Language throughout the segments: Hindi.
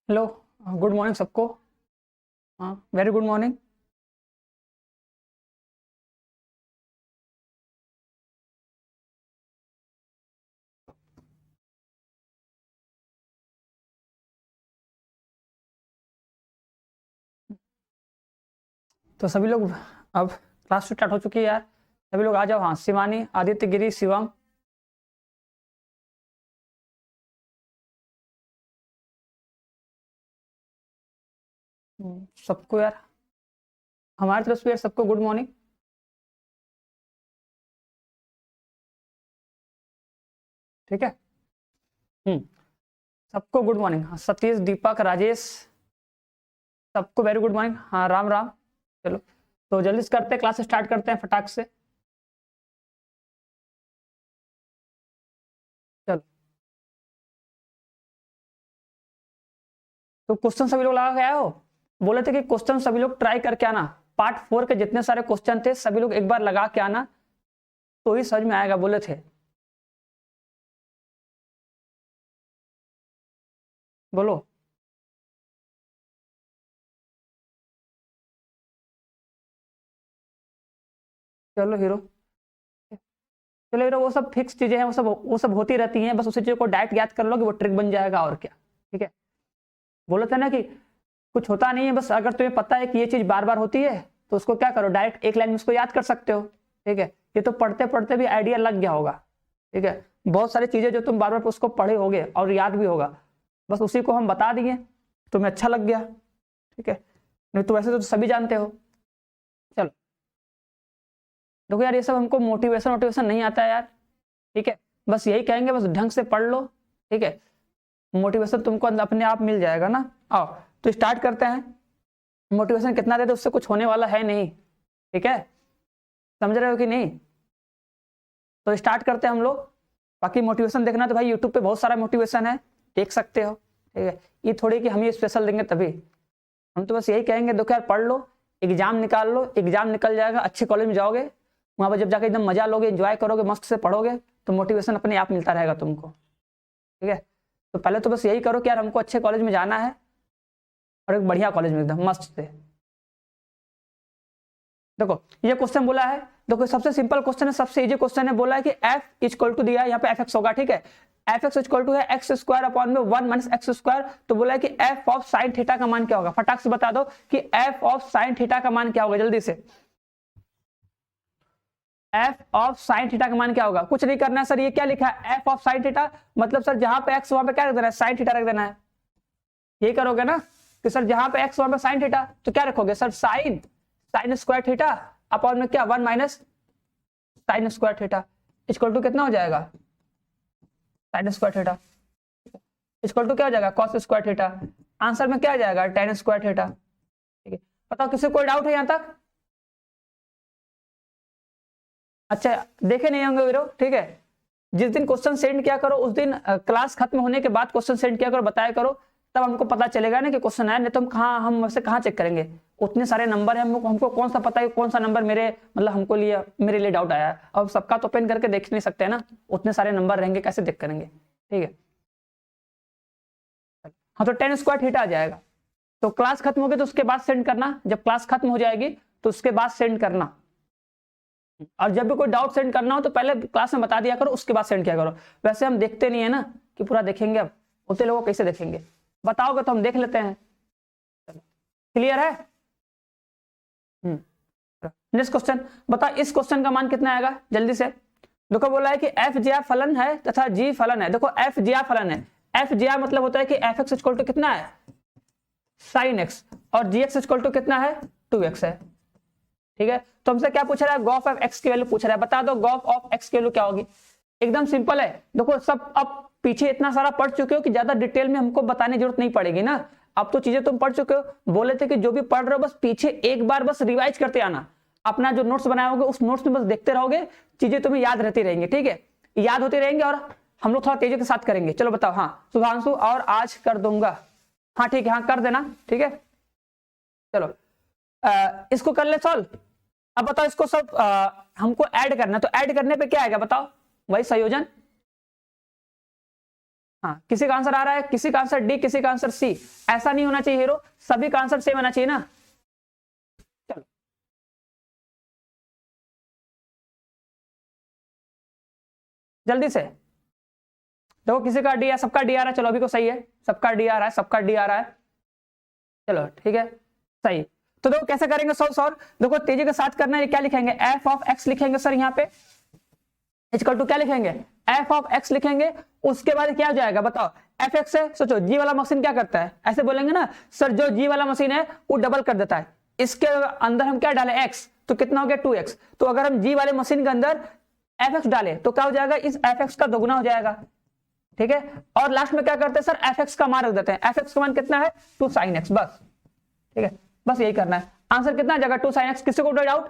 हेलो। गुड मॉर्निंग सबको। हाँ, वेरी गुड मॉर्निंग। तो सभी लोग अब क्लास स्टार्ट हो चुकी है यार। सभी लोग आ जाओ। हाँ, शिवानी, आदित्य, गिरी, शिवम। सबको यार, हमारी तरफ से यार सबको गुड मॉर्निंग। ठीक है। हम्म सबको गुड मॉर्निंग। हाँ, सतीश, दीपक, राजेश, सबको वेरी गुड मॉर्निंग। हाँ, राम राम। चलो, तो जल्दी से करते हैं, क्लास स्टार्ट करते हैं फटाक से। चलो, तो क्वेश्चन सभी लोग लगा के आए हो। बोले थे कि क्वेश्चन सभी लोग ट्राई करके आना। पार्ट 4 के जितने सारे क्वेश्चन थे सभी लोग एक बार लगा के आना, तो ही समझ में आएगा, बोले थे। बोलो। चलो हीरो। चलो हीरो, वो सब फिक्स चीजें हैं, वो सब होती रहती हैं। बस उसी चीज को डायरेक्ट याद कर लोगे, वो ट्रिक बन जाएगा, और क्या। ठीक है। बोले थे ना कि कुछ होता नहीं है, बस अगर तुम्हें पता है कि ये चीज बार बार होती है तो उसको क्या करो, डायरेक्ट एक लाइन में उसको याद कर सकते हो। ठीक है। ये तो पढ़ते पढ़ते भी आइडिया लग गया होगा। ठीक है। बहुत सारी चीजें जो तुम बार बार उसको पढ़े होगे और याद भी होगा, बस उसी को हम बता दिए, तुम्हें अच्छा लग गया। ठीक है। नहीं तो वैसे तो सभी जानते हो। चलो, देखो यार, ये सब हमको मोटिवेशन मोटिवेशन नहीं आता है यार। ठीक है। बस यही कहेंगे, बस ढंग से पढ़ लो। ठीक है। मोटिवेशन तुमको अपने आप मिल जाएगा ना। आओ, तो स्टार्ट करते हैं। मोटिवेशन कितना देते उससे कुछ होने वाला है नहीं। ठीक है। समझ रहे हो कि नहीं। तो स्टार्ट करते हैं हम लोग। बाकी मोटिवेशन देखना तो भाई यूट्यूब पे बहुत सारा मोटिवेशन है, देख सकते हो। ठीक है। ये थोड़ी कि हम ये स्पेशल देंगे तभी। हम तो बस यही कहेंगे, देखो यार, पढ़ लो, एग्जाम निकाल लो, एग्जाम निकल जाएगा, अच्छे कॉलेज में जाओगे, वहां पर जब जाकर एकदम मजा लोगे, एंजॉय करोगे, मस्त से पढ़ोगे, तो मोटिवेशन अपने आप मिलता रहेगा तुमको। ठीक है। तो पहले तो बस यही करो कि यार हमको अच्छे कॉलेज में जाना है, और एक बढ़िया कॉलेज में एकदम मस्त से। देखो, ये क्वेश्चन बोला है। देखो, सबसे सिंपल क्वेश्चन है, सबसे इजी क्वेश्चन है। बोला है कि एफ इक्वल टू दिया है, यहाँ पे एफ एक्स होगा। ठीक है। एफ एक्स इक्वल टू है एक्स स्क्वायर अपॉन में 1 माइनस एक्स स्क्वायर। तो बोला है कि एफ ऑफ साइन थीटा का मान क्या होगा। फटाक से बता दो कि एफ ऑफ साइन थीटा का मान क्या होगा, जल्दी से। एफ ऑफ साइन थीटा का मान क्या होगा। कुछ नहीं करना है सर, ये क्या लिखा है, एफ ऑफ साइन थीटा, मतलब सर जहां पे एक्स वहां पे क्या रख देना है, साइन थीटा रख देना है। यही करोगे ना कि सर जहां पे एक्स वहां पे साइन थीटा, तो क्या रखोगे sir, sine sine square theta upon में क्या 1 minus sine square theta equal to कितना हो जाएगा, sine square theta equal to क्या हो जाएगा, कॉस स्क्वायर थीटा। आंसर में क्या आ जाएगा, टेन स्क्वायर थीटा। ठीक है। बताओ, किसी कोई डाउट है यहां तक। अच्छा, देखे नहीं होंगे वीरो। ठीक है। जिस दिन क्वेश्चन सेंड किया करो उस दिन क्लास खत्म होने के बाद क्वेश्चन सेंड किया करो, बताया करो, तब हमको पता चलेगा ना कि क्वेश्चन आया। नहीं तो हम कहाँ, हम वैसे कहाँ चेक करेंगे। उतने सारे नंबर है, हमको कौन सा पता है कौन सा नंबर मेरे मतलब हमको लिए मेरे लिए डाउट आया है। अब सबका तो ओपन करके देख नहीं सकते ना, उतने सारे नंबर रहेंगे, कैसे देख करेंगे। ठीक है। हाँ, तो टेन स्क्वायर थीटा आ जाएगा। तो क्लास खत्म होगी तो उसके बाद सेंड करना, जब क्लास खत्म हो जाएगी तो उसके बाद सेंड करना। और जब भी कोई डाउट सेंड करना हो तो पहले क्लास में बता दिया करो, उसके बाद सेंड किया करो। वैसे हम देखते नहीं है ना कि पूरा देखेंगे, अब उतने लोगों को कैसे देखेंगे, बताओगे तो हम देख लेते हैं। क्लियर है। नेक्स्ट क्वेश्चन, बता इस क्वेश्चन का मान कितना आएगा, जल्दी से। देखो, बोला है कि एफ जी फलन है तथा जी फलन है। देखो, एफ जी फलन है, एफ जी मतलब होता है कि एफ एक्स इक्वल टू कितना है, साइन एक्स, और जी एक्स इक्वल टू कितना है, 2x है। ठीक है। तो हमसे क्या पूछ रहा है, गॉफ ऑफ एक्स की वैल्यू पूछ रहा है। बता दो गॉफ ऑफ एक्स की वैल्यू क्या होगी। एकदम सिंपल है। देखो, सब अब पीछे इतना सारा पढ़ चुके हो कि ज्यादा डिटेल में हमको बताने की जरूरत नहीं पड़ेगी ना। अब तो चीजें तुम पढ़ चुके हो। बोले थे कि जो भी पढ़ रहे हो बस पीछे एक बार बस रिवाइज करते आना। अपना जो नोट्स बनाए होगे उस नोट्स में बस देखते रहोगे, चीजें तुम्हें याद रहती रहेंगी। ठीक है। याद होती रहेंगे और हम लोग थोड़ा तेजी के साथ करेंगे। चलो बताओ। हाँ, सुधांशु, और आज कर दूंगा। हाँ ठीक है, हाँ कर देना। ठीक है। चलो, इसको कर ले सॉल्व। अब बताओ, इसको सब हमको ऐड करना, तो ऐड करने पे क्या आएगा बताओ, वही संयोजन। हाँ, किसी का आंसर आ रहा है, किसी का आंसर डी, किसी का आंसर सी। ऐसा नहीं होना चाहिए हीरो, सभी का आंसर सेम होना चाहिए ना। चलो जल्दी से देखो, किसी का डी है, सबका डी आ रहा है, चलो अभी को सही है, सबका डी आ रहा है, सबका डी आ रहा है, चलो ठीक है सही। तो देखो कैसे करेंगे सॉल्व, देखो तेजी के साथ करना है। क्या लिखेंगे, एफ ऑफ एक्स लिखेंगे सर, यहाँ पे इक्वल टू क्या लिखेंगे, एफ ऑफ एक्स लिखेंगे। उसके बाद क्या हो जाएगा बताओ, एफ एक्स है, सोचो जी वाला मशीन क्या करता है, ऐसे बोलेंगे ना सर, जो जी वाला मशीन है वो डबल कर देता है, इसके अंदर हम क्या डालें एक्स, तो कितना हो गया 2x। तो अगर हम जी वाले मशीन के अंदर एफ एक्स डाले तो क्या हो जाएगा, इस एफ एक्स का दोगुना हो जाएगा, ठीक है। और लास्ट में क्या करते हैं सर, एफ एक्स का मान रख देते हैं, एफ एक्स का मान कितना है 2 sin x, बस ठीक है, बस यही करना है। आंसर कितना आ जाएगा 2 sin x। किसी को डाउट,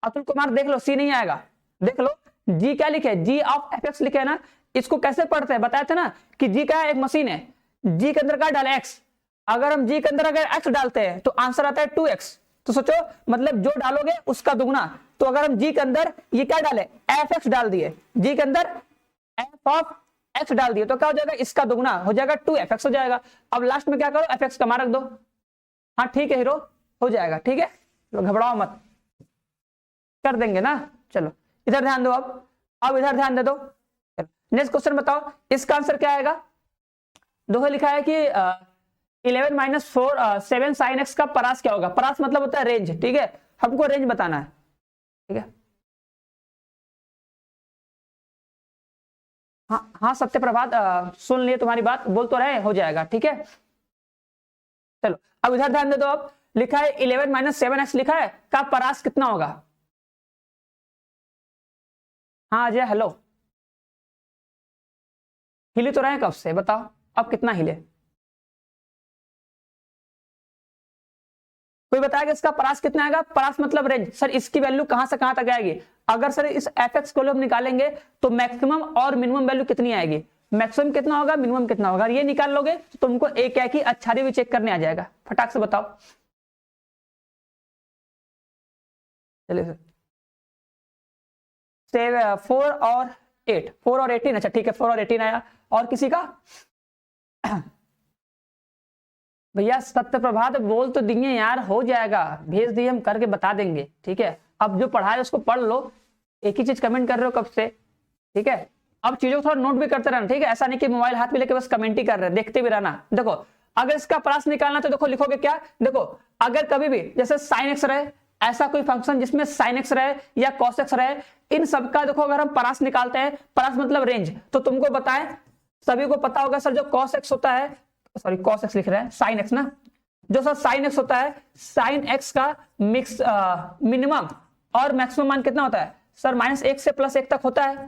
अतुल कुमार देख लो, सी नहीं आएगा, देख लो जी क्या लिखे, जी ऑफ एफ एक्स लिखे है ना। इसको कैसे पढ़ते हैं बताए थे ना कि जी का एक मशीन है, जी के अंदर क्या डाले एक्स, अगर हम जी के अंदर अगर एक्स डालते हैं तो आंसर आता है 2x। तो सोचो मतलब जो डालोगे उसका दुगना, तो अगर हम जी के अंदर ये क्या डाले एफ एक्स डाल दिए, जी के अंदर एफ ऑफ एक्स डाल दिए तो क्या हो जाएगा, इसका दुगना हो जाएगा 2f(x) हो जाएगा। अब लास्ट में क्या करो, एफ एक्स का मान रख दो। हाँ ठीक है हीरो, हो जाएगा, ठीक है, घबराओ मत, कर देंगे ना। चलो इधर ध्यान दो, अब इधर ध्यान दे दो। नेक्स्ट क्वेश्चन बताओ, इसका आंसर क्या आएगा। देखो लिखा है कि 11 माइनस 7 sin x का परास क्या होगा, परास मतलब होता है रेंज, ठीक है, हमको रेंज बताना है, ठीक है। हाँ हाँ सत्य प्रभात, सुन लिए तुम्हारी बात, बोल तो रहे, हो जाएगा, ठीक है। चलो अब इधर ध्यान दे दो, अब लिखा है 11 माइनस 7x लिखा है, का परास कितना होगा। हाँ अजय हेलो, हिले तो रहे कब से बताओ, अब कितना हिले, कोई बताएगा इसका परास कितना आएगा। परास मतलब रेंज, सर इसकी वैल्यू कहां से कहां तक आएगी। अगर सर इस एफ एक्स को हम निकालेंगे तो मैक्सिमम और मिनिमम वैल्यू कितनी आएगी, मैक्सिमम कितना होगा, मिनिमम कितना होगा, ये निकाल लोगे तो तुमको एक क्या की अच्छारी भी चेक करने आ जाएगा। फटाक से बताओ, चलिए सर 4 और 8, 4 और 18, अच्छा ठीक है 4 और 18 आया। और किसी का भैया सत्य प्रभात बोल तो दिए यार, हो जाएगा, भेज दिए हम करके बता देंगे, ठीक है। अब जो पढ़ा है उसको पढ़ लो, एक ही चीज कमेंट कर रहे हो कब से, ठीक है। अब चीजों को थोड़ा नोट भी करते रहना, ठीक है, ऐसा नहीं कि मोबाइल हाथ में लेके बस कमेंट ही कर रहे हैं, देखते भी रहना। देखो अगर इसका परास निकालना तो देखो लिखोगे क्या, देखो अगर कभी भी जैसे sin x रहे, ऐसा कोई फंक्शन जिसमें sin x रहे या cos x रहे, इन सबका देखो अगर हम परास निकालते हैं, परास मतलब रेंज, तो तुमको बताएं, सभी को पता होगा सर जो cos x होता है, सॉरी cos x लिख रहे हैं, sin x ना, जो सर sin x होता है, sin x का मिक्स मिनिमम और मैक्सिमम मान कितना होता है सर, -1 से +1 तक होता है,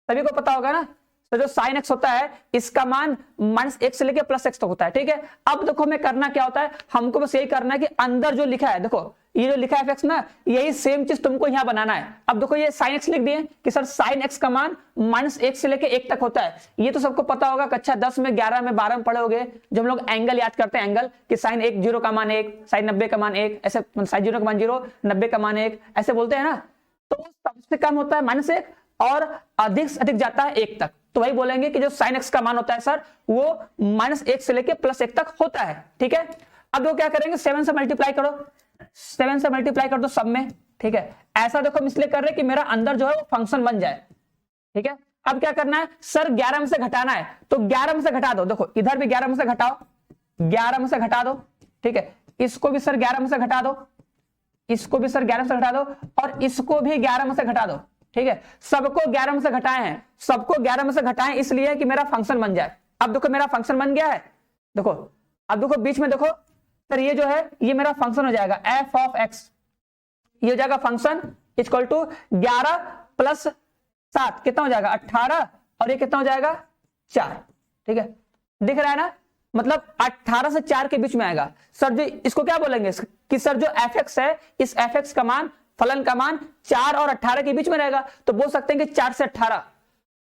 सभी को पता होगा ना। तो जो sin x होता है इसका मान -1 से लेके +x तक होता है, ठीक है। अब देखो हमें करना क्या होता है, हमको बस यही करना है कि अंदर जो लिखा है, देखो ये जो लिखा है f(x) ना, यही सेम चीज तुमको यहाँ बनाना है। अब देखो ये sin x लिख दिए कि सर sin x का मान -1 से लेके 1 तक होता है, ये तो सबको पता होगा, कक्षा 10 में 11 में 12 में पढ़े होगे, जब हम लोग एंगल याद करते हैं, एंगल कि sin 1 0 का मान 1, sin 90 का मान 1, ऐसे sin 0 का मान 0, 90 का मान 1, ऐसे बोलते हैं ना। तो सबसे कम होता है -1 और अधिक से अधिक जाता है 1 तक, तो वही बोलेंगे कि जो sin x का मान होता है सर वो -1 से लेके +1 तक होता है, ठीक है। अब वो क्या करेंगे, 7 से मल्टीप्लाई करो, 7 से मल्टीप्लाई कर दो सब में, ठीक है। ऐसा देखो हम इसलिए कर रहे हैं कि मेरा अंदर जो है वो फंक्शन बन जाए, ठीक है। अब क्या करना है सर, 11 में से घटाना है, तो 11 में से घटा दो, देखो इधर भी 11 में से घटाओ, 11 में से घटा दो, ठीक है। इसको भी सर 11 में से घटा दो, इसको भी सर 11 में से घटा दो, और इसको भी 11 में से घटा दो, ठीक है। सबको 11 में से घटाए हैं, सबको 11 में से घटाएं इसलिए कि मेरा फंक्शन बन जाए। अब देखो मेरा फंक्शन बन गया है, देखो अब देखो बीच में देखो सर, ये जो है ये मेरा फंक्शन हो जाएगा f ऑफ x, ये हो जाएगा फंक्शन इक्वल टू 11 + 7 कितना हो जाएगा 18, और ये कितना हो जाएगा 4, ठीक है। दिख रहा है ना, मतलब 18 से 4 के बीच में आएगा। सर जी इसको क्या बोलेंगे कि सर जो f(x) है, इस f(x) का मान, फलन का मान 4 और 18 के बीच में रहेगा, तो बोल सकते हैं कि 4 से 18।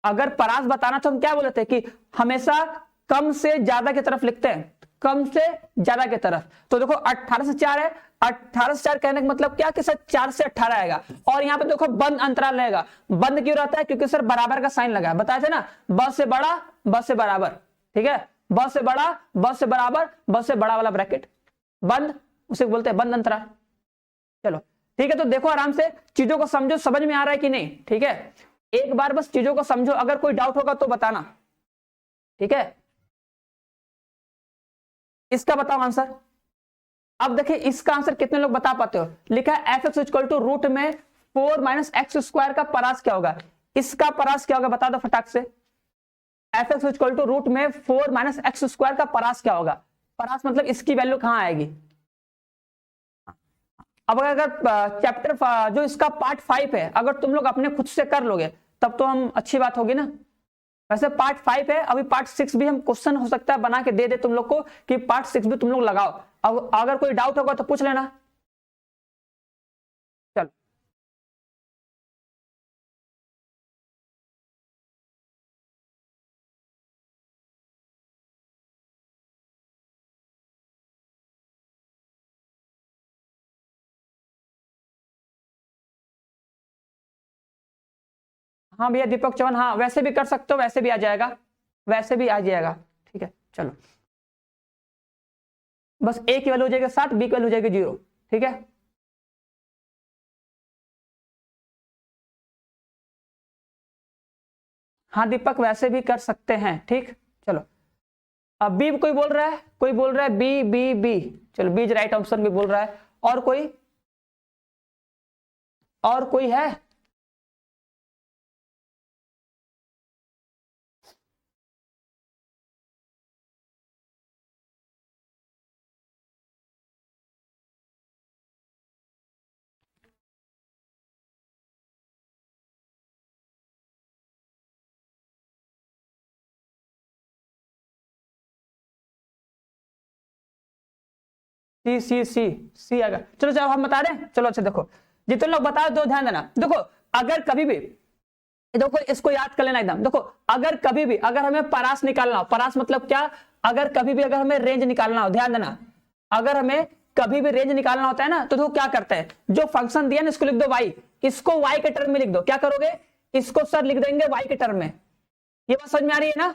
अगर परास बताना तो हम क्या बोलते हैं कि हमेशा कम से ज्यादा की तरफ लिखते हैं, कम से ज्यादा की तरफ। तो देखो 18 से 4 है, 18 से 4 कहने का मतलब क्या कि सर 4 से 18 आएगा, और यहाँ पे देखो बंद अंतराल रहेगा। बंद क्यों रहता है, क्योंकि सर बराबर का साइन लगा है, बताए थे ना, ब से बड़ा ब से बराबर, ठीक है, ब से बड़ा, ब से बराबर, ब से बड़ा वाला ब्रैकेट बंद, उसे बोलते हैं बंद अंतराल। चलो ठीक है, तो देखो आराम से चीजों को समझो, समझ में आ रहा है कि नहीं, ठीक है, एक बार बस चीजों को समझो, अगर कोई डाउट होगा तो बताना, ठीक है। इसका बताओ आंसर। अब देखिए इसका आंसर कितने लोग बता पाते हो, लिखा है F X equal to root में 4 माइनस एक्स स्क्वायर का परास क्या होगा, इसका परास क्या होगा बता दो फटाक से। F X equal to root में 4 माइनस एक्स स्क्वायर का परास क्या होगा, परास मतलब इसकी वैल्यू कहां आएगी। अब अगर चैप्टर जो इसका पार्ट 5 है अगर तुम लोग अपने खुद से कर लोगे तब तो हम अच्छी बात होगी ना। वैसे पार्ट 5 है, अभी पार्ट 6 भी हम क्वेश्चन हो सकता है बना के दे तुम लोग को कि पार्ट 6 भी तुम लोग लगाओ। अब अगर कोई डाउट होगा तो पूछ लेना। चलो हाँ भैया दीपक चौहान, हाँ वैसे भी कर सकते हो, वैसे भी आ जाएगा, वैसे भी आ जाएगा, ठीक है। चलो बस ए की वैल्यू हो जाएगी 7, बी की वैल्यू हो जाएगी 0, ठीक है। हाँ दीपक वैसे भी कर सकते हैं, ठीक। चलो अब बी कोई बोल रहा है, कोई बोल रहा है बी बी बी, चलो बी राइट ऑप्शन भी बोल रहा है। और कोई, और कोई है। सी सी सी सी आएगा। चलो चलो हम बता रहे हैं, चलो अच्छा देखो जितने लोग बता दो ध्यान देना। देखो अगर कभी भी, देखो इसको याद कर लेना एकदम। देखो अगर कभी भी अगर हमें परास निकालना हो, परास मतलब क्या, अगर कभी भी अगर हमें रेंज निकालना हो, ध्यान देना, अगर हमें कभी भी रेंज निकालना होता है ना तो देखो क्या करते हैं, जो फंक्शन दिया ना इसको लिख दो y, इसको y के टर्म में लिख दो। क्या करोगे, इसको सर लिख देंगे y के टर्म में। ये बात समझ में आ रही है ना,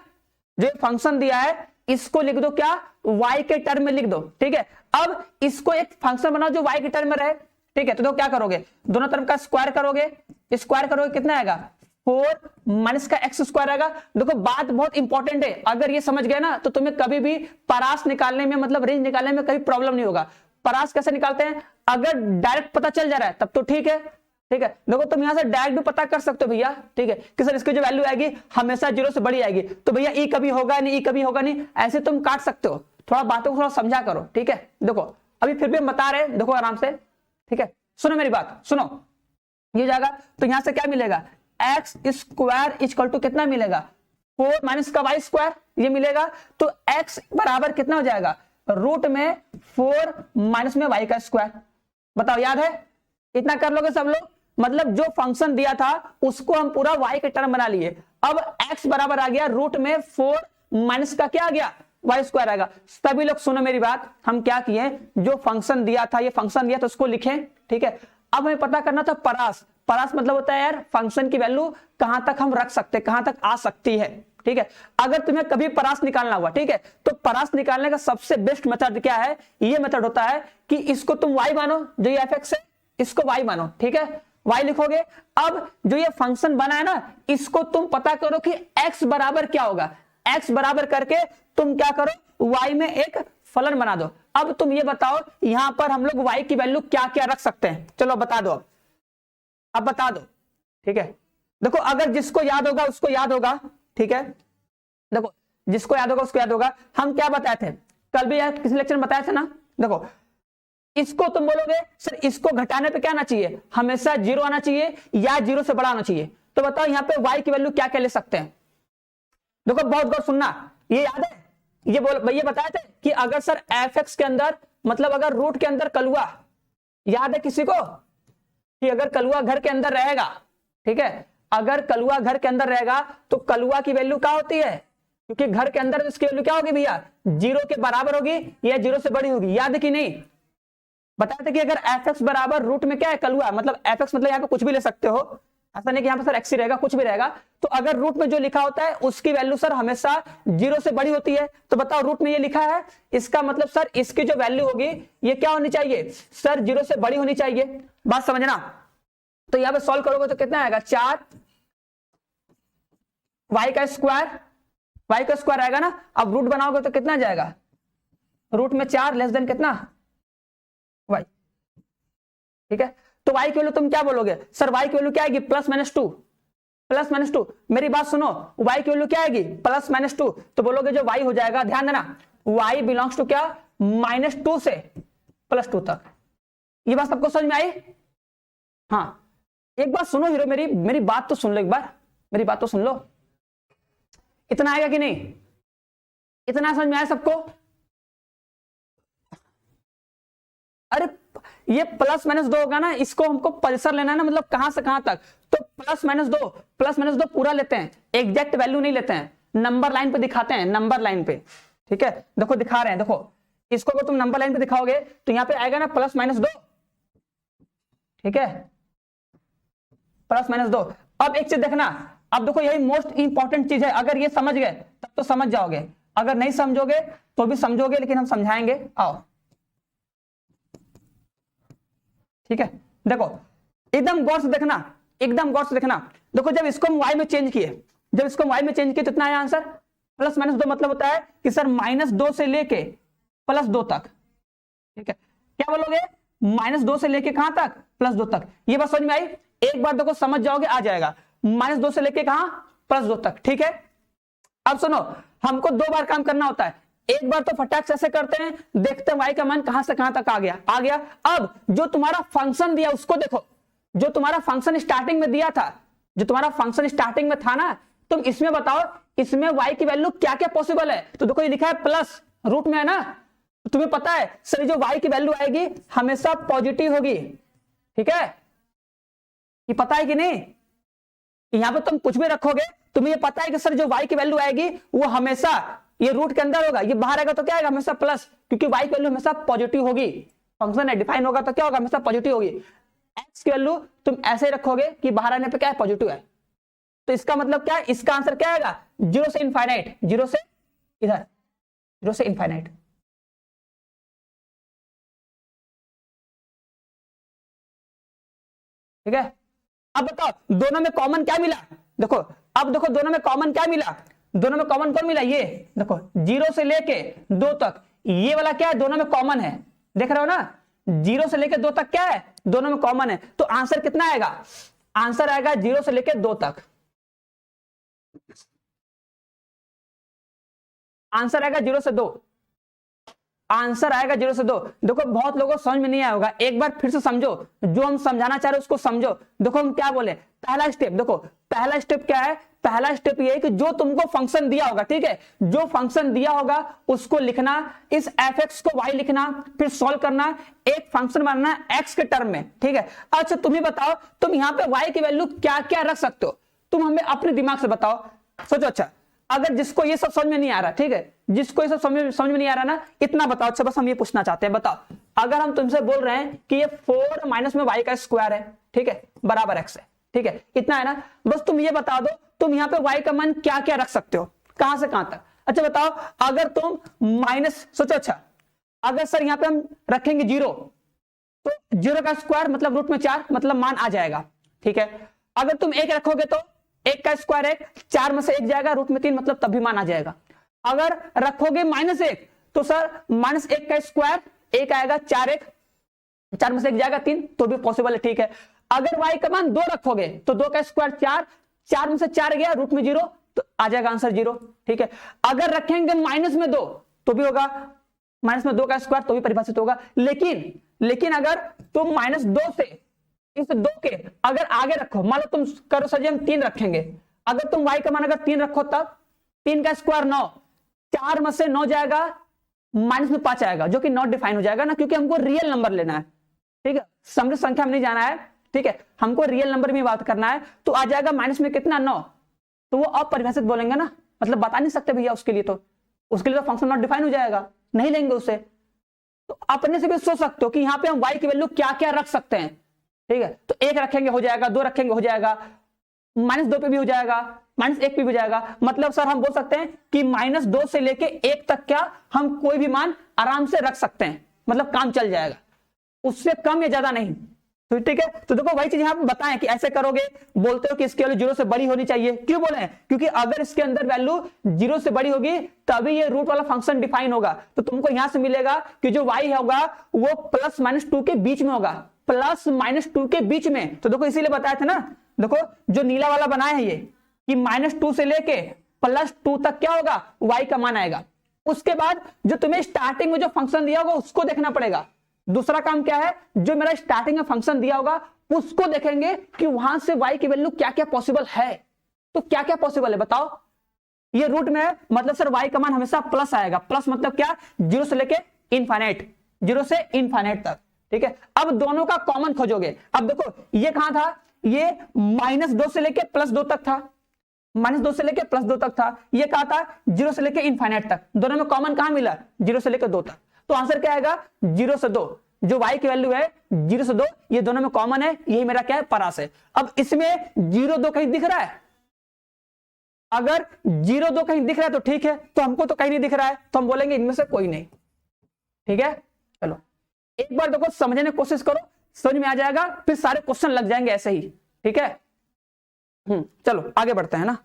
जो फंक्शन दिया है इसको लिख दो क्या, y के टर्म में लिख दो, ठीक है। अब इसको एक फंक्शन बनाओ जो y के टर्म में रहे, ठीक है। तो देखो क्या करोगे, दोनों तरफ का स्क्वायर करोगे, स्क्वायर करोगे कितना आएगा 4 माइनस का एक्स स्क्वायर आएगा। देखो बात बहुत इंपॉर्टेंट है, अगर ये समझ गए ना तो तुम्हें कभी भी परास निकालने में मतलब रेंज निकालने में कभी प्रॉब्लम नहीं होगा। परास कैसे निकालते हैं, अगर डायरेक्ट पता चल जा रहा है तब तो ठीक है, ठीक है। देखो तुम यहां से डायरेक्ट भी पता कर सकते हो भैया, ठीक है, कि सर इसकी जो वैल्यू आएगी हमेशा 0 से बड़ी आएगी, तो भैया ई कभी होगा नहीं, ई कभी होगा नहीं, ऐसे तुम काट सकते हो। थोड़ा बातों को थोड़ा समझा करो, ठीक है। देखो अभी फिर भी हम बता रहे हैं, देखो आराम से, ठीक है। सुनो मेरी बात, सुनो, ये जाएगा तो यहां से क्या मिलेगा, एक्स स्क्वायर इक्वल टू कितना मिलेगा 4 माइनस का वाई स्क्वायर, ये मिलेगा। तो एक्स बराबर कितना हो जाएगा, रूट में 4 माइनस में वाई का स्क्वायर। बताओ याद है, इतना कर लोगे सब लोग, मतलब जो फंक्शन दिया था उसको हम पूरा y के टर्म बना लिए। अब x बराबर आ गया रूट में 4 माइनस का क्या आ गया वाई स्क्वायर आएगा। सभी लोग सुनो मेरी बात, हम क्या किए, जो फंक्शन दिया था, ये फंक्शन दिया था उसको लिखे, ठीक है। अब हमें पता करना था परास, परास मतलब होता है यार फंक्शन की वैल्यू कहां तक हम रख सकते, कहां तक आ सकती है, ठीक है। अगर तुम्हें कभी परास निकालना हुआ, ठीक है, तो परास निकालने का सबसे बेस्ट मेथड क्या है, ये मेथड होता है कि इसको तुम y मानो, जो ये fx है इसको y मानो, ठीक है, y लिखोगे। अब जो ये फंक्शन बना है ना इसको तुम पता करो कि x बराबर क्या होगा, x बराबर करके तुम क्या करो y में एक फलन बना दो। अब तुम ये बताओ यहां पर हम लोग y की वैल्यू क्या क्या रख सकते हैं, चलो बता दो, अब बता दो, ठीक है। देखो अगर जिसको याद होगा उसको याद होगा, ठीक है, देखो जिसको याद होगा उसको याद होगा। हम क्या बताए थे कल भी यार किसी लेक्चर में बताए थे ना, देखो इसको तुम बोलोगे सर इसको घटाने पे क्या आना चाहिए, हमेशा 0 आना चाहिए या 0 से बड़ा आना चाहिए। तो बताओ यहाँ पे y की वैल्यू क्या क्या ले सकते हैं। देखो बहुत गौर सुनना, ये याद है, ये बताए थे कि अगर सर fx के अंदर मतलब अगर रूट के अंदर कलुआ, याद है किसी को कि अगर कलुआ घर के अंदर रहेगा, ठीक है, अगर कलुआ घर के अंदर रहेगा तो कलुआ की वैल्यू क्या होती है, क्योंकि घर के अंदर इसकी वैल्यू क्या होगी भैया 0 के बराबर होगी या 0 से बड़ी होगी, याद कि नहीं। बताते कि अगर fx बराबर रूट में क्या है कलुआ, मतलब fx मतलब यहाँ पे कुछ भी ले सकते हो, ऐसा नहीं कि यहाँ पे सर एक्स ही रहेगा, कुछ भी रहेगा। तो अगर रूट में जो लिखा होता है उसकी वैल्यू सर हमेशा 0 से बड़ी होती है। तो बताओ रूट में ये लिखा है, इसका मतलब सर इसकी जो वैल्यू होगी ये क्या होनी चाहिए सर, 0 से बड़ी होनी चाहिए। बात समझना। तो यहाँ पे सॉल्व करोगे तो कितना आएगा, 4 वाई का स्क्वायर आएगा ना। अब रूट बनाओगे तो कितना जाएगा, रूट में 4 लेस देन कितना वाई। ठीक है, तो y की वैल्यू तुम क्या बोलोगे सर, y की वैल्यू क्या आएगी, +-2। मेरी बात सुनो, y की वैल्यू क्या आएगी, +-2। तो बोलोगे जो y हो जाएगा, ध्यान देना, y बिलोंग्स टू क्या, -2 से +2 तक। ये बात सबको समझ में आई? हाँ, एक बात सुनो हीरो, मेरी बात तो सुन लो, एक बार मेरी बात तो सुन लो। इतना आएगा कि नहीं, इतना समझ में आया सबको? अरे ये +-2 होगा ना, इसको हमको पल्सर लेना है ना, मतलब कहां से कहां तक। तो +-2 पूरा लेते हैं, एग्जैक्ट वैल्यू नहीं लेते हैं, नंबर लाइन पे दिखाते हैं, नंबर लाइन पे। ठीक है, देखो दिखा रहे हैं, देखो इसको अगर तुम नंबर लाइन पे दिखाओगे तो यहां पे आएगा ना +-2। ठीक है, +-2। अब एक चीज देखना, अब देखो यही मोस्ट इंपॉर्टेंट चीज है, अगर ये समझ गए तब तो समझ जाओगे, अगर नहीं समझोगे तो भी समझोगे, लेकिन हम समझाएंगे। आओ, ठीक है, देखो एकदम गौर से देखना, एकदम गौर से देखना। देखो जब इसको हम y में चेंज किए, तो इतना आया आंसर, +-2 मतलब होता है कि सर -2 से लेके +2 तक। ठीक है, क्या बोलोगे, -2 से लेके कहां तक, +2 तक। ये बात समझ में आई? एक बार देखो समझ जाओगे, आ जाएगा, -2 से लेके कहां, +2 तक। ठीक है, अब सुनो, हमको 2 बार काम करना होता है। एक बार तो फटाक से ऐसे करते हैं, देखते हैं y का मान कहां से कहां तक आ गया। अब जो तुम्हारा फंक्शन दिया उसको देखो, जो तुम्हारा फंक्शन स्टार्टिंग में दिया था, जो तुम्हारा फंक्शन स्टार्टिंग में था ना, तुम इसमें बताओ इसमें y की वैल्यू क्या क्या पॉसिबल है। तो देखो ये लिखा है प्लस, रूट में है ना, तो तुम्हें पता है सर जो y की वैल्यू आएगी हमेशा पॉजिटिव होगी। ठीक है, ये पता है कि नहीं? यहां पर तुम कुछ भी रखोगे, तुम्हें ये पता है कि सर जो y की वैल्यू आएगी वो हमेशा ये रूट के अंदर होगा, ये बाहर आएगा तो क्या आएगा, हमेशा प्लस, क्योंकि y की वैल्यू हमेशा पॉजिटिव होगी। फंक्शन है, डिफाइन होगा तो क्या होगा, हमेशा पॉजिटिव होगी। x की वैल्यू तुम ऐसे रखोगे कि बाहर आने पे क्या है, पॉजिटिव है। तो इसका मतलब क्या है, इसका आंसर क्या आएगा, 0 से इनफाइनाइट, 0 से इधर, 0 से इनफाइनाइट। ठीक है, अब बताओ दोनों में कॉमन क्या मिला, देखो अब देखो दोनों में कॉमन क्या मिला, दोनों में कॉमन कौन मिला, ये देखो 0 से लेके 2 तक, ये वाला क्या है, दोनों में कॉमन है, देख रहे हो ना, 0 से लेके 2 तक क्या है, दोनों में कॉमन है। तो आंसर कितना आएगा, आंसर आएगा 0 से लेके 2 तक, आंसर आएगा 0 से 2, आंसर आएगा 0 से 2। देखो बहुत लोगों को समझ में नहीं आया होगा, एक बार फिर से समझो, जो हम समझाना चाह रहे हैं उसको समझो। देखो हम क्या बोले, पहला स्टेप, देखो पहला स्टेप क्या है, पहला स्टेप ये है कि जो तुमको फंक्शन दिया होगा, ठीक है, जो फंक्शन दिया होगा उसको लिखना, इस fx को y लिखना, फिर सॉल्व करना, एक फंक्शन बनाना x के टर्म में। ठीक है, अच्छा तुम ही बताओ, तुम यहाँ पे y की वैल्यू क्या क्या रख सकते हो, तुम हमें अपने दिमाग से बताओ, सोचो। अच्छा अगर जिसको ये सब समझ में नहीं आ रहा, ठीक है, जिसको ये सब समझ में नहीं आ रहा ना, इतना बताओ। अच्छा बस हम ये पूछना चाहते हैं, बताओ अगर हम तुमसे बोल रहे हैं कि ये 4 माइनस में y का स्क्वायर है, ठीक है, बराबर x है, ठीक है, इतना है ना, बस तुम ये बता दो तुम यहाँ पे y का मान क्या क्या रख सकते हो, कहां से कहां तक। अच्छा बताओ अगर तुम माइनस, सोचो, अच्छा अगर सर यहाँ पे हम रखेंगे 0, तो 0 का स्क्वायर मतलब रूट में 4, मतलब मान आ जाएगा। ठीक है, अगर तुम 1 रखोगे तो 1 का स्क्वायर 1, 4 में से 1 जाएगा, रूट में 3, मतलब तब भी मान आ जाएगा। अगर रखोगे -1 तो सर -1 का स्क्वायर 1 आएगा, 4 1, 4 में से 1 जाएगा 3, तो भी पॉसिबल है। ठीक है, अगर y का मान 2 रखोगे तो 2 का स्क्वायर 4, 4 में से 4 गया, रूट में 0, तो आ जाएगा आंसर 0। ठीक है, अगर रखेंगे -2 तो भी होगा, -2 का स्क्वायर तो भी परिभाषित होगा। लेकिन अगर तुम -2 से इस 2 के अगर आगे रखो, मान लो तुम करो सर जी हम 3 रखेंगे, अगर तुम y का मान अगर 3 रखो तब 3 का स्क्वायर 9, 4 में से 9 जाएगा, माइनस में 5 आएगा, जो कि नॉट डिफाइन हो जाएगा ना, क्योंकि हमको रियल नंबर लेना है। ठीक है, समृद्ध संख्या में नहीं जाना है, ठीक है, हमको रियल नंबर में बात करना है। तो आ जाएगा माइनस में कितना, 9, तो वो अपरिभाषित बोलेंगे ना, मतलब बता नहीं सकते भैया, उसके लिए तो फंक्शन नॉट डिफाइन हो जाएगा, नहीं लेंगे उसे। तो अपने से भी सोच सकते हो कि यहाँ पे हम y की वैल्यू क्या क्या रख सकते हैं। ठीक है, तो 1 रखेंगे हो जाएगा, 2 रखेंगे हो जाएगा, -2 पे भी हो जाएगा, -1 पे भी हो जाएगा। मतलब सर हम बोल सकते हैं कि -2 से लेके 1 तक क्या हम कोई भी मान आराम से रख सकते हैं, मतलब काम चल जाएगा, उससे कम या ज्यादा नहीं। तो ठीक है, तो देखो वही चीज यहां पे बताएं कि ऐसे करोगे, बोलते हो कि इसकी वैल्यू 0 से बड़ी होनी चाहिए। क्यों बोले हैं? क्योंकि अगर इसके अंदर वैल्यू 0 से बड़ी होगी तभी ये रूट वाला फंक्शन डिफाइन होगा। तो तुमको यहां से मिलेगा कि जो y होगा वो +-2 के बीच में होगा, +-2 के बीच में। तो देखो इसीलिए बताया था ना, देखो जो नीला वाला बनाया है ये कि -2 से लेके +2 तक क्या होगा, y का मान आएगा। उसके बाद जो तुम्हें स्टार्टिंग में जो फंक्शन दिया होगा उसको देखना पड़ेगा। दूसरा काम क्या है, जो मेरा स्टार्टिंग में फंक्शन दिया होगा उसको देखेंगे कि वहां से y की वैल्यू क्या क्या पॉसिबल है। तो क्या क्या पॉसिबल है बताओ? ये रूट में है, मतलब सर y का मान हमेशा प्लस आएगा। प्लस मतलब क्या, 0 से लेके इनफाइनाइट, 0 से इनफाइनाइट तक। ठीक है, अब दोनों का कॉमन खोजोगे। अब देखो ये कहां था, ये -2 से लेके +2 तक था, -2 से लेके +2 तक था। ये कहा था 0 से लेके इनफाइनाइट तक। दोनों में कॉमन कहां मिला, 0 से लेके 2 तक। तो आंसर क्या आएगा, 0 से 2। जो y की वैल्यू है 0 से 2, ये दोनों में कॉमन है, यही मेरा क्या है, परास है। अब इसमें 0 2 कहीं दिख रहा है? अगर 0 2 कहीं दिख रहा है तो ठीक है, तो हमको तो कहीं नहीं दिख रहा है, तो हम बोलेंगे इनमें से कोई नहीं। ठीक है, चलो एक बार देखो समझने की कोशिश करो, समझ में आ जाएगा, फिर सारे क्वेश्चन लग जाएंगे ऐसे ही। ठीक है, चलो आगे बढ़ते हैं ना।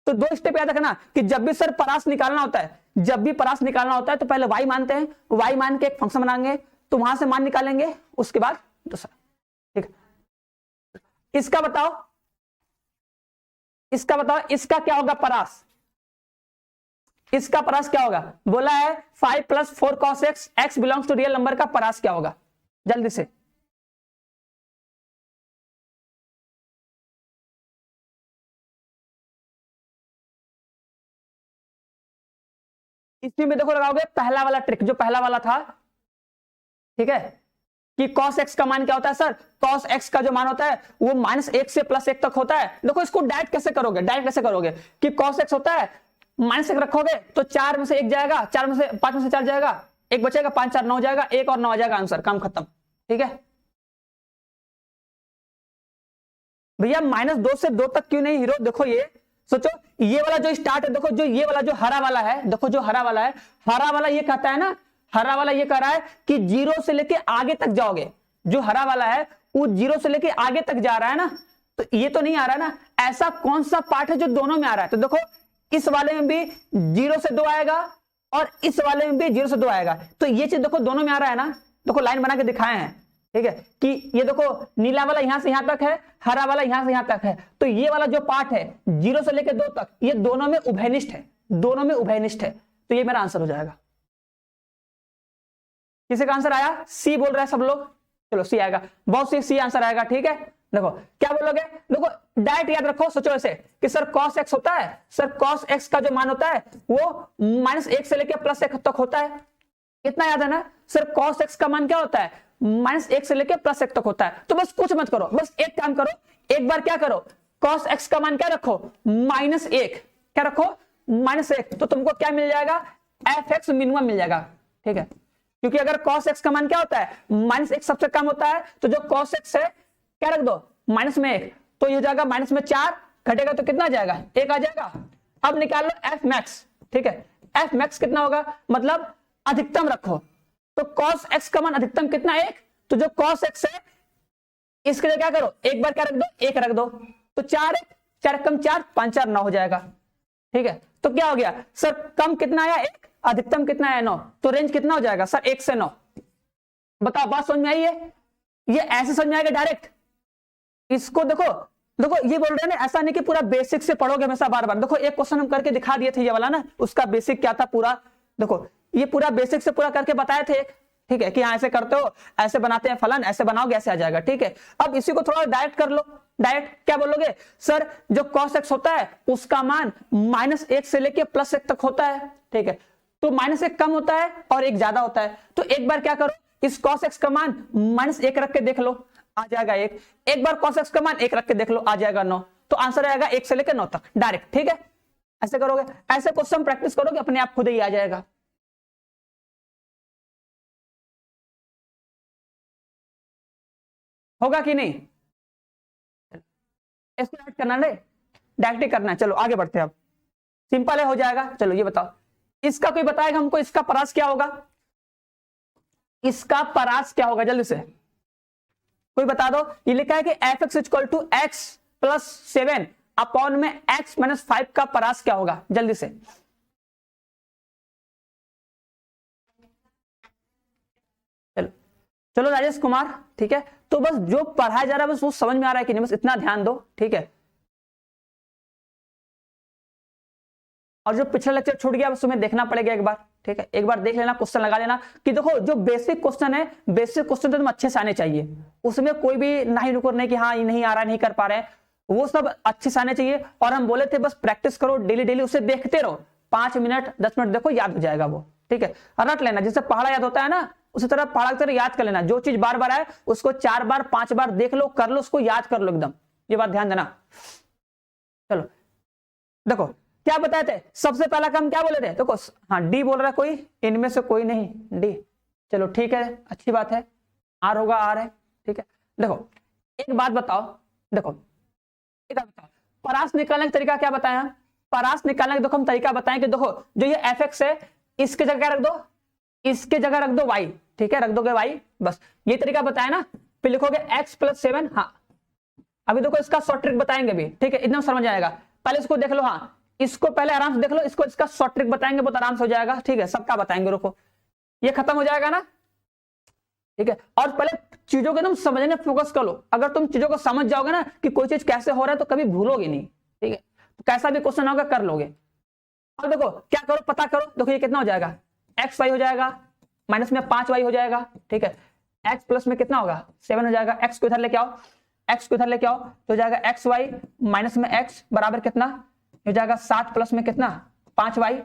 तो 2 स्टेप याद रखना कि जब भी सर परास निकालना होता है, जब भी परास निकालना होता है तो पहले y मानते हैं, y मान के एक फंक्शन बनाएंगे, तो वहां से मान निकालेंगे, उसके बाद दूसरा। ठीक है, इसका बताओ, इसका बताओ, इसका क्या होगा परास, इसका परास क्या होगा? बोला है 5 + 4 cos x, x belongs to real number का परास क्या होगा, जल्दी से। इसमें भी देखो लगाओगे पहला वाला ट्रिक, जो पहला वाला था। ठीक है, कि cos x का मान क्या होता है सर, cos x का जो मान होता है वो -1 से +1 तक होता है। देखो इसको डायरेक्ट कैसे करोगे, डायरेक्ट कैसे करोगे कि cos x होता है, -1 रखोगे तो 4 में से 1 जाएगा, 4 में से 5 में से 4 जाएगा, 1 बचेगा, 5 4 9 जाएगा, 1 और 9 आ जाएगा, आंसर, काम खत्म। ठीक है भैया, -2 से 2 तक क्यों नहीं हीरो? देखो ये सोचो, ये वाला जो स्टार्ट है, देखो जो ये वाला जो हरा वाला है, देखो जो हरा वाला है, हरा वाला ये कहता है ना, हरा वाला ये कह रहा है कि 0 से लेके आगे तक जाओगे। जो हरा वाला है वो 0 से लेके आगे तक जा रहा है ना, तो ये तो नहीं आ रहा है ना। ऐसा कौन सा पार्ट है जो दोनों में आ रहा है? तो देखो इस वाले में भी 0 से 2 आएगा और इस वाले में भी 0 से 2 आएगा, तो ये चीज देखो दोनों में आ रहा है ना। देखो लाइन बना के दिखाए हैं, ठीक है, कि ये देखो नीला वाला यहां से यहां तक है, हरा वाला यहां से यहां तक है, तो ये वाला जो पार्ट है 0 से लेकर 2 तक, ये दोनों में उभयनिष्ठ है, दोनों में उभयनिष्ठ है। तो ये मेरा आंसर हो जाएगा। किसी का आंसर आया? सी बोल रहा है सब लोग, चलो सी आएगा, बहुत सी आंसर आएगा। ठीक है, देखो क्या बोलोगे, देखो डायरेक्ट याद रखो, सोचो ऐसे कि सर cos x होता है, सर cos x का जो मान होता है वो -1 से लेकर +1 तक होता है। इतना याद है ना सर, cos x का मान क्या होता है, -1 से लेकर +1 तक होता है। तो बस कुछ मत करो, बस एक काम करो, एक बार क्या करो, cos x का मान क्या रखो, -1, क्या रखो, -1, तो तुमको क्या मिल जाएगा, fx मिनिमम मिल जाएगा। ठीक है, क्योंकि अगर cos x का मान क्या होता है, -1 सबसे कम होता है, तो जो cos x है क्या रख दो, -1, तो ये हो जाएगा -4, घटेगा तो कितना आ जाएगा, 1 आ जाएगा। अब निकाल लो f max। ठीक है, f max कितना होगा, मतलब अधिकतम रखो, तो cos x का मान अधिकतम कितना, 1, तो जो cos x है इसके लिए क्या करो, एक बार क्या रख दो, 1 रख दो, तो 4 4 कम 4, 5 4 9 हो जाएगा। ठीक है, तो क्या हो गया सर, कम कितना आया, 1, अधिकतम कितना आया, 9, तो रेंज कितना हो जाएगा सर, 1 से 9। बताओ बात समझ में आई है? ये ऐसे समझ में आएगा डायरेक्ट। इसको देखो, देखो ये बोल रहे हैं ना, ऐसा नहीं कि पूरा बेसिक से पढ़ोगे हमेशा बार बार। देखो एक क्वेश्चन हम करके दिखा दिए थे, ये वाला ना, उसका बेसिक क्या था पूरा, देखो ये पूरा बेसिक से पूरा करके बताए थे। ठीक है, कि हाँ ऐसे करते हो, ऐसे बनाते हैं फलन, ऐसे बनाओगे ऐसे आ जाएगा। ठीक है, अब इसी को थोड़ा डायरेक्ट कर लो। डायरेक्ट क्या बोलोगे सर, जो cos x होता है उसका मान -1 से लेके +1 तक होता है। ठीक है, तो -1 कम होता है और 1 ज्यादा होता है, तो एक बार क्या करो, इस cos x का मान -1 रख के देख लो, आ जाएगा 1, एक बार cos x का मान 1 रख के देख लो, आ जाएगा 9, तो आंसर आएगा 1 से लेकर 9 तक डायरेक्ट। ठीक है, ऐसे करोगे, ऐसे क्वेश्चन प्रैक्टिस करोगे अपने आप खुद ही आ जाएगा। होगा कि नहीं? इसको ऐड करना रे, डायरेक्ट ही करना है। चलो आगे बढ़ते हैं, अब सिंपल है, हो जाएगा। चलो ये बताओ, इसका कोई बताएगा हमको, इसका परास क्या होगा? इसका परास क्या होगा, जल्दी से कोई बता दो। ये लिखा है कि F X equal to X plus 7 upon में एक्स माइनस 5 का परास क्या होगा, जल्दी से। चलो चलो राजेश कुमार, ठीक है। तो बस जो पढ़ाया जा रहा है बस वो समझ में आ रहा है कि नहीं, बस इतना ध्यान दो, ठीक है। और जो पिछला लेक्चर छूट गया बस तुम्हें देखना पड़ेगा एक बार, ठीक है। एक बार देख लेना, क्वेश्चन लगा लेना कि देखो जो बेसिक क्वेश्चन है, बेसिक क्वेश्चन तो तुम अच्छे से आने चाहिए, उसमें कोई भी नहीं रुको नहीं कि हाँ ये नहीं आ रहा, नहीं कर पा रहे हैं, वो सब अच्छे से आने चाहिए। और हम बोले थे बस प्रैक्टिस करो डेली डेली, उसे देखते रहो, 5 मिनट 10 मिनट देखो, याद हो जाएगा वो, ठीक है। रट लेना, जैसे पहाड़ा याद होता है ना, उसी तरह पहाड़ा की तरह याद कर लेना। जो चीज बार बार आए उसको 4 बार 5 बार देख लो, कर लो, उसको याद कर लो एकदम, ये बात ध्यान देना। चलो देखो क्या बताए थे, सबसे पहला काम क्या बोले थे, देखो हाँ डी बोल रहा है कोई, इनमें से कोई नहीं, डी। चलो ठीक है, अच्छी बात है, आर होगा, आर है, ठीक है। देखो एक बात बताओ, देखो एक बात बताओ, परास निकालने का तरीका क्या बताया? परास निकालने का देखो हम तरीका बताएं कि देखो जो ये एफ एक्स है, इसके जगह रख दो, इसके जगह रख दो वाई, ठीक है, रख दोगे वाई, बस ये तरीका बताया ना। फिर लिखोगे एक्स प्लस 7, हाँ अभी देखो इसका शॉर्ट ट्रिक बताएंगे भी, ठीक है, एकदम समझ आएगा। पहले इसको देख लो, हाँ इसको पहले आराम से देख लो, इसको इसका शॉर्ट ट्रिक बताएंगे, बहुत आराम से हो जाएगा, ठीक है, सबका बताएंगे, रुको ये खत्म हो जाएगा ना, ठीक है। और पहले चीजों को तुम समझने फोकस कर लो, अगर तुम चीजों को समझ जाओगे ना कि कोई चीज कैसे हो रहा है तो कभी भूलोगे नहीं, ठीक है। तो कैसा भी क्वेश्चन होगा कर लोगे। अब देखो क्या करो, पता करो, देखो ये कितना हो जाएगा, एक्स वाई हो जाएगा, माइनस में 5 वाई हो जाएगा, ठीक है। एक्स प्लस में कितना होगा, 7 हो जाएगा। एक्स को इधर लेके आओ, एक्स को इधर लेके आओ, तो हो जाएगा एक्स वाई माइनस में एक्स बराबर कितना हो जाएगा, 7 प्लस में कितना 5 वाई,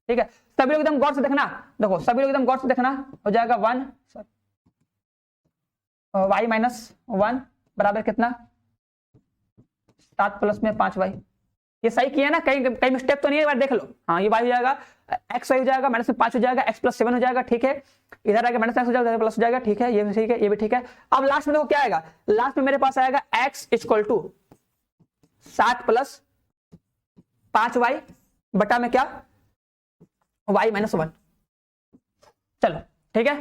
ठीक है। सभी लोग एकदम गौर से देखना, देखो सभी लोग एकदम गौर से देखना, हो जाएगा 1 वाई माइनस 1 बराबर कितना 7 प्लस में 5 वाई। ये सही किया ना, कहीं कहीं मिस्टेक तो नहीं है, एक बार देख लो। हाँ ये वाई हो जाएगा, एक्स वाई हो जाएगा, माइनस में 5 हो जाएगा, एक्स प्लस 7 हो जाएगा, ठीक है। इधर आएगा माइनस एक्स हो जाएगा, प्लस हो जाएगा, ठीक है, ये भी ठीक है, ये भी ठीक है। अब लास्ट में देखो क्या आएगा, लास्ट में मेरे पास आएगा X equal to 7 plus 5 Y बटा में क्या वाई माइनस 1। चलो ठीक है,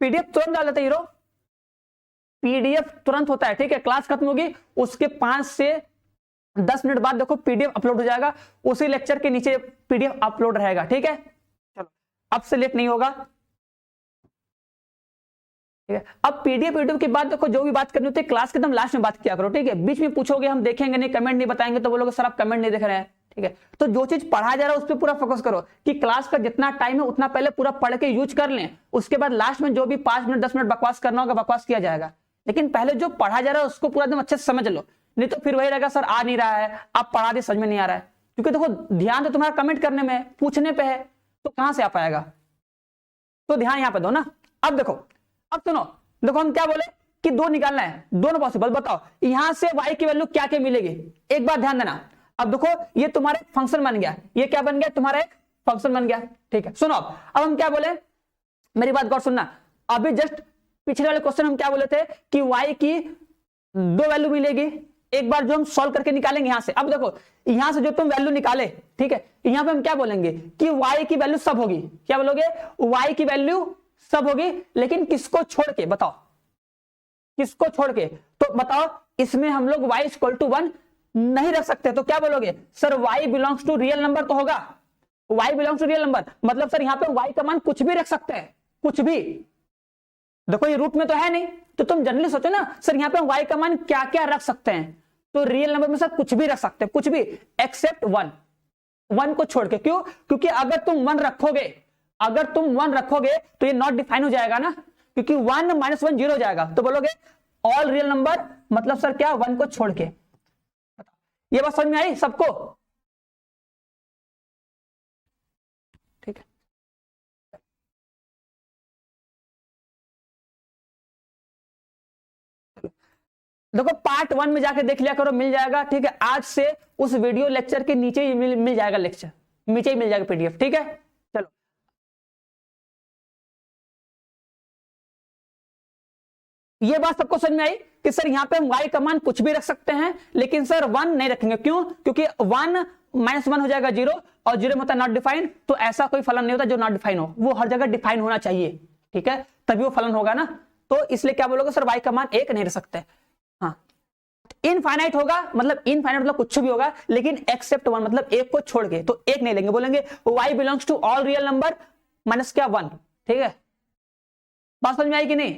पीडीएफ तुरंत डाल देते हीरो, पीडीएफ तुरंत होता है, ठीक है। क्लास खत्म होगी उसके 5 से 10 मिनट बाद देखो पीडीएफ अपलोड हो जाएगा, उसी लेक्चर के नीचे पीडीएफ अपलोड रहेगा, ठीक है। चलो अब से लेट नहीं होगा, ठीक है। अब पीडीएफ वीडियो की बात देखो, जो भी बात करनी होती है क्लास के एकदम लास्ट में बात किया करो, ठीक है। बीच में पूछोगे हम देखेंगे नहीं, कमेंट नहीं बताएंगे तो बोलोगे सर आप कमेंट नहीं देख रहे हैं, ठीक है। तो जो चीज पढ़ाया जा रहा है उस पर पूरा फोकस करो कि क्लास का जितना टाइम है उतना पहले पूरा पढ़ के यूज कर लें, उसके बाद लास्ट में जो भी 5 मिनट 10 मिनट बकवास करना होगा बकवास किया जाएगा, लेकिन पहले जो पढ़ा जा रहा है उसको पूरा एकदम अच्छे से समझ लो, नहीं तो फिर वही रहेगा सर आ नहीं रहा है, आप पढ़ा दे समझ में नहीं आ रहा है। क्योंकि देखो ध्यान तो तुम्हारा कमेंट करने में है, पूछने पे है, तो कहां से आ पाएगा, तो ध्यान यहां पे दो ना। अब देखो, अब सुनो, देखो हम क्या बोले कि 2 निकालना है, दोनों पॉसिबल, बताओ यहां से y की वैल्यू क्या क्या मिलेगी, एक बार ध्यान देना। अब देखो ये तुम्हारा फंक्शन बन गया, ये क्या बन गया, तुम्हारा एक फंक्शन बन गया, ठीक है। सुनो अब हम क्या बोले, मेरी बात गौर सुनना, अभी जस्ट पिछले वाले क्वेश्चन हम क्या बोले थे कि y की 2 वैल्यू मिलेगी, एक बार जो हम सॉल्व करके निकालेंगे यहां से। अब देखो यहां से जो तुम वैल्यू निकाले, ठीक है, यहां पे हम क्या बोलेंगे कि y की वैल्यू सब होगी, क्या बोलोगे, y की वैल्यू सब होगी, लेकिन किसको छोड़ के, बताओ किसको छोड़ के, तो बताओ इसमें हम लोग y इक्वल टू 1 नहीं रख सकते, तो क्या बोलोगे sir y belongs to real number तो होगा, y belongs to real number मतलब सर यहां पे y का मान कुछ भी रख सकते हैं, कुछ भी। देखो ये रूट में तो है नहीं, तो तुम जनरली सोचो ना सर यहाँ पे y का मान क्या क्या रख सकते हैं, तो रियल नंबर में सर कुछ भी रख सकते हैं, कुछ भी एक्सेप्ट 1, 1 को छोड़ के। क्यों, क्योंकि अगर तुम 1 रखोगे, अगर तुम 1 रखोगे तो ये नॉट डिफाइन हो जाएगा ना, क्योंकि 1 माइनस 1 0 हो जाएगा, तो बोलोगे ऑल रियल नंबर मतलब सर क्या 1 को छोड़ के। ये बात समझ में आई सबको, ठीक है। देखो पार्ट 1 में जाके देख लिया करो, मिल जाएगा, ठीक है। आज से उस वीडियो लेक्चर के नीचे ही मिल जाएगा, लेक्चर नीचे ही मिल जाएगा पीडीएफ, ठीक है। चलो ये बात सबको समझ में आई कि कि सर यहाँ पे हम y का मान कुछ भी रख सकते हैं लेकिन सर 1 नहीं रखेंगे। क्यों? क्योंकि 1 - 1 हो जाएगा 0 और 0 में होता है नॉट डिफाइन। तो ऐसा कोई फलन नहीं होता जो नॉट डिफाइन हो, वो हर जगह डिफाइन होना चाहिए, ठीक है, तभी वो फलन होगा ना। तो इसलिए क्या बोलोगे सर y का मान 1 नहीं रख सकते। हाँ, इनफाइनाइट होगा मतलब इनफाइनाइट मतलब कुछ भी होगा लेकिन एक्सेप्ट 1 मतलब एक को छोड़ के, तो एक नहीं लेंगे, बोलेंगे y belongs to all real number minus क्या 1, ठीक है। बात समझ में आई कि नहीं?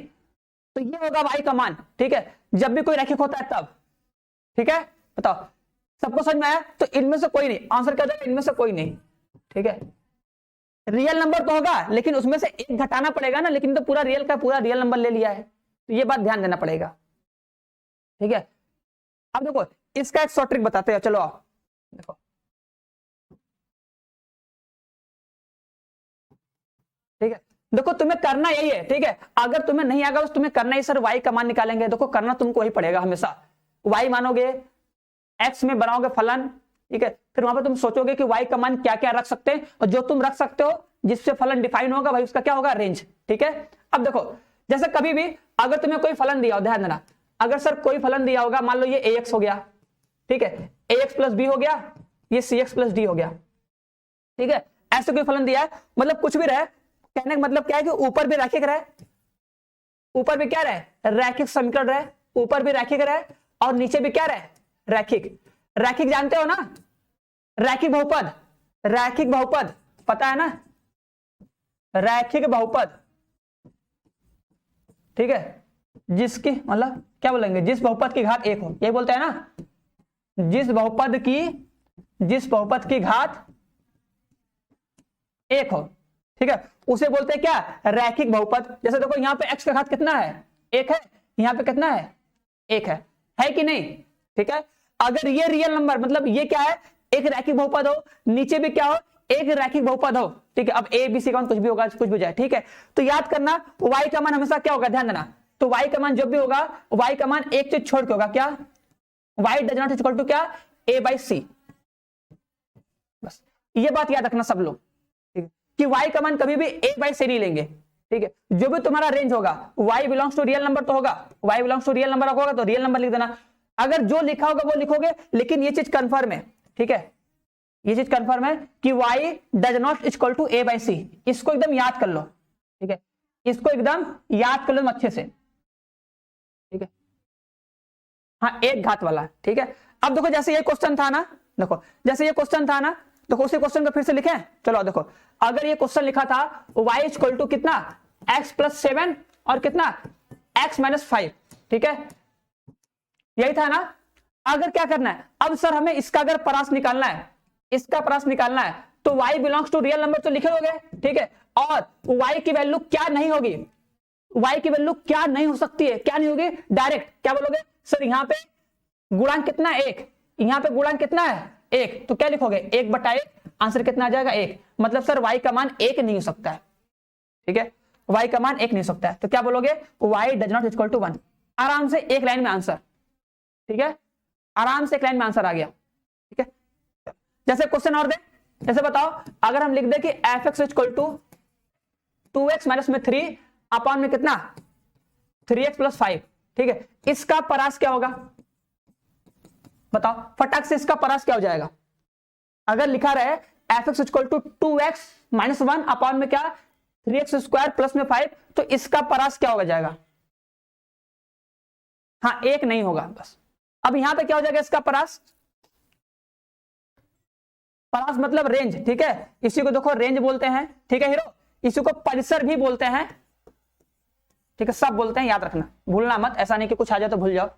तो ये होगा y का मान, ठीक है, जब भी कोई रैखिक होता है तब, ठीक है। बताओ सबको समझ में आया? तो इनमें से कोई नहीं, आंसर क्या जाएगा? इनमें से कोई नहीं, ठीक है। रियल नंबर तो होगा लेकिन उसमें से एक घटाना पड़ेगा ना, लेकिन तो पूरा रियल का पूरा रियल नंबर ले लिया है, तो ये बात ध्यान देना पड़ेगा, ठीक है। अब देखो इसका एक शॉर्ट ट्रिक बताते हैं, चलो आओ देखो। ठीक है, देखो तुम्हें करना यही है, ठीक है, अगर तुम्हें नहीं आएगा बस तुम्हें करना ही सर y का मान निकालेंगे। देखो करना तुमको वही पड़ेगा हमेशा, y मानोगे, x में बनाओगे फलन, ठीक है, फिर वहां पर तुम सोचोगे कि y का मान क्या क्या रख सकते हैं, और जो तुम रख सकते हो जिससे फलन डिफाइन होगा भाई उसका क्या होगा? रेंज, ठीक है। अब देखो जैसे कभी भी अगर तुम्हें कोई फलन दिया हो, ध्यान देना, अगर सर कोई फलन दिया होगा, मान लो ये ax हो गया, ठीक है, ax प्लस b हो गया, ये cx प्लस d हो गया, ठीक है, ऐसे कोई फलन दिया है, मतलब कुछ भी रहे, कहने का मतलब क्या है कि ऊपर भी रैखिक रहे, ऊपर भी क्या रहे? रैखिक समीकरण रहे, ऊपर भी रैखिक रहे और नीचे भी क्या रहे? रैखिक। रैखिक जानते हो ना? रैखिक बहुपद, रैखिक बहुपद पता है ना? रैखिक बहुपद, ठीक है, जिसकी मतलब क्या बोलेंगे? जिस बहुपद की घात 1 हो, ये बोलते हैं ना, जिस बहुपद की घात 1 हो, ठीक है, उसे बोलते हैं क्या? रैखिक बहुपद। जैसे देखो यहाँ पे x का घात कितना है? 1 है, यहाँ पे कितना है? 1 है कि नहीं? ठीक है, अगर ये रियल नंबर मतलब ये क्या है? एक रैखिक बहुपद हो, नीचे भी क्या हो? एक रैखिक बहुपद हो, ठीक है। अब a b c का कुछ भी होगा, कुछ भी जाए, ठीक है। तो याद करना y का मान हमेशा क्या होगा? ध्यान देना, तो y का मान जब भी होगा, y का मान एक चीज छोड़ के होगा, क्या? y does not equal to क्या? a by C. बस ये बात याद रखना सब लोग, कि y का मान कभी भी a बाई सी नहीं लेंगे, ठीक है। जो भी तुम्हारा रेंज होगा, y belongs to real number तो होगा, y belongs to real number होगा तो रियल नंबर लिख देना। अगर जो लिखा होगा वो लिखोगे, लेकिन ये चीज कंफर्म है, ठीक है, ये चीज कंफर्म है कि y does not equal to a by C. इसको एकदम याद कर लो, ठीक है, इसको एकदम याद कर लो अच्छे से, ठीक है। हाँ, एक घात वाला, ठीक है। अब देखो जैसे ये क्वेश्चन था ना, देखो जैसे ये क्वेश्चन था ना, देखो उसी क्वेश्चन को फिर से लिखें, चलो देखो, अगर ये क्वेश्चन लिखा था y इक्वल टू कितना? x प्लस 7 और कितना? x माइनस 5, ठीक है, यही था ना। अगर क्या करना है, अब सर हमें इसका अगर परास निकालना है, इसका परास निकालना है, तो y belongs to real number तो लिखे होगे, ठीक है, और y की वैल्यू क्या नहीं होगी? y की वैल्यू क्या नहीं हो सकती है? क्या नहीं होगी? डायरेक्ट क्या बोलोगे? सर यहाँ पे गुणांक कितना है? 1, यहाँ पे गुणांक कितना है? 1, तो क्या लिखोगे? 1/1, आंसर कितना आ जाएगा? 1। मतलब सर y का मान 1 नहीं हो सकता है, ठीक है, y का मान 1 नहीं हो सकता है, तो क्या बोलोगे? y does not equal to 1। आराम से एक लाइन में आंसर, ठीक है, आराम से एक लाइन में आंसर आ गया, ठीक है। जैसे क्वेश्चन और दे, जैसे बताओ अगर हम लिख दे कि f(x) equal to 2x minus में 3 अपॉन में कितना? 3x प्लस 5, ठीक है, इसका परास क्या होगा? बताओ फटाक से, इसका परास क्या हो जाएगा? अगर लिखा रहे f(x) equal to 2x minus 1 upon में क्या? 3x स्क्वायर प्लस में 5, तो इसका परास क्या होगा जाएगा? हाँ, 1 नहीं होगा बस। अब यहां पे क्या हो जाएगा इसका परास? परास मतलब रेंज, ठीक है, इसी को देखो रेंज बोलते हैं, ठीक है हीरो, इसी को परिसर भी बोलते हैं, ठीक है, सब बोलते हैं, याद रखना, भूलना मत, ऐसा नहीं कि कुछ आ जाए तो भूल जाओ।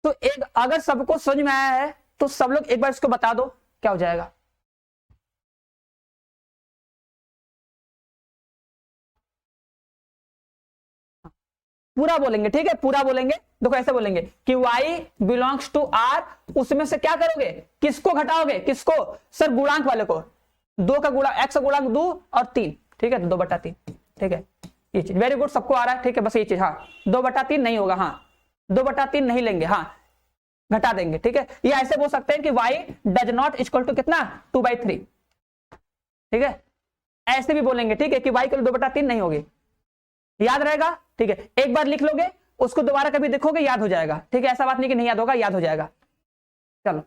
तो एक अगर सबको समझ में आया है तो सब लोग एक बार इसको बता दो क्या हो जाएगा। पूरा बोलेंगे, ठीक है, पूरा बोलेंगे। देखो ऐसे बोलेंगे कि y बिलोंग्स टू r, उसमें से क्या करोगे? किसको घटाओगे? किसको? सर गुणांक वाले को, 2 का गुणा, x का गुणांक 2 और 3, ठीक है, 2/3, ठीक है, ये चीज वेरी गुड, सबको आ रहा है, ठीक है, बस ये चीज, हाँ 2/3 नहीं होगा, हाँ 2/3 नहीं लेंगे, हाँ घटा देंगे, ठीक है। ये ऐसे बोल सकते हैं कि y does not equal to कितना? 2/3, ठीक है, ऐसे भी बोलेंगे, ठीक है, कि y के 2/3 नहीं होगी, याद रहेगा, ठीक है। एक बार लिख लोगे उसको दोबारा कभी देखोगे याद हो जाएगा, ठीक है, ऐसा बात नहीं कि नहीं याद होगा, याद हो जाएगा। चलो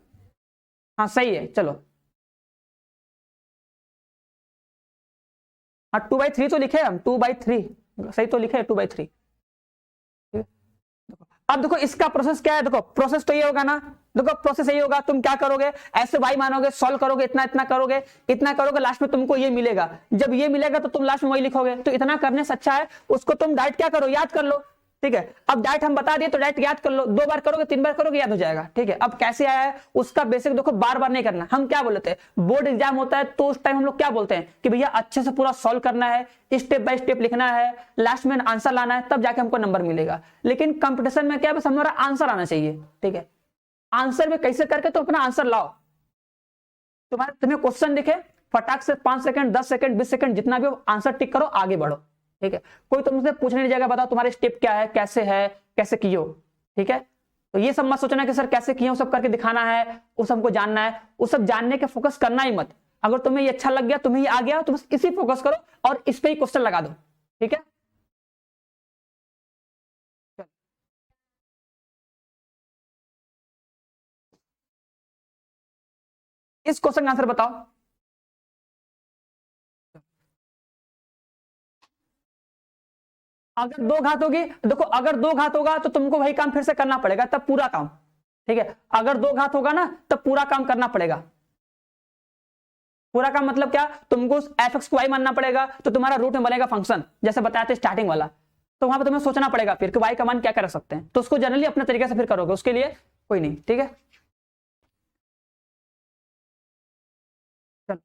हाँ सही है, चलो हाँ 2/3 तो लिखे हम, 2/3 सही तो लिखे 2/3। अब देखो इसका प्रोसेस क्या है, देखो प्रोसेस तो ये होगा ना, देखो प्रोसेस यही होगा, तुम क्या करोगे, ऐसे y मानोगे, सॉल्व करोगे, इतना इतना करोगे, इतना करोगे, लास्ट में तुमको ये मिलेगा। जब ये मिलेगा तो तुम लास्ट में वही लिखोगे। तो इतना करने से अच्छा है उसको तुम डायरेक्ट क्या करो, याद कर लो, ठीक है। अब डायरेक्ट हम बता दिए तो डायरेक्ट याद कर लो, 2 बार करोगे 3 बार करोगे याद हो जाएगा, ठीक है। अब कैसे आया है उसका बेसिक देखो, बार बार नहीं करना। हम क्या बोलते हैं, बोर्ड एग्जाम होता है तो उस टाइम हम लोग क्या बोलते हैं कि भैया अच्छे से पूरा सॉल्व करना है, स्टेप बाय स्टेप लिखना है, लास्ट में आंसर लाना है, तब जाके हमको नंबर मिलेगा। लेकिन कंपटीशन में क्या, बस हमारा आंसर आना चाहिए, ठीक है। आंसर में कैसे करके तो अपना आंसर लाओ, तुम्हें क्वेश्चन दिखे, फटाक से 5 सेकंड 10 सेकंड 20 सेकंड जितना भी हो, आंसर टिक करो, आगे बढ़ो, ठीक है। कोई तुमसे पूछने नहीं जाएगा, बताओ तुम्हारे स्टेप क्या है, कैसे किए हो, ठीक है। तो ये सब मत सोचना कि सर कैसे किए हो, सब करके दिखाना है, वो सबको जानना है, वो सब जानने के फोकस करना ही मत। अगर तुम्हें ये अच्छा लग गया, तुम्हें ये आ गया, तो बस इसी फोकस करो और इस पे ही क्वेश्चन लगा दो, ठीक है। इस क्वेश्चन का आंसर बताओ। अगर 2 घात होगी, देखो अगर 2 घात होगा तो तुमको वही काम फिर से करना पड़ेगा, तब पूरा काम, ठीक है। अगर 2 घात होगा ना तब पूरा काम करना पड़ेगा। पूरा काम मतलब क्या, तुमको एफ एक्स को वाई मानना पड़ेगा, तो तुम्हारा रूट में बनेगा फंक्शन, जैसे बताया था स्टार्टिंग वाला। तो वहां पर तुम्हें सोचना पड़ेगा फिर कि वाई का मान क्या कर सकते हैं, तो उसको जनरली अपने तरीके से फिर करोगे, उसके लिए कोई नहीं, ठीक है। चलो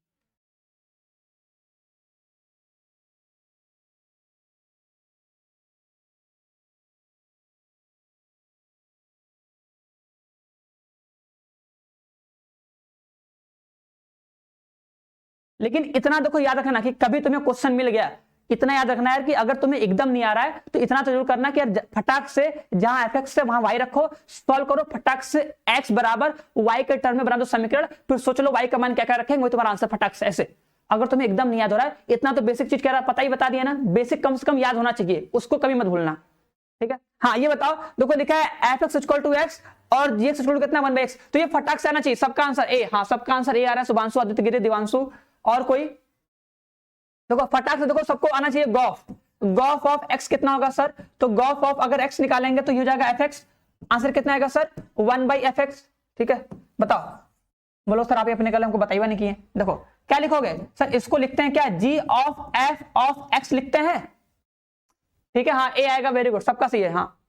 लेकिन इतना देखो याद रखना कि कभी तुम्हें क्वेश्चन मिल गया, इतना याद रखना है कि अगर तुम्हें एकदम नहीं आ रहा है तो इतना तो जरूर करना कि यार फटाक से जहां एफ एक्स है वहां वाई रखो, सॉल्व करो, फटाक से एक्स बराबर वाई के टर्म में बना दो समीकरण, फिर सोच लो वाई का मान क्या क्या रखेंगे, वही तुम्हारा आंसर फटाक से ऐसे। अगर तुम्हें एकदम नहीं याद हो रहा है, इतना तो बेसिक चीज कह रहा पता ही बता दिया ना, बेसिक कम से कम याद होना चाहिए, उसको कभी मत भूलना, ठीक है। हाँ ये बताओ, देखो लिखा है F X equal to X और जी एक्स इक्वल टू कितना 1/x, तो ये फटाक से आना चाहिए, सबका आंसर ए, हाँ सबका आंसर ए आ रहा है, शुभांशु, आदित्य, गिरी, दिवांशु, और कोई, देखो फटाक से देखो सबको आना चाहिए गॉफ, गॉफ ऑफ एक्स कितना होगा सर, तो गॉफ ऑफ अगर एक्स निकालेंगे तो ये हो जाएगा एफ एक्स, आंसर कितना आएगा सर 1/fx, ठीक है। बताओ, बोलो सर आप अपने कल हमको बताइए नहीं किए, देखो क्या लिखोगे सर, इसको लिखते हैं क्या, जी ऑफ एफ ऑफ एक्स लिखते हैं, ठीक है। हाँ ए आएगा, वेरी गुड, सबका सही है, हाँ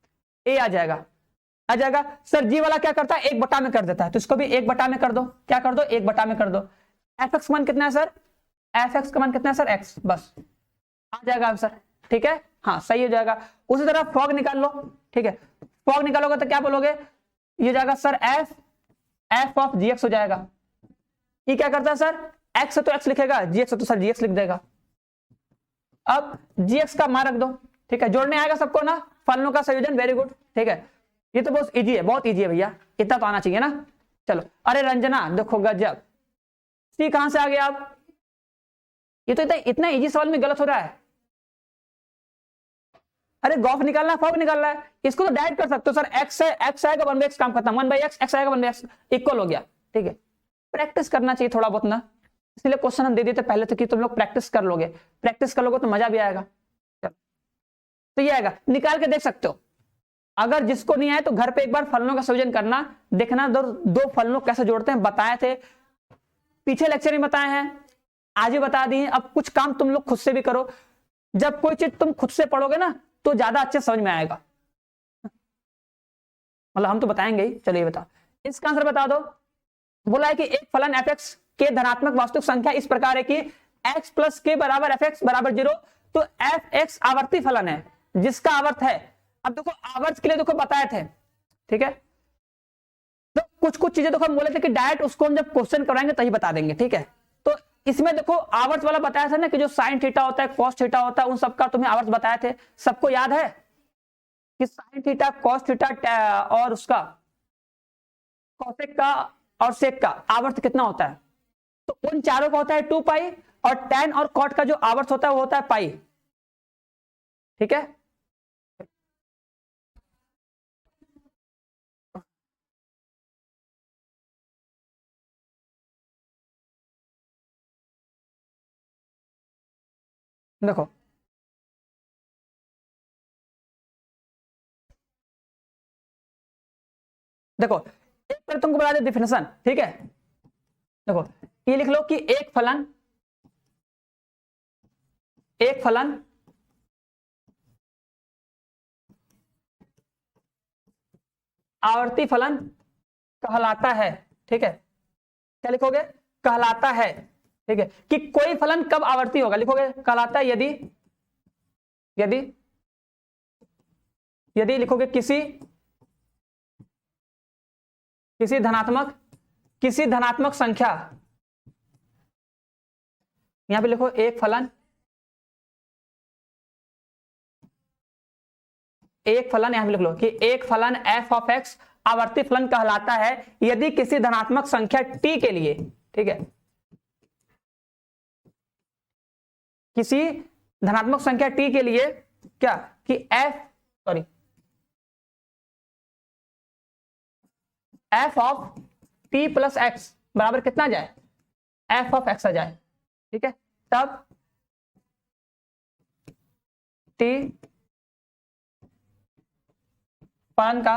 ए आ जाएगा, आ जाएगा। सर जी वाला क्या करता है, 1/, में कर देता है, तो इसको भी 1/, में कर दो, क्या कर दो 1/, में कर दो। एफ एक्स मान कितना है सर, एफ एक्स का मान कितना है सर एक्स, बस आ जाएगा आंसर, ठीक है। हाँ सही हो जाएगा। उसी तरह फॉग निकाल लो, ठीक है, फॉग निकालोगे तो क्या बोलोगे, ये जाएगा sir F F of G X हो जाएगा। ये क्या करता है सर, एक्स है तो एक्स लिखेगा, जी एक्स है तो सर जी एक्स लिख देगा। अब जी एक्स का मान रख दो, ठीक है, जोड़ने आएगा सबको ना, फलनों का संयोजन, वेरी गुड, ठीक है। ये तो बहुत इजी है, बहुत इजी है भैया, इतना तो आना चाहिए ना। चलो, अरे रंजना देखो गजब, सी कहां से आ गया आप, ये तो इतना इजी सवाल में गलत हो रहा है। अरे गॉफ निकालना है, फॉग निकालना है, इसको तो डायरेक्ट कर सकते हो सर, एक्स है, एक्स आएगा 1/x, काम खत्म, 1/x, एक्स आएगा 1/x, इक्वल हो गया, ठीक है। प्रैक्टिस करना चाहिए थोड़ा बहुत ना, इसलिए क्वेश्चन हम दे देते पहले तो कि तुम लोग प्रैक्टिस कर लोगे, प्रैक्टिस कर लोगे तो मजा भी आएगा। तो ये आएगा, निकाल के देख सकते हो। अगर जिसको नहीं आए तो घर पे एक बार फलनों का संयोजन करना, देखना दो फलनों कैसे जोड़ते हैं, बताए थे पीछे लेक्चर में, बताए हैं, आज ही बता दिए। अब कुछ काम तुम लोग खुद से भी करो, जब कोई चीज तुम खुद से पढ़ोगे ना तो ज्यादा अच्छे समझ में आएगा, मतलब हम तो बताएंगे ही। चलिए बताओ, इसका आंसर बता दो। बोला है कि एक फलन एफ एक्स के धनात्मक वास्तविक संख्या इस प्रकार है कि एक्स प्लस के बराबर एफ एक्स बराबर 0, तो एफ एक्स आवर्ती फलन है जिसका आवर्त है। अब देखो आवर्त के लिए देखो बताए थे, ठीक है, तो कुछ कुछ चीजें देखो हम बोले थे कि डायरेक्ट उसको हम जब क्वेश्चन कराएंगे तभी बता देंगे, ठीक है। तो इसमें देखो आवर्त वाला बताया था ना कि जो साइन थीटा होता है, कॉस थीटा होता है, उन सबका तुम्हें आवर्त बताए थे, सबको याद है कि साइन थीटा, कॉस थीटा और उसका कॉसेक का और सेक का आवर्त कितना होता है, तो उन चारों का होता है 2 पाई, और tan और cot का जो आवर्त होता है वो होता है पाई, ठीक है। देखो देखो एक पहले तुमको बता दे डिफिनेशन, ठीक है। देखो ये लिख लो कि एक फलन आवर्ती फलन कहलाता है, ठीक है। क्या लिखोगे? कहलाता है, ठीक है। कि कोई फलन कब आवर्ती होगा, लिखोगे कहलाता है यदि यदि यदि लिखोगे किसी धनात्मक संख्या, यहां पे लिखो एक फलन यहां पे लिख लो कि एक फलन f ऑफ x आवर्ती फलन कहलाता है यदि किसी धनात्मक संख्या t के लिए, ठीक है, किसी धनात्मक संख्या t के लिए क्या कि f of t plus x बराबर कितना आ जाए, f ऑफ x आ जाए, ठीक है। तब t फलन का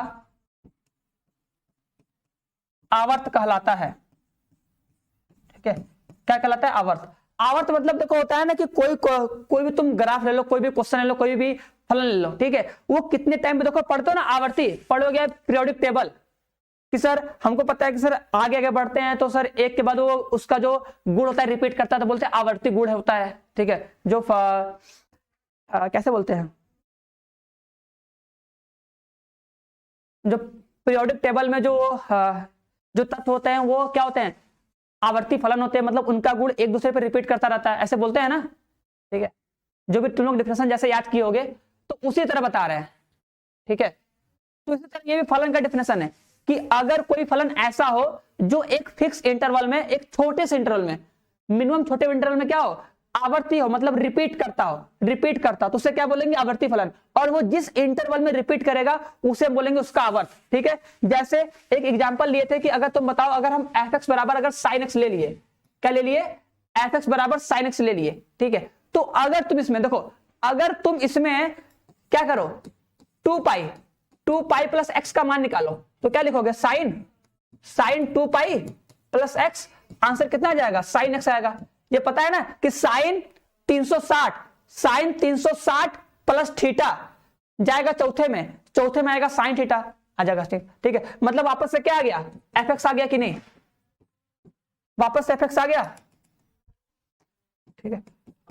आवर्त कहलाता है, ठीक है। क्या कहलाता है? आवर्त। आवर्त मतलब देखो होता है ना कि कोई भी तुम ग्राफ ले लो, कोई भी क्वेश्चन ले लो, कोई भी फलन ले लो, ठीक है, वो कितने टाइम पे देखो पढ़ते हो ना, आवर्ती पढ़ोगे पीरियोडिक टेबल कि सर हमको पता है कि सर आगे आगे बढ़ते हैं तो सर एक के बाद वो उसका जो गुण होता है रिपीट करता है, तो बोलते हैं आवर्ती गुण होता है, ठीक है। जो कैसे बोलते हैं, जो पीरियोडिक टेबल में जो तत्व होते हैं वो क्या होते हैं, आवर्ती फलन होते हैं, मतलब उनका गुण एक दूसरे पर रिपीट करता रहता है, ऐसे बोलते हैं ना, ठीक है। जो भी तुम लोग डिफिनेशन जैसे याद किए होगे तो उसी तरह बता रहे हैं, ठीक है। तो इसी तरह ये भी फलन का डिफिनेशन है कि अगर कोई फलन ऐसा हो जो एक फिक्स इंटरवल में, एक छोटे से इंटरवल में, मिनिमम छोटे इंटरवल में क्या हो, आवर्ती हो, मतलब रिपीट करता हो, तो उसे क्या बोलेंगे, आवर्ती फलन। और वो जिस इंटरवल में रिपीट करेगा उसे बोलेंगे उसका आवर्त, ठीक है। जैसे एक एग्जांपल लिए थे कि अगर तुम बताओ, अगर हम f(x) बराबर अगर sin x ले लिए, क्या ले लिए, f(x) बराबर sin x ले लिए, ठीक है। तो अगर तुम इसमें देखो, अगर तुम इसमें क्या करो, 2 पाई प्लस x का मान निकालो, तो क्या लिखोगे, sine 2 pi plus x, answer कितना आ जाएगा, sin x आएगा। ये पता है ना कि साइन 360 प्लस थीटा जाएगा चौथे में आएगा साइन थीटा आ जाएगा, ठीक है। मतलब वापस से क्या आ गया, fx आ गया कि नहीं, वापस से fx आ गया, ठीक है,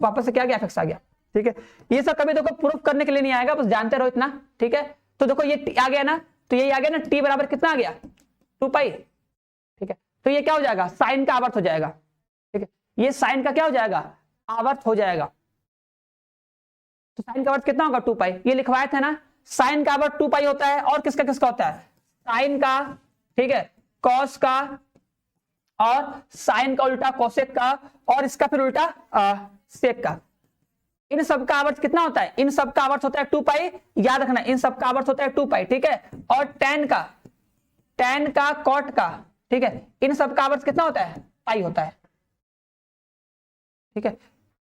वापस से क्या आ गया, fx आ गया, ठीक है। ये सब कभी देखो प्रूफ करने के लिए नहीं आएगा, बस जानते रहो इतना, ठीक है। तो देखो ये आ गया ना, तो ये आ गया ना, t बराबर कितना आ गया, 2 पाई, ठीक है। तो ये क्या हो जाएगा, साइन का आवर्त हो जाएगा, ठीक है। ये साइन का क्या हो जाएगा, आवर्त हो जाएगा। तो साइन का आवर्त कितना होगा, 2 पाई, ये लिखवाए थे ना, साइन का आवर्त 2 पाई होता है, और किसका किसका होता है, साइन का, ठीक है, कॉस का, और साइन का उल्टा कोसेक का, और इसका फिर उल्टा सेक का। इन सब का आवर्त कितना होता है, इन सब का आवर्त होता है 2 पाई, याद रखना, इन सब का आवर्त होता है 2 पाई, ठीक है। और टेन का कॉट का, ठीक है, इन सब का आवर्त कितना होता है, पाई होता है, ठीक है।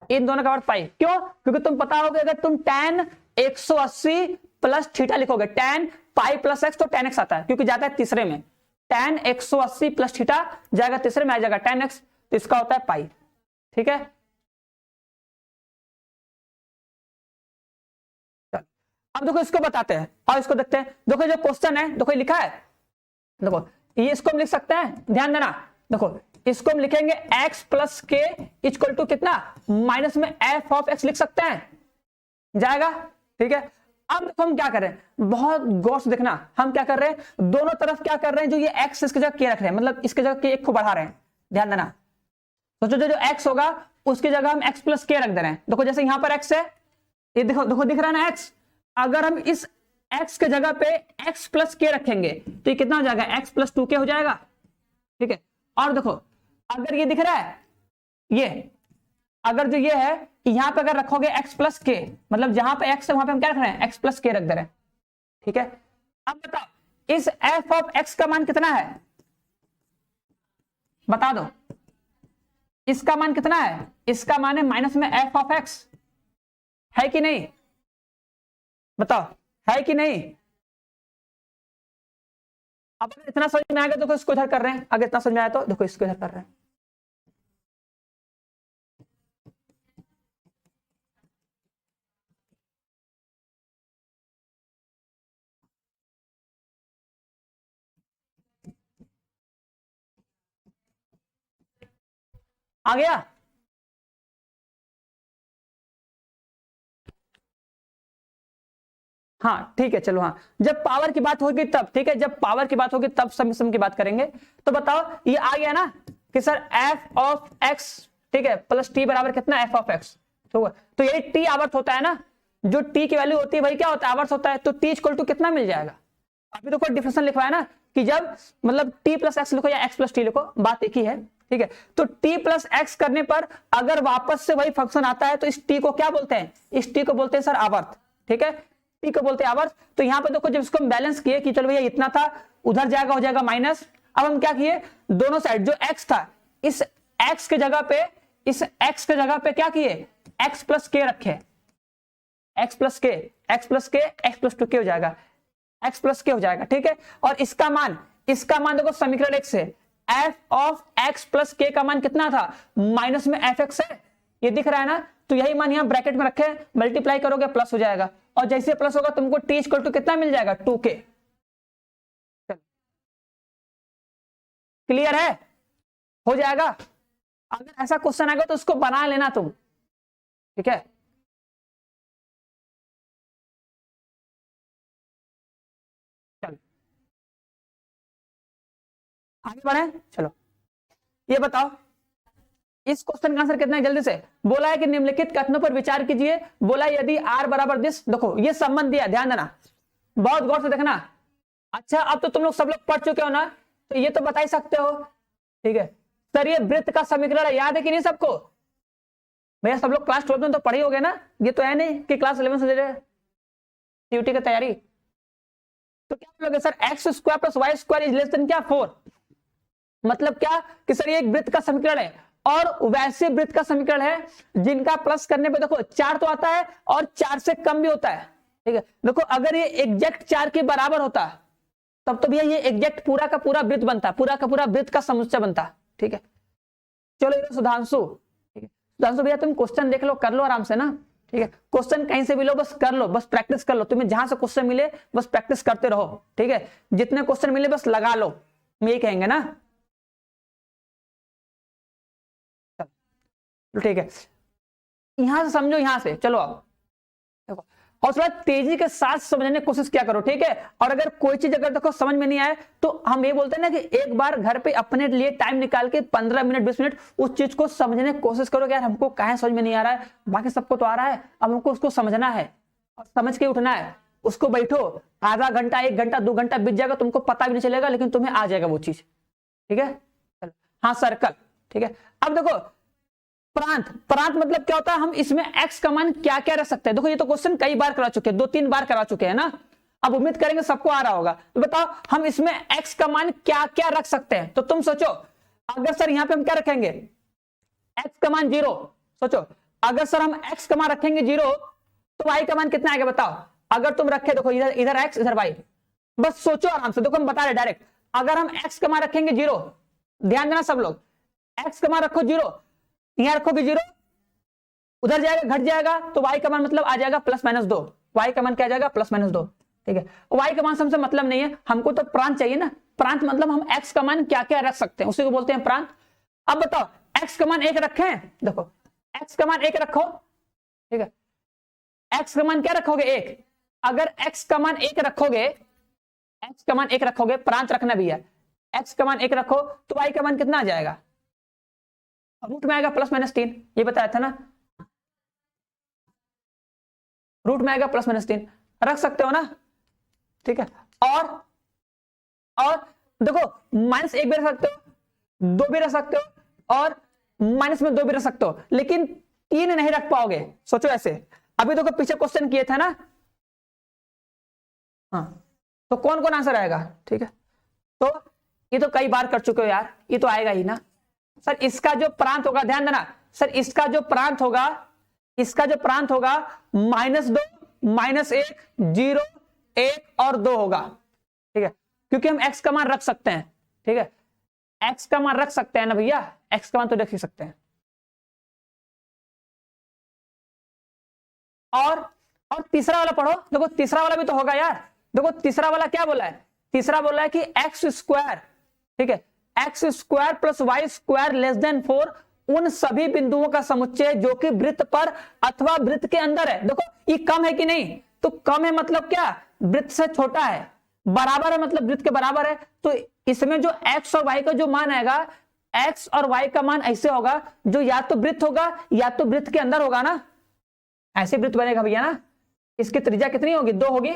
इन दोनों का आवर्त पाई, क्यों, क्योंकि तुम पता होगा अगर तुम tan 180 प्लस थीटा लिखोगे, tan पाई प्लस x, तो tan x आता है, क्योंकि जाता है तीसरे में, tan 180 प्लस थीटा जाएगा तीसरे में, आ जाएगा tan x, तो इसका होता है पाई, ठीक है। अब देखो इसको बताते हैं और इसको देखते हैं। देखो जो क्वेश्चन है, देखो लिखा है, देखो ये इसको हम लिख सकते हैं, ध्यान देना, देखो इसको हम लिखेंगे x प्लस के इक्वल टू कितना, माइनस में f ऑफ x लिख सकते हैं, जाएगा, ठीक है। अब देखो हम क्या कर रहे हैं, बहुत गौर से देखना, हम क्या कर रहे हैं, दोनों तरफ क्या कर रहे हैं, जो ये x इसके जगह के रख रहे हैं, मतलब इसके जगह के एक को बढ़ा रहे हैं, ध्यान देना। तो जो x होगा उसकी जगह हम x प्लस के रख दे रहे हैं। देखो जैसे यहां पर x है, ये देखो दिख रहा है ना x, अगर हम इस x के जगह पे x प्लस के रखेंगे तो ये कितना हो जाएगा, x प्लस 2k हो जाएगा, ठीक है। और देखो अगर ये दिख रहा है, ये अगर जो ये है, यहां पे अगर रखोगे x प्लस के, मतलब जहां पे x है वहां पे हम क्या रख रहे हैं, x प्लस के रख दे रहे हैं, ठीक है। अब बताओ इस f ऑफ x का मान कितना है, बता दो, इसका मान कितना है, इसका मान है माइनस में f ऑफ x, है कि नहीं, बताओ है कि नहीं। अब अगर इतना समझ में आएगा तो इसको इधर कर रहे हैं, अगर इतना समझ में आया तो देखो इसको इधर कर रहे हैं। आ गया। हाँ ठीक है चलो, हाँ जब पावर की बात होगी तब, ठीक है जब पावर की बात होगी तब सम की बात करेंगे। तो बताओ ये आ गया ना कि सर एफ ऑफ एक्स, ठीक है, प्लस टी बराबर कितना, एफ ऑफ एक्स। तो यही टी आवर्त होता है ना, जो टी की वैल्यू होती है वही क्या होता है, आवर्त होता है। तो टी इक्वल टू कितना मिल जाएगा, अभी तो कोई डिफरेंस लिखवाया ना कि जब मतलब टी प्लस एक्स लिखो या एक्स प्लस टी लिखो, बात एक ही है, ठीक है। तो टी प्लस एक्स करने पर अगर वापस से वही फंक्शन आता है तो इस टी को क्या बोलते हैं, इस टी को बोलते हैं सर आवर्त, ठीक है, टी को बोलते हैं आवर्त। तो यहां पे देखो जब इसको हम बैलेंस किए कि चलो भैया इतना था, उधर जाएगा हो जाएगा माइनस। अब हम क्या किए, दोनों साइड जो एक्स था इस एक्स के जगह पे, इस एक्स के जगह पे क्या किए, एक्स प्लस के रखे, एक्स प्लस के, एक्स प्लस के, एक्स प्लस टू के हो जाएगा, एक्स प्लस के हो जाएगा, ठीक है। और इसका मान देखो समीकरण एक से एफ ऑफ एक्स प्लस के का मान कितना था, माइनस में एफ एक्स है, ये दिख रहा है ना। तो यही मान यहां ब्रैकेट में रखे, मल्टीप्लाई करोगे प्लस हो जाएगा, और जैसे प्लस होगा तुमको टी इक्वल टू कितना मिल जाएगा, 2k। क्लियर है, हो जाएगा। अगर ऐसा क्वेश्चन आएगा तो उसको बना लेना तुम, ठीक है। चलो आगे बढ़े, चलो ये बताओ इस क्वेश्चन का आंसर कितना है जल्दी से। बोला है कि निम्नलिखित कथनों पर विचार कीजिए। बोला यदि आर बराबर दिस, देखो ये संबंध दिया, ध्यान देना, बहुत गौर से देखना। अच्छा अब तो तुम लोग सब लोग पढ़ चुके हो ना, तो ये तो बता ही सकते हो, ठीक है। सर ये वृत्त का समीकरण याद है कि नहीं सबको, भैया सब लोग क्लास 12 में तो पढ़े हो गए ना, ये तो है नहीं कि क्लास 11 से दे रहे सीयूटी की तैयारी। तो क्या बोलोगे sir, X square plus Y square is less than क्या 4, मतलब क्या कि सर ये एक वृत्त का समीकरण है, और वैसे वृत्त का समीकरण है जिनका प्लस करने पे देखो 4 तो आता है और 4 से कम भी होता है, ठीक है। देखो अगर ये एग्जैक्ट 4 के बराबर होता तब तो भैया ये एग्जैक्ट पूरा का पूरा वृत्त बनता, पूरा का पूरा वृत्त का समुच्चय बनता, ठीक है। चलो ये सुधांशु, ठीक है सुधांशु भैया तुम क्वेश्चन देख लो, कर लो आराम से ना, ठीक है। क्वेश्चन कहीं से भी लो, बस कर लो, बस प्रैक्टिस कर लो, तुम्हें जहां से क्वेश्चन मिले बस प्रैक्टिस करते रहो, ठीक है। जितने क्वेश्चन मिले बस लगा लो, हम यही कहेंगे ना, ठीक है। यहां से समझो, यहां से चलो अब देखो, और थोड़ा तेजी के साथ समझने की कोशिश क्या करो, ठीक है। और अगर कोई चीज अगर देखो समझ में नहीं आए तो हम ये बोलते हैं ना कि एक बार घर पे अपने लिए टाइम निकाल के 15 मिनट 20 मिनट उस चीज को समझने की कोशिश करो कि यार हमको कहां समझ में नहीं आ रहा है, बाकी सबको तो आ रहा है, अब हमको उसको समझना है और समझ के उठना है। उसको बैठो, आधा घंटा 1 घंटा 2 घंटा बीत जाएगा, तुमको पता भी नहीं चलेगा, लेकिन तुम्हें आ जाएगा वो चीज, ठीक है। हाँ सर्कल, ठीक है। अब देखो प्रांत, प्रांत मतलब क्या होता है, हम इसमें x का मान क्या क्या रख सकते हैं। देखो ये तो क्वेश्चन कई बार करा चुके हैं, 2-3 बार करा चुके हैं ना, अब उम्मीद करेंगे सबको आ रहा होगा। तो बताओ हम इसमें x का मान क्या क्या रख सकते हैं। तो तुम सोचो अगर सर यहां पे हम क्या रखेंगे, x का मान 0, सोचो अगर सर हम x का मान रखेंगे 0 तो y का मान कितना आएगा बताओ। अगर तुम रखे देखो इधर इधर x इधर y, बस सोचो आराम से, देखो हम बता रहे डायरेक्ट। अगर हम x का मान रखेंगे 0, ध्यान देना सब लोग, x का मान रखो 0, यहां रखोगे 0, उधर जाएगा घट जाएगा, तो y का मान मतलब आ जाएगा +-2, y का मान क्या आ जाएगा +-2, ठीक है। y का मान हमसे मतलब नहीं है, हमको तो प्रांत चाहिए ना। प्रांत मतलब हम x का मान क्या क्या रख सकते हैं, उसी को बोलते हैं प्रांत। अब बताओ x का मान 1 रखें, देखो x का मान 1 रखो, ठीक है। x का मान क्या रखोगे 1, अगर x का मान 1 रखोगे, x का मान 1 रखोगे, प्रांत रखना भी है, x का मान 1 रखो तो y का मान कितना आ जाएगा, रूट में आएगा +-3, ये बताया था ना, रूट में आएगा +-3, रख सकते हो ना, ठीक है। और देखो -1 भी रख सकते हो, 2 भी रख सकते हो, और -2 भी रख सकते हो, लेकिन 3 नहीं रख पाओगे। सोचो ऐसे, अभी देखो पीछे क्वेश्चन किए थे ना, हाँ तो कौन कौन आंसर आएगा, ठीक है। तो ये तो कई बार कर चुके हो यार, ये तो आएगा ही ना। सर इसका जो प्रांत होगा, ध्यान देना सर, इसका जो प्रांत होगा इसका जो प्रांत होगा -2, -1, 0, 1 और 2 होगा, ठीक है, क्योंकि हम x का मान रख सकते हैं, ठीक है, x का मान रख सकते हैं ना भैया, x का मान तो रख ही सकते हैं। और तीसरा वाला पढ़ो, देखो तीसरा वाला भी तो होगा यार। देखो तीसरा वाला क्या बोला है, तीसरा बोला है कि एक्स स्क्वायर, ठीक है, X square plus Y square less than 4 उन सभी बिंदुओं का समुच्चय जो कि वृत्त पर अथवा वृत्त के अंदर है। देखो ये कम है कि नहीं, तो कम है मतलब क्या, वृत्त से छोटा है, बराबर है मतलब वृत्त के बराबर है। तो इसमें जो x और y का जो मान आएगा, x और y का मान ऐसे होगा जो या तो वृत्त होगा या तो वृत्त के अंदर होगा ना, ऐसे वृत्त बनेगा भैया ना। इसकी त्रिज्या कितनी होगी, 2 होगी।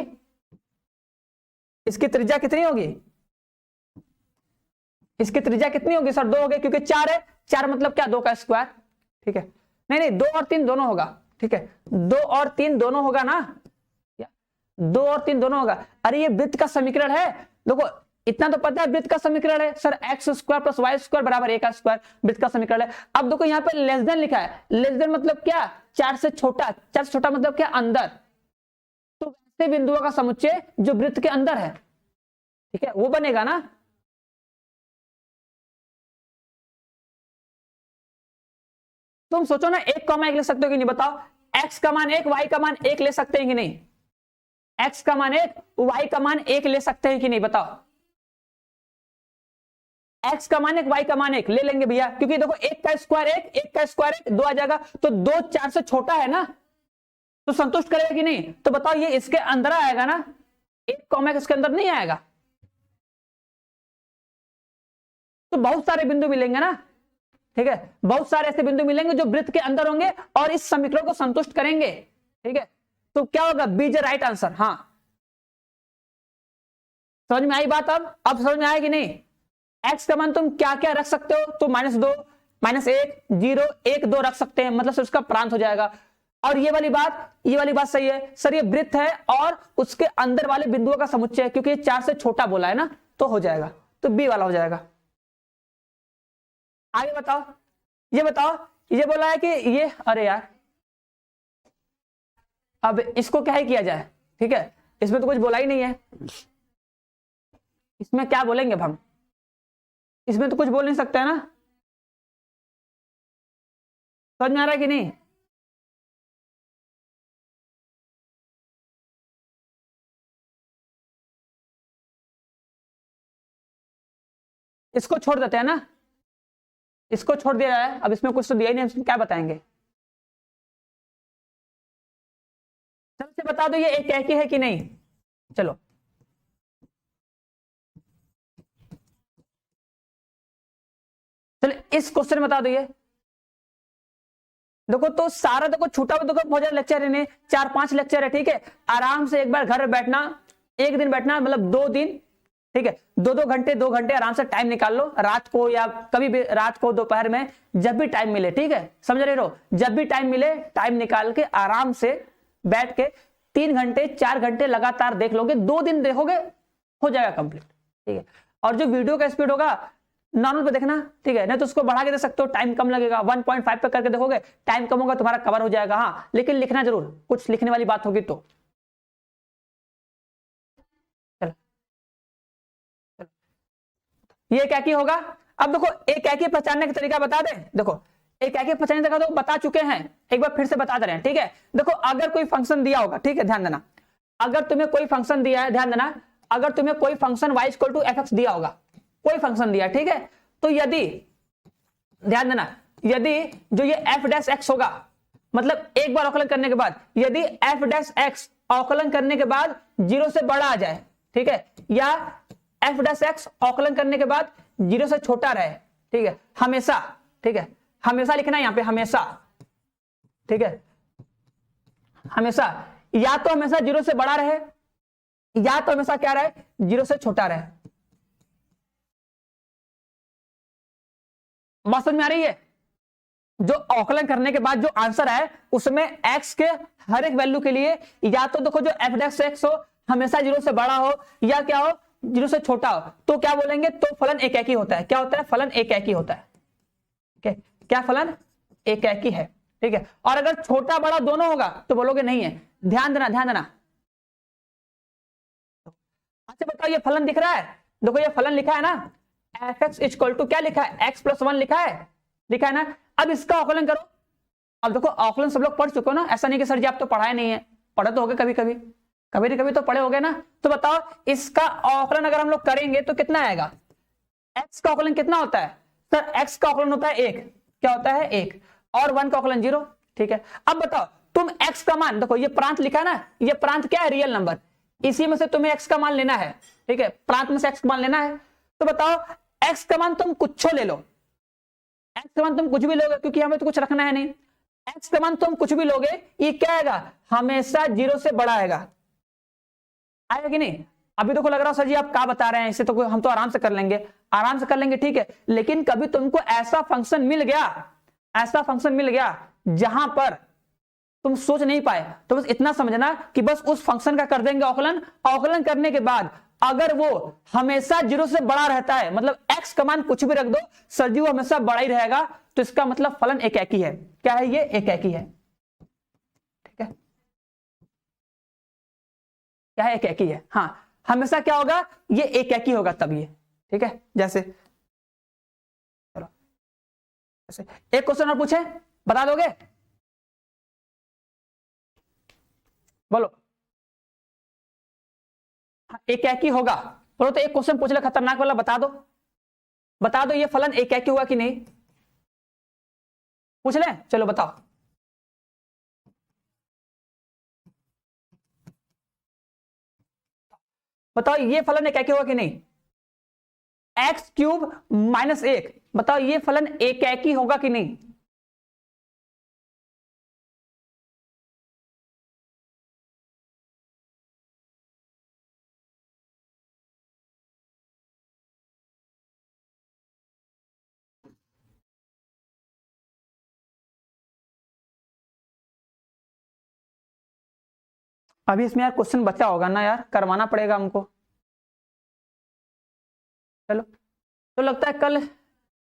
इसकी त्रिज्या कितनी होगी, इसकी त्रिज्या कितनी होगी सर, 2 होगी, क्योंकि 4 है, 4 मतलब क्या, 2 का स्क्वायर, ठीक है। नहीं 2 और 3 दोनों होगा, ठीक है, 2 और 3 दोनों होगा ना, 2 और 3 दोनों होगा। अरे ये वृत्त का समीकरण है, देखो इतना तो पता है वृत्त का समीकरण है sir, X square plus Y square बराबर a का स्क्वायर, वृत्त का समीकरण है। अब देखो यहाँ पे लेस देन लिखा है, लेस देन मतलब क्या, 4 से छोटा, 4 से छोटा मतलब क्या, अंदर, तो वैसे बिंदुओं का समुच्चय जो वृत्त के अंदर है, ठीक है, वो बनेगा ना। तुम सोचो ना, 1 कॉमा 1 ले सकते हो कि नहीं, बताओ, x का मान 1, y का मान 1 ले सकते हैं कि नहीं, x का मान 1, y का मान 1 ले सकते हैं कि नहीं, बताओ। x का मान 1, y का मान 1 ले लेंगे भैया, क्योंकि देखो 1 का स्क्वायर 1, 1 का स्क्वायर 1, 2 आ जाएगा, तो 2 4 से छोटा है ना, तो संतुष्ट करेगा कि नहीं, तो बताओ ये इसके अंदर आएगा ना, 1 कॉमा 1 इसके अंदर नहीं आएगा, तो बहुत सारे बिंदु मिलेंगे ना, ठीक है, बहुत सारे ऐसे बिंदु मिलेंगे जो वृत्त के अंदर होंगे और इस समीकरण को संतुष्ट करेंगे, ठीक है। तो क्या होगा, बी इज राइट आंसर। हाँ समझ में आई बात, अब समझ में आया कि नहीं। एक्स का मान तुम क्या क्या रख सकते हो, तो -2, -1, 0, 1, 2 रख सकते हैं, मतलब उसका प्रांत हो जाएगा। और ये वाली बात सही है सर, ये वृत्त है और उसके अंदर वाले बिंदुओं का समुच्चय है, क्योंकि 4 से छोटा बोला है ना, तो हो जाएगा, तो बी वाला हो जाएगा। आगे बताओ, ये बोला है कि ये, अरे यार अब इसको क्या ही किया जाए, ठीक है, इसमें तो कुछ बोला ही नहीं है, इसमें क्या बोलेंगे अब हम, इसमें तो कुछ बोल नहीं सकते है ना, समझ में आ रहा है कि नहीं। इसको छोड़ देते हैं ना, इसको छोड़ दिया जाए, अब इसमें कुछ तो दिया ही नहीं, इसमें क्या बताएंगे, सबसे बता दो ये एक ही है कि नहीं, चलो इस क्वेश्चन बता दो ये, देखो तो सारा देखो छूटा हुआ, देखो बहुत ज्यादा लेक्चर है, 4-5 लेक्चर है, ठीक है, आराम से एक बार घर बैठना, एक दिन बैठना मतलब 2 दिन, ठीक है, 2-2 घंटे 2 घंटे आराम से टाइम निकाल लो, रात को या कभी भी, रात को दोपहर में जब भी टाइम मिले, ठीक है, समझ रहे हो, जब भी टाइम मिले टाइम निकाल के आराम से बैठ के 3 घंटे 4 घंटे लगातार देख लोगे, 2 दिन देखोगे हो जाएगा कंप्लीट, ठीक है। और जो वीडियो का स्पीड होगा नॉर्मल पे देखना, ठीक है, नहीं तो उसको बढ़ा के दे सकते हो, टाइम कम लगेगा, 1.5 पे करके देखोगे, टाइम कम होगा, तुम्हारा कवर हो जाएगा। हाँ लेकिन लिखना जरूर, कुछ लिखने वाली बात होगी तो। चलो ये क्या की होगा, अब देखो एक क्या की पहचानने का तरीका बता दें, देखो एक क्या की पहचानने का तो बता चुके हैं, एक बार फिर से बता दे रहे हैं, ठीक है। देखो अगर कोई फंक्शन दिया होगा, ठीक है, ध्यान देना, अगर तुम्हें कोई फंक्शन दिया है, ध्यान देना, अगर तुम्हें कोई फंक्शन y = fx दिया होगा, कोई फंक्शन दिया, ठीक है, तो यदि, ध्यान देना, यदि जो ये f' होगा, मतलब एक बार अवकलन करने के बाद यदि f' अवकलन करने के बाद 0 से बड़ा आ जाए, ठीक है, या f' अवकलन करने के बाद 0 से छोटा रहे, ठीक है, हमेशा, ठीक है, हमेशा लिखना है यहां पे, हमेशा, ठीक है, हमेशा, या तो हमेशा 0 से बड़ा रहे या तो हमेशा क्या रहे, 0 से छोटा रहे। बात समझ में आ रही है, जो अवकलन करने के बाद जो आंसर है उसमें x के हर एक वैल्यू के लिए या तो देखो जो f' हो हमेशा 0 से बड़ा हो या क्या हो, 0 से छोटा हो, तो क्या बोलेंगे, तो फलन एकाकी होता है। क्या होता है, फलन एकाकी होता है, क्या फलन एकाकी है, ठीक है। और अगर छोटा बड़ा दोनों होगा तो बोलोगे नहीं है। ध्यान देना, ध्यान देना। अच्छा बताओ, ये फलन दिख रहा है, देखो ये फलन लिखा है ना, एफ एक्स इक्वल टू क्या लिखा है, एक्स प्लस वन लिखा है ना। अब इसका अवकलन करो। अब देखो अवकलन सब लोग पढ़ चुके हो ना, ऐसा नहीं कि सर जी आप तो पढ़ाए नहीं है, पढ़े तो होगे कभी कभी, कभी कभी तो पढ़े होगे ना। तो बताओ इसका अवकलन अगर हम लोग करेंगे तो कितना आएगा, एक्स का अवकलन कितना होता है सर, एक्स का अवकलन होता है एक, क्या होता है एक, और वन का अवकलन जीरो, ठीक है। अब बताओ तुम एक्स का मान, देखो ये प्रांत लिखा ना, ये प्रांत क्या है, रियल नंबर, इसी में से तुम्हें एक्स का मान लेना है, ठीक है, प्रांत में से एक्स का मान लेना है। तो बताओ एक्स का मान तुम कुछ ले लो, एक्स का मान तुम कुछ भी लोगे क्योंकि हमें तो कुछ रखना है नहीं, एक्स का मान तुम कुछ भी लोगे, ये क्या आएगा, हमेशा जीरो से बड़ा आएगा कि नहीं। अभी देखो लग रहा है सर जी आप क्या बता रहे हैं, इसे तो हम तो आराम से कर लेंगे, आराम से कर लेंगे, ठीक है। लेकिन कभी तुमको ऐसा फंक्शन मिल गया, ऐसा फंक्शन मिल गया जहां पर तुम सोच नहीं पाए, तो बस इतना समझना कि बस उस फंक्शन का कर देंगे अवकलन, अवकलन करने के बाद अगर वो हमेशा जीरो से बड़ा रहता है, मतलब एक्स का मान कुछ भी रख दो सर जी वो हमेशा बड़ा ही रहेगा, तो इसका मतलब फलन एकाकी है। क्या है ये, एकाकी है, ठीक है, क्या है, एकाकी है। हाँ हमेशा क्या होगा, ये एकाकी होगा तब ये, ठीक है। जैसे चलो जैसे एक क्वेश्चन और पूछे, बता दोगे, बोलो। हाँ एकाकी होगा, बोलो तो एक क्वेश्चन पूछ ले खतरनाक वाला, बता दो, बता दो ये फलन एकाकी हुआ कि नहीं, पूछ ले, चलो बताओ। बताओ ये फलन एकाकी हुआ कि नहीं, एक्स क्यूब माइनस एक, बताओ ये फलन एकाकी होगा कि नहीं। अभी इसमें यार क्वेश्चन बचा होगा ना यार, करवाना पड़ेगा हमको। चलो तो लगता है कल,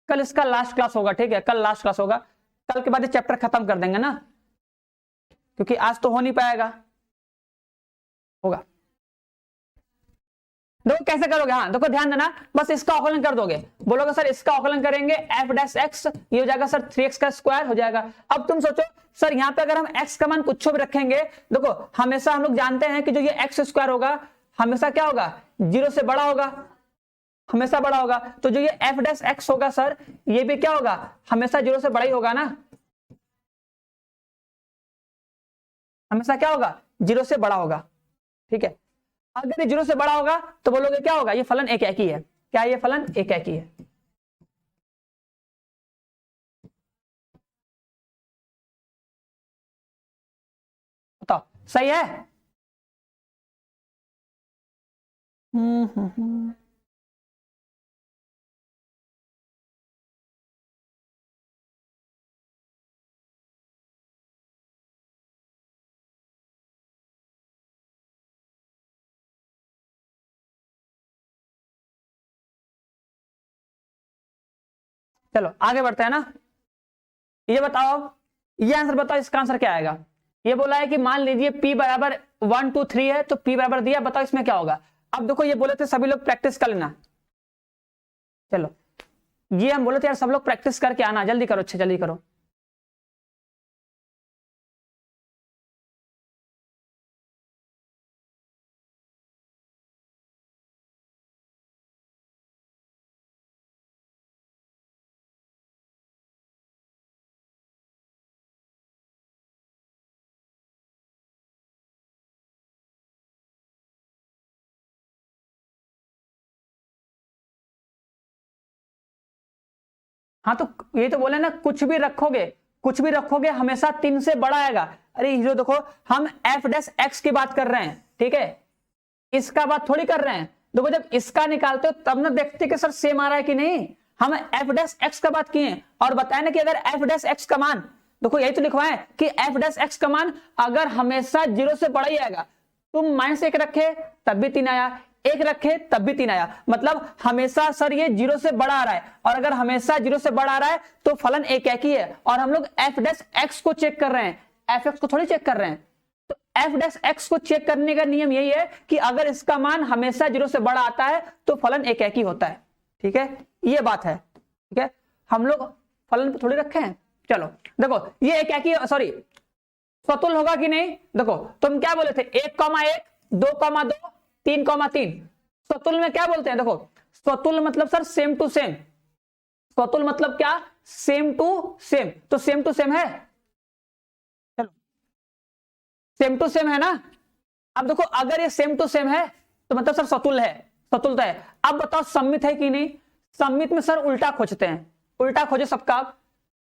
कल इसका लास्ट क्लास होगा, ठीक है, कल लास्ट क्लास होगा, कल के बाद ये चैप्टर खत्म कर देंगे ना, क्योंकि आज तो हो नहीं पाएगा, होगा। देखो कैसे करोगे, हाँ देखो ध्यान देना, बस इसका अवकलन कर दोगे, बोलोगे सर इसका अवकलन करेंगे एफ डैश एक्स, ये हो जाएगा सर 3x का स्क्वायर हो जाएगा। अब तुम सोचो सर यहाँ पे अगर हम x का मान कुछ भी रखेंगे, देखो हमेशा हम लोग जानते हैं कि जो ये एक्स स्क्वायर होगा हमेशा क्या होगा, जीरो से बड़ा होगा, हमेशा बड़ा होगा, तो जो ये एफ डैश एक्स होगा सर ये भी क्या होगा, हमेशा जीरो से बड़ा ही होगा ना, हमेशा क्या होगा, जीरो से बड़ा होगा, ठीक है। अगर ये जीरो से बड़ा होगा तो बोलोगे क्या होगा, ये फलन एकाकी है, क्या ये फलन एकाकी है। बताओ सही है। हम्म। चलो आगे बढ़ते हैं ना, ये बताओ, ये आंसर बताओ, इसका आंसर क्या आएगा। ये बोला है कि मान लीजिए p बराबर 1 2 3 है, तो p बराबर दिया, बताओ इसमें क्या होगा। अब देखो ये बोले थे सभी लोग प्रैक्टिस कर लेना, चलो ये हम बोले थे यार सब लोग प्रैक्टिस करके आना, जल्दी करो, अच्छा जल्दी करो। हाँ तो ये तो बोले ना, कुछ भी रखोगे, कुछ भी रखोगे हमेशा 3 से बड़ा आएगा। अरे हीरो देखो हम एफ डैश एक्स की बात कर रहे हैं, ठीक है, इसका बात थोड़ी कर रहे हैं। देखो जब इसका निकालते हो तब ना देखते कि सर सेम आ रहा है कि नहीं, हम एफ डैश एक्स का बात किए और बताए ना कि अगर एफ डैश एक्स का मान, देखो यही तो लिखवाए कि एफ डैश एक्स का मान अगर हमेशा जीरो से बड़ा ही आएगा, तुम माइनस 1 रखे तब भी 3 आया, एक रखे तब भी 3 आया, मतलब हमेशा सर ये 0 से बड़ा आ रहा है, और अगर हमेशा 0 से बड़ा आ रहा है तो फलन एक ही है। और हम लोग एफ डैश एक्स को चेक कर रहे हैं, एफ एक्स को थोड़ी चेक कर रहे हैं। तो एफ डैश एक्स को चेक करने का नियम यही है कि अगर इसका मान हमेशा 0 से बड़ा आता है तो फलन एक ही होता है। ठीक है, ये बात है। ठीक है, हम लोग फलन पे थोड़ी रखे हैं। चलो देखो, ये एक ही, सॉरी स्वतुल्य होगा कि नहीं। देखो तुम क्या बोले थे, 1,1, 2,2, 3,3। स्वतुल्य में क्या बोलते हैं, देखो स्वतुल्य मतलब सर सेम टू सेम। स्वतुल्य मतलब क्या, सेम टू सेम। तो सेम टू सेम है, चलो सेम टू सेम है ना। अब देखो अगर ये सेम टू सेम है तो मतलब सर स्वतुल्य है, स्वतुल्य है। अब बताओ सममित है कि नहीं। सममित में सर उल्टा खोजते हैं, उल्टा खोजे सबका,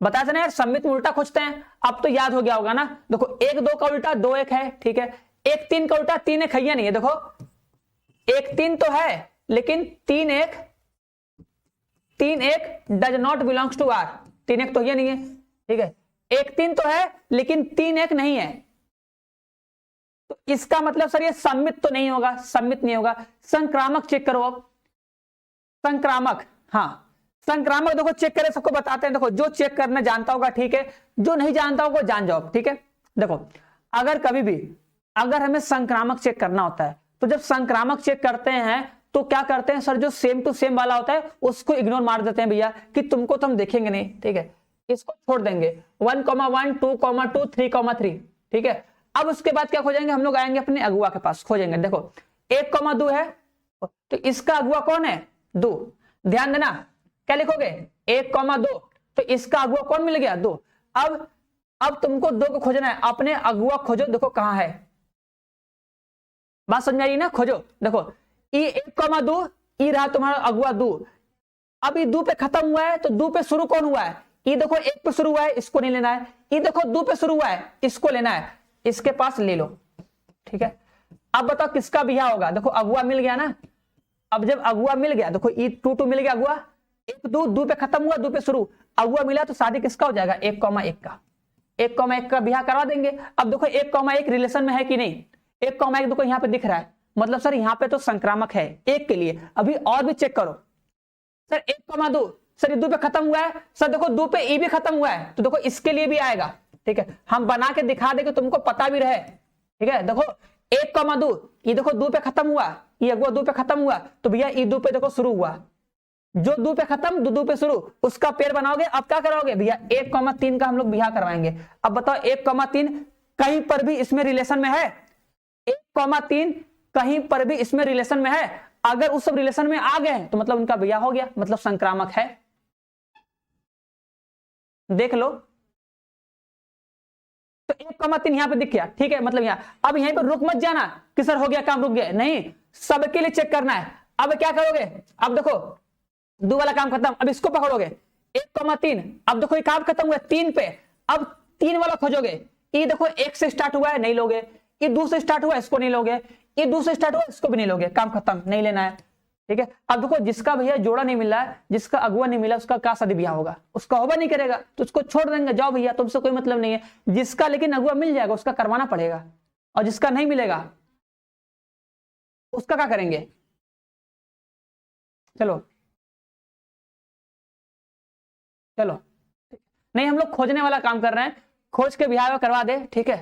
बताया था ना यार, सममित में उल्टा खोजते हैं। अब तो याद हो गया होगा ना। देखो 1 2 का उल्टा 2 1 है, ठीक है। 1 3 का उल्टा 3 1 है नहीं है। देखो 1 3 तो है, लेकिन 3 1 does not belongs to R. 3 1 तो ये नहीं है, ठीक है। 1 3 तो है लेकिन 3 1 नहीं है, तो इसका मतलब सर ये सममित तो नहीं होगा, सममित नहीं होगा। संक्रामक चेक करो अब, संक्रामक, हाँ संक्रामक देखो चेक करें, सबको बताते हैं। देखो जो चेक करना जानता होगा ठीक है, जो नहीं जानता होगा जान जाओ, ठीक है। देखो अगर कभी भी अगर हमें संक्रामक चेक करना होता है तो जब संक्रामक चेक करते हैं तो क्या करते हैं सर, जो सेम टू सेम वाला होता है उसको इग्नोर मार देते हैं भैया, कि तुमको तो हम देखेंगे नहीं, ठीक है, इसको छोड़ देंगे। 1,1, 2,2, 3,3, ठीक है। अब उसके बाद क्या खोजेंगे, हम लोग आएंगे अपने अगुआ के पास, खोजेंगे। देखो 1,2 है तो इसका अगुआ कौन है, 2। ध्यान देना क्या लिखोगे, 1,2, तो इसका अगुआ कौन मिल गया, 2। अब तुमको 2 को खोजना है, अपने अगुआ खोजो, देखो कहां है, बात समझ आई ना। खोजो, देखो ई 1,2, ई रहा तुम्हारा अगुआ 2। अब ये 2 पे खत्म हुआ है तो 2 पे शुरू कौन हुआ है, ई देखो 1 पे शुरू हुआ है, इसको नहीं लेना है। ई देखो 2 पे शुरू हुआ है, इसको लेना है, इसके पास ले लो, ठीक है। अब बताओ किसका बिया होगा, देखो अगुआ मिल गया ना। अब जब अगुआ मिल गया, देखो ई 2 मिल गया अगुआ, 1 2 पे खत्म हुआ, 2 पे शुरू, अगुआ मिला तो शादी किसका हो जाएगा, 1,1 का। 1,1 का बियाह करवा देंगे। अब देखो 1,1 रिलेशन में है कि नहीं, 1,1 देखो यहाँ पे दिख रहा है, मतलब सर यहाँ पे तो संक्रामक है 1 के लिए। अभी और भी चेक करो सर, 1,2 सर ये 2 पे खत्म हुआ है, सर देखो 2 पे ई भी खत्म हुआ है, तो देखो इसके लिए भी आएगा, ठीक है। हम बना के दिखा देंगे, तुमको पता भी रहे, ठीक है। देखो 1,2 ये देखो 2 पे खत्म हुआ, ये अगुआ 2 पे खत्म हुआ, तो भैया ई 2 पे देखो शुरू हुआ, जो 2 पे खत्म 2 पे शुरू, उसका पेड़ बनाओगे। अब क्या करोगे भैया, 1,3 का हम लोग बियाह करवाएंगे। अब बताओ 1,3 कहीं पर भी इसमें रिलेशन में है, 1,3 कहीं पर भी इसमें रिलेशन में है। अगर उस सब रिलेशन में आ गए तो मतलब उनका बियाह हो गया, मतलब संक्रामक है, देख लो। तो 1,3 यहां पे दिख गया, ठीक है, मतलब यहां। अब यहीं पर रुक मत जाना कि सर हो गया काम, रुक गया, नहीं, सबके लिए चेक करना है। अब क्या करोगे, अब देखो 2 वाला काम खत्म, अब इसको पकड़ोगे 1,3, अब देखो ये काम खत्म हुआ 3 पे, अब 3 वाला खोजोगे। ये देखो 1 से स्टार्ट हुआ है, नहीं लोगे। ये 2 से स्टार्ट हुआ, इसको नहीं लोगे। ये 2 से स्टार्ट हुआ, इसको भी नहीं लोगे, काम खत्म, नहीं लेना है, ठीक है। अब देखो जिसका भैया जोड़ा नहीं मिला है, जिसका अगुआ नहीं मिला, उसका क्या शादी ब्याह होगा, उसका होगा नहीं करेगा, तो उसको छोड़ देंगे, जाओ भैया तुमसे कोई मतलब नहीं है। जिसका लेकिन अगुआ मिल जाएगा उसका करवाना पड़ेगा, और जिसका नहीं मिलेगा उसका क्या करेंगे। चलो चलो, नहीं हम लोग खोजने वाला काम कर रहे हैं, खोज के बिहार करवा दे, ठीक है।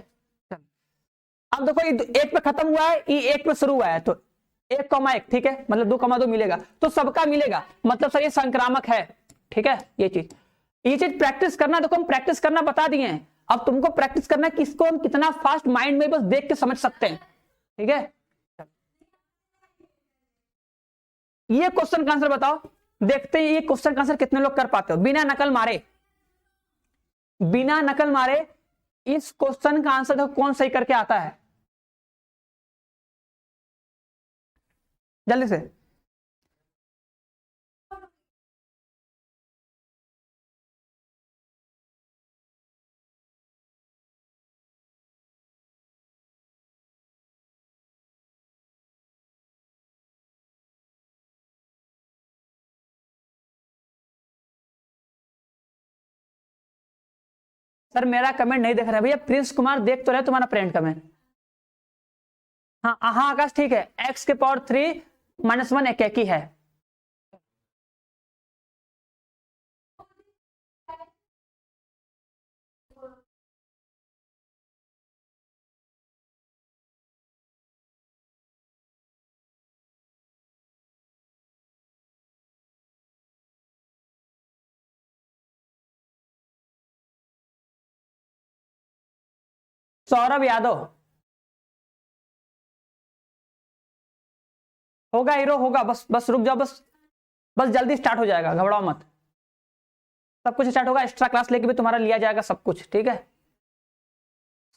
अब देखो ये 1 पे खत्म हुआ है, ये 1 पे शुरू हुआ है, तो 1,1, ठीक है, मतलब 2,2 मिलेगा, तो सबका मिलेगा, मतलब सर ये संक्रामक है, ठीक है। ये चीज प्रैक्टिस करना, देखो हम प्रैक्टिस करना बता दिए हैं, अब तुमको प्रैक्टिस करना है कि इसको हम कितना फास्ट माइंड में बस देख के समझ सकते हैं, ठीक है। ये क्वेश्चन का आंसर बताओ, देखते हैं ये क्वेश्चन का आंसर कितने लोग कर पाते हो बिना नकल मारे, बिना नकल मारे। इस क्वेश्चन का आंसर देखो कौन सही करके आता है, जल्दी से। सर मेरा कमेंट नहीं देख रहा है भैया, प्रिंस कुमार देख तो रहे तुम्हारा फ्रेंड कमेंट। हाँ हाँ आकाश ठीक है, x के पावर 3 -1 एकेकी है। सौरभ यादव होगा हीरो, होगा। बस बस रुक जाओ, बस बस जल्दी स्टार्ट हो जाएगा, घबराओ मत। सब कुछ स्टार्ट होगा, एक्स्ट्रा क्लास लेके भी तुम्हारा लिया जाएगा सब कुछ, ठीक है।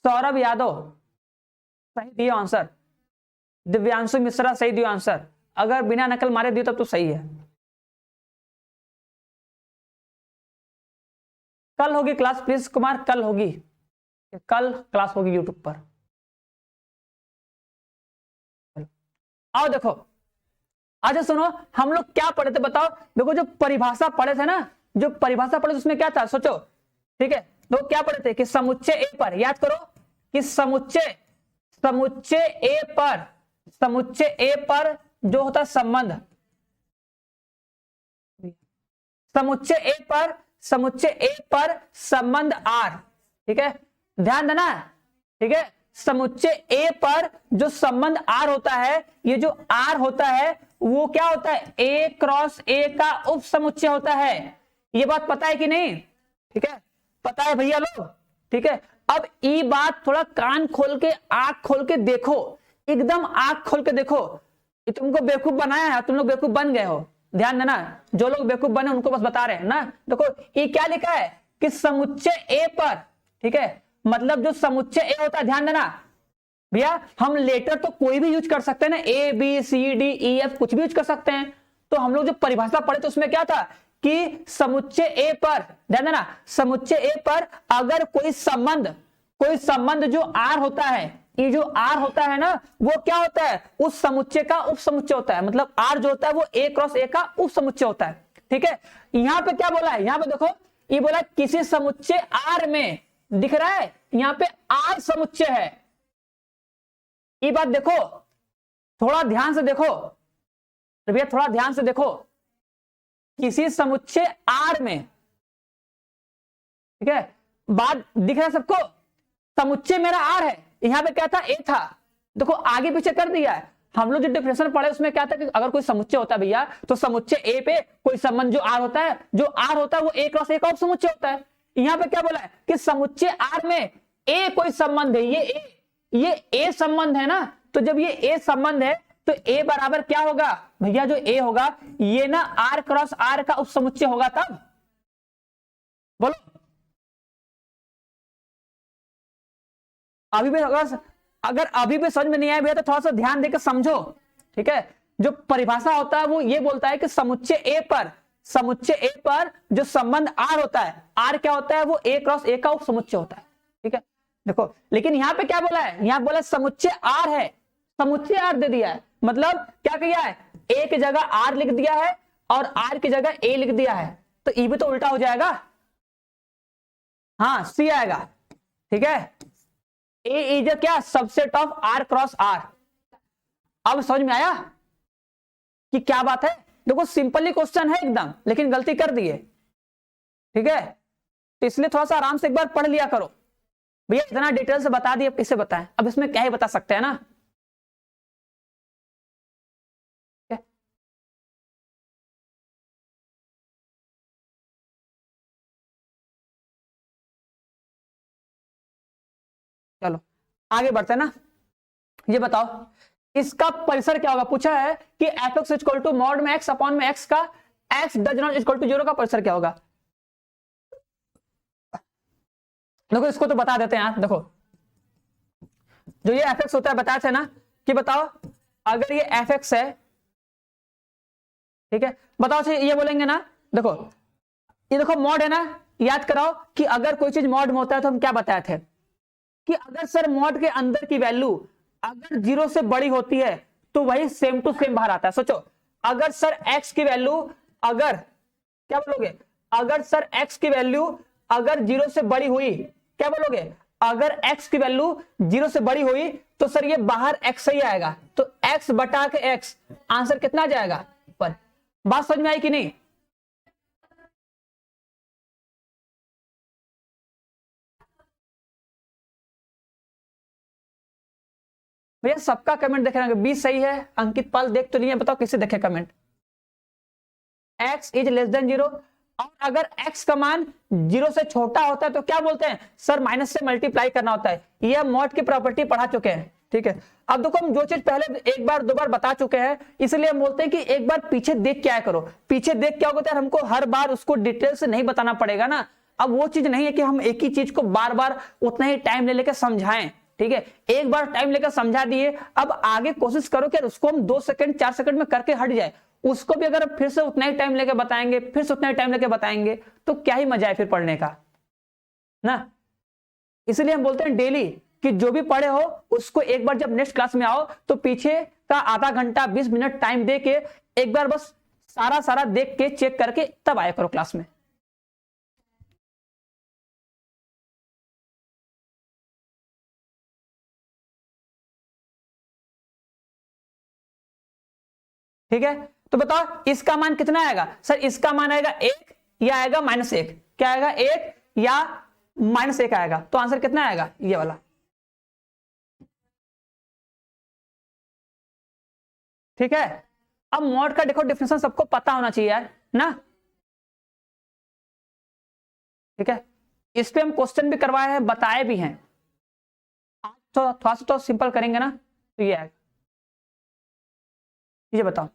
सौरभ यादव सही दियो आंसर। दिव्यांशु मिश्रा सही दियो आंसर। अगर बिना नकल मारे दियो तब तो सही है। कल होगी क्लास प्लीज कुमार, कल होगी, कल क्लास होगी यूट्यूब पर। आओ देखो, अच्छा सुनो, हम लोग क्या पढ़े थे बताओ। देखो जो परिभाषा पढ़े थे ना, जो परिभाषा पढ़े उसमें क्या था सोचो, ठीक है। तो क्या पढ़े थे कि समुच्चय ए पर, याद करो कि समुच्चय ए पर, समुच्चय ए पर जो होता है संबंध, समुच्चय ए पर संबंध आर, ठीक है, ध्यान देना, ठीक है। समुच्चय ए पर जो संबंध आर होता है, ये जो आर होता है वो क्या होता है, ए क्रॉस ए का उप समुच्चय होता है। ये बात पता है कि नहीं, ठीक है, पता है भैया लोग, ठीक है। अब ये बात थोड़ा कान खोल के आंख खोल के देखो, एकदम आंख खोल के देखो। ये तुमको बेवकूफ बनाया है, तुम लोग बेवकूफ बन गए हो, ध्यान देना। जो लोग बेवकूफ बने उनको बस बता रहे हैं ना। देखो ये क्या लिखा है कि समुच्चय ए पर, ठीक है, मतलब जो समुच्चय ए होता है, ध्यान देना भैया, हम लेटर तो कोई भी यूज कर सकते हैं ना, A B C D E F कुछ भी यूज कर सकते हैं। तो हम लोग जो परिभाषा पढ़े तो उसमें क्या था कि समुच्चय ए पर, ध्यान देना, समुच्चय ए पर अगर कोई संबंध जो आर होता है, ये जो आर होता है ना वो क्या होता है, उस समुच्चय का उप समुच्चय होता है। मतलब आर जो होता है वो ए क्रॉस ए का उप समुच्चय होता है, ठीक है। यहां पे क्या बोला है, यहां पे देखो, ये बोला किसी समुच्चय आर में, दिख रहा है यहां पे आर समुच्चय है। ये बात देखो, थोड़ा ध्यान से देखो भैया, थोड़ा ध्यान से देखो, किसी समुच्चय आर में, ठीक है, बात दिख रहा है सबको, समुच्चय मेरा आर है, यहां पे क्या था, ए था। देखो आगे पीछे कर दिया है। हम लोग जो डेफिनेशन पढ़े उसमें क्या था कि अगर कोई समुच्चय होता है भैया, तो समुच्चय ए पे कोई संबंध जो आर होता है, जो आर होता है वो ए क्रॉस ए का उप समुच्चय होता है। यहां पे क्या बोला है कि समुच्चय आर में ए कोई संबंध है, ये ए संबंध है ना। तो जब ये ए संबंध है तो ए बराबर क्या होगा भैया, जो ए होगा ये ना आर क्रॉस आर का उप समुच्चय होगा। तब बोलो, अभी भी अगर अभी भी समझ में नहीं आया भैया तो थोड़ा सा ध्यान देकर समझो, ठीक है। जो परिभाषा होता है वो ये बोलता है कि समुच्चय ए पर जो संबंध आर होता है, आर क्या होता है, वो ए क्रॉस ए का उप समुच्चय होता है, ठीक है। देखो लेकिन यहां पे क्या बोला है, यहां बोला समुच्चय आर है, समुच्चय आर दे दिया है, मतलब क्या किया है, ए की जगह आर लिख दिया है और आर की जगह ए लिख दिया है। तो ई भी तो उल्टा हो जाएगा, हाँ सी आएगा, ठीक है। ए इज क्या, subset of R cross R. अब समझ में आया कि क्या बात है। देखो सिंपली क्वेश्चन है एकदम, लेकिन गलती कर दिए, ठीक है। तो इसलिए थोड़ा सा आराम से एक बार पढ़ लिया करो भैया, इतना डिटेल से बता दिया, कैसे बताएं, अब इसमें क्या ही बता सकते हैं ना। चलो आगे बढ़ते हैं ना। ये बताओ इसका परिसर क्या होगा, पूछा है कि F X equal to mod में एक्स अपॉन में एक्स का X does not equal to 0 का परिसर क्या होगा। देखो इसको तो बता देते हैं यार। देखो जो ये एफ एक्स होता है बताए थे ना कि बताओ अगर ये एफ एक्स है, ठीक है, बताओ ये बोलेंगे ना। देखो ये देखो मॉड है ना, याद कराओ कि अगर कोई चीज मॉड में होता है तो हम क्या बताए थे कि अगर सर मॉड के अंदर की वैल्यू अगर 0 से बड़ी होती है तो वही सेम टू सेम बाहर आता है। सोचो अगर सर x की वैल्यू, अगर क्या बोलोगे, अगर सर x की वैल्यू अगर 0 से बड़ी हुई, क्या बोलोगे, अगर x की वैल्यू 0 से बड़ी हुई तो सर ये बाहर x ही आएगा। तो x बटा के x आंसर कितना आ जाएगा 1। बात समझ में आई कि नहीं? भैया सबका कमेंट देख रहे हैं, 20 सही है। अंकित पाल देख तो लिए, बताओ किसे देखे comment? x is less then 0। और अगर x का मान 0 से छोटा होता है तो क्या बोलते हैं सर? माइनस से मल्टीप्लाई करना होता है। यह मॉड की प्रॉपर्टी पढ़ा चुके हैं, ठीक है। अब देखो हम जो चीज पहले एक बार दो बार बता चुके हैं, इसलिए हम बोलते हैं कि एक बार पीछे देख के आया करो। पीछे देख क्या होता है, हमको हर बार उसको डिटेल से नहीं बताना पड़ेगा ना। अब वो चीज नहीं है कि हम एक ही चीज को बार बार उतना ही टाइम ले लेकर समझाएं, ठीक है। एक बार टाइम लेकर समझा दिए, अब आगे कोशिश करो कि उसको हम 2 सेकंड 4 सेकंड में करके हट जाए। उसको भी अगर फिर से उतना ही टाइम लेके बताएंगे, फिर से उतना ही टाइम लेके बताएंगे, तो क्या ही मजा है फिर पढ़ने का ना। इसलिए हम बोलते हैं डेली कि जो भी पढ़े हो उसको एक बार जब नेक्स्ट क्लास में आओ तो पीछे का आधा घंटा 20 मिनट टाइम दे के एक बार बस सारा देख के चेक करके तब आया करो क्लास में। ठीक है, तो बताओ इसका मान कितना आएगा सर? इसका मान आएगा 1 या आएगा -1? क्या आएगा, 1 या -1 आएगा? तो आंसर कितना आएगा? ये वाला, ठीक है। अब मॉड का देखो डिफिनेशन सबको पता होना चाहिए यार ना, ठीक है। इस पे हम क्वेश्चन भी करवाए हैं, बताए भी हैं। तो थोड़ा सा तो सिंपल करेंगे ना, तो ये आएगा। ये बताओ,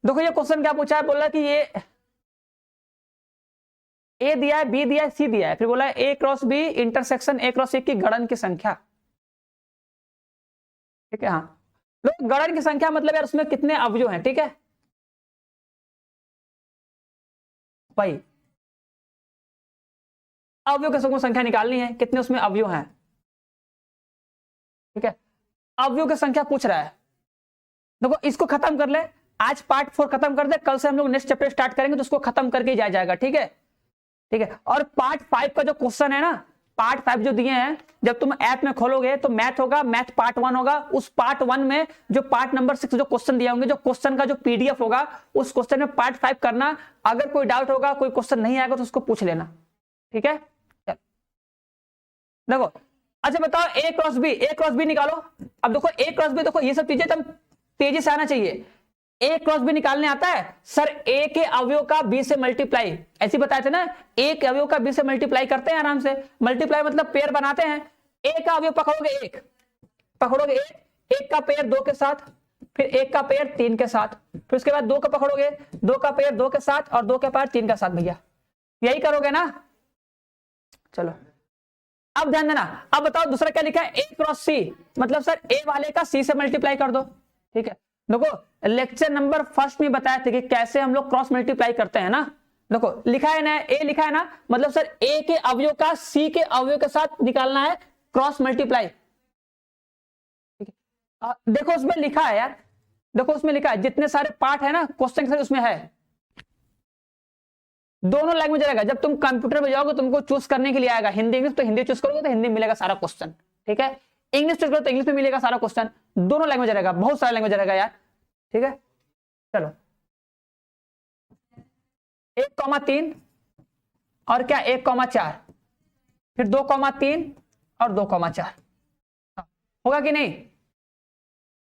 देखो ये क्वेश्चन क्या पूछा है, बोला कि ये ए दिया है, बी दिया है, सी दिया है, फिर बोला है A cross B intersection A cross C की गणन की संख्या, ठीक है। हाँ, लोग गणन की संख्या मतलब यार उसमें कितने अवयव हैं, ठीक है भाई। अवयव के संख्या निकालनी है, कितने उसमें अवयव हैं, ठीक है। अवयव की संख्या पूछ रहा है। देखो इसको खत्म कर ले, आज पार्ट 4 खत्म कर दे, कल से हम लोग नेक्स्ट चैप्टर स्टार्ट करेंगे तो उसको खत्म करके ही जाएगा, ठीक है, ठीक है। और पार्ट 5 का जो क्वेश्चन है ना, पार्ट 5 जो दिए हैं, जब तुम ऐप में खोलोगे तो मैथ होगा, मैथ पार्ट 1 होगा। उस पार्ट 1 में जो पार्ट नंबर 6 जो क्वेश्चन दिए होंगे, जो क्वेश्चन का जो पीडीएफ होगा, उस क्वेश्चन में पार्ट 5 करना। अगर कोई डाउट होगा, कोई क्वेश्चन नहीं आएगा तो उसको पूछ लेना, ठीक है। देखो अच्छा बताओ ए क्रॉस बी निकालो। अब देखो ए क्रॉस बी, देखो ये सब चीजें एकदम तेजी से आना चाहिए। ए क्रॉस बी निकालने आता है सर? ए के अवयव का बी से मल्टीप्लाई, ऐसे बताए थे ना, ए के अवयव का बी से मल्टीप्लाई करते हैं आराम से। मल्टीप्लाई मतलब पेयर बनाते हैं। ए का अवयव पकड़ोगे 1, पकड़ोगे 1 का पेयर 2 के साथ, फिर 1 का पेयर 3 के साथ, फिर उसके बाद 2 का पकड़ोगे, 2 का पेयर 2 के साथ, और 2 का पेयर 3 के साथ। भैया यही करोगे ना? चलो अब ध्यान देना। अब बताओ दूसरा क्या लिखा है, ए क्रॉस सी, मतलब सर ए वाले का सी से मल्टीप्लाई कर दो, ठीक है। देखो लेक्चर नंबर 1 में बताया था कि कैसे हम लोग क्रॉस मल्टीप्लाई करते हैं ना। देखो लिखा है ना, ए लिखा है ना, मतलब सर ए के अवयव का सी के अवयव के साथ निकालना है क्रॉस मल्टीप्लाई, ठीक है। देखो उसमें लिखा है यार, देखो उसमें लिखा है, जितने सारे पार्ट है ना क्वेश्चन के साथ उसमें है, दोनों लैंग्वेज रहेगा। जब तुम कंप्यूटर में जाओगे तुमको चूज करने के लिए आएगा हिंदी इंग्लिश, तो हिंदी चूज करोगे तो हिंदी में मिलेगा सारा क्वेश्चन, ठीक है। इंग्लिश चूज करो तो इंग्लिश में मिलेगा सारा क्वेश्चन। दोनों लैंग्वेज रहेगा, बहुत सारा लैंग्वेज रहेगा यार, ठीक है। चलो 1,3 और क्या 1,4, फिर 2,3 और 2,4, होगा कि नहीं?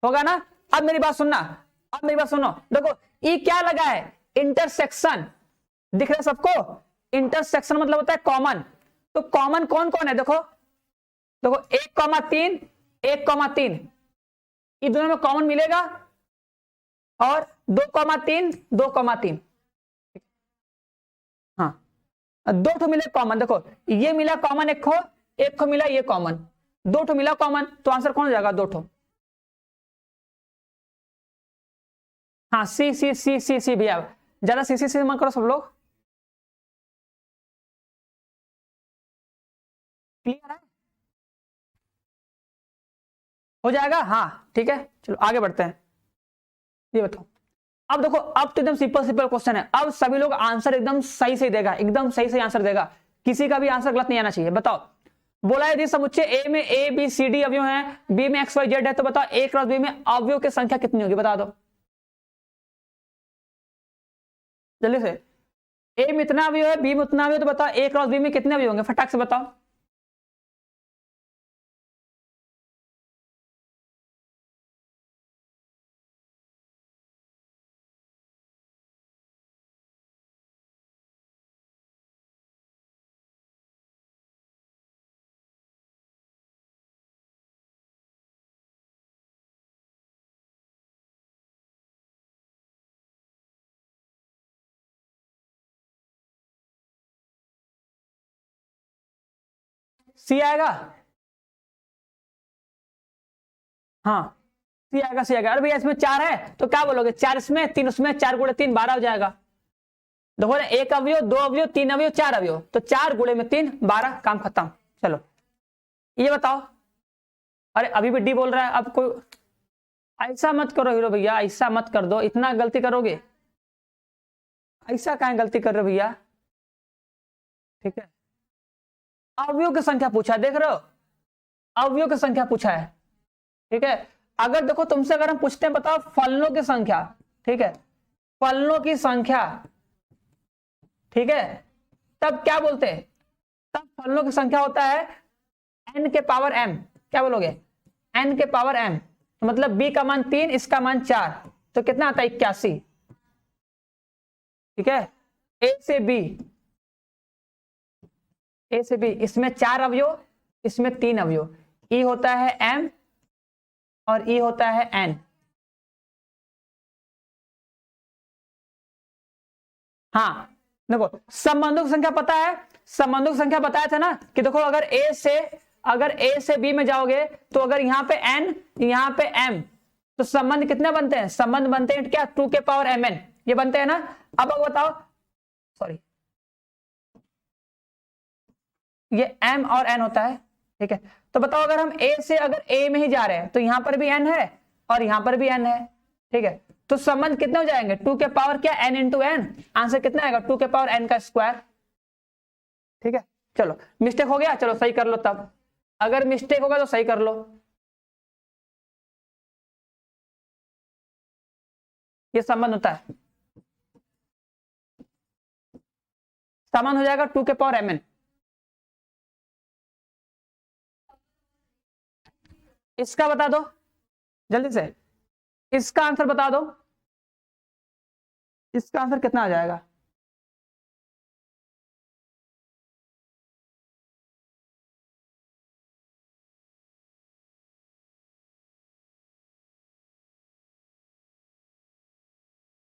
होगा ना? अब मेरी बात सुनना, अब मेरी बात सुनो। देखो ये क्या लगा है, इंटरसेक्शन, दिख रहा है सबको? इंटरसेक्शन मतलब होता है कॉमन। तो कॉमन कौन कौन है? देखो देखो 1,3 1,3 ये दोनों में कॉमन मिलेगा, और 2,3 2,3, हाँ 2 ठो मिले कॉमन। देखो ये मिला कॉमन, एक खो मिला ये कॉमन, 2 ठो मिला कॉमन, तो आंसर कौन हो जाएगा? 2 ठो। हाँ सी सी सी सी सी भैया, ज्यादा सी सी सी मत करो सब लोग, क्लियर है? हो जाएगा, हाँ ठीक है। चलो आगे बढ़ते हैं। ये बताओ, अब देखो अब तो एकदम सिंपल सिंपल क्वेश्चन है। अब सभी लोग आंसर एकदम सही से देगा, एकदम सही से आंसर देगा, किसी का भी आंसर गलत नहीं आना चाहिए। बताओ बोला यदि समुच्चय ए में ए बी सी डी अवयव हैं, बी में एक्स वाई जेड है, तो बताओ ए क्रॉस बी में अवयव की संख्या कितनी होगी, बता दो जल्दी से। ए में इतना अवयव है, बी में उतना अवयव, तो बताओ ए क्रॉस बी में कितने अवयव होंगे, फटाक से बताओ। सी आएगा, हाँ सी आएगा, सी आएगा। अरे भैया इसमें 4 है तो क्या बोलोगे, 4 इसमें 3 उसमें, 4 गुणे 3 12 हो जाएगा। देखो ना, एक अवयव, 2 अवयव, 3 अवयव, 4 अवयव, तो 4 गुणे में 3 12, काम खत्म। चलो ये बताओ, अरे अभी भी डी बोल रहा है, अब कोई ऐसा मत करो हीरो भैया, ऐसा मत कर दो, इतना गलती करोगे, ऐसा कहां गलती कर रहे हो भैया, ठीक है। अवयव की संख्या पूछा है, देख रहे हो, अवयव की संख्या पूछा है, ठीक है। अगर देखो तुमसे अगर हम पूछते हैं बताओ फलनों की संख्या, ठीक है, फलनों की संख्या, ठीक है, तब क्या बोलते हैं, तब फलनों की संख्या होता है n के पावर m, क्या बोलोगे, n के पावर m, तो मतलब b का मान 3, इसका मान 4, तो कितना आता है 81, ठीक है। a से b, a से b, इसमें 4 अवयव, इसमें 3 अवयव, e होता है m और e होता है n। हाँ देखो संबंधों की संख्या पता है, संबंधों की संख्या बताया था ना कि देखो अगर a से b में जाओगे तो अगर यहाँ पे n यहाँ पे m, तो संबंध कितने बनते हैं, संबंध बनते हैं क्या 2 के पावर mn, ये बनते हैं ना। अब बताओ, सॉरी ये m और n होता है, ठीक है। तो बताओ अगर हम a से अगर a में ही जा रहे हैं तो यहां पर भी n है और यहां पर भी n है, ठीक है, तो संबंध कितने हो जाएंगे 2 के पावर क्या n इंटू n, आंसर कितना आएगा 2 के पावर n का स्क्वायर, ठीक है। चलो मिस्टेक हो गया, चलो सही कर लो, तब अगर मिस्टेक होगा तो सही कर लो, ये संबंध होता है, संबंध हो जाएगा 2 के पावर mn। इसका बता दो जल्दी से, इसका आंसर बता दो, इसका आंसर कितना आ जाएगा,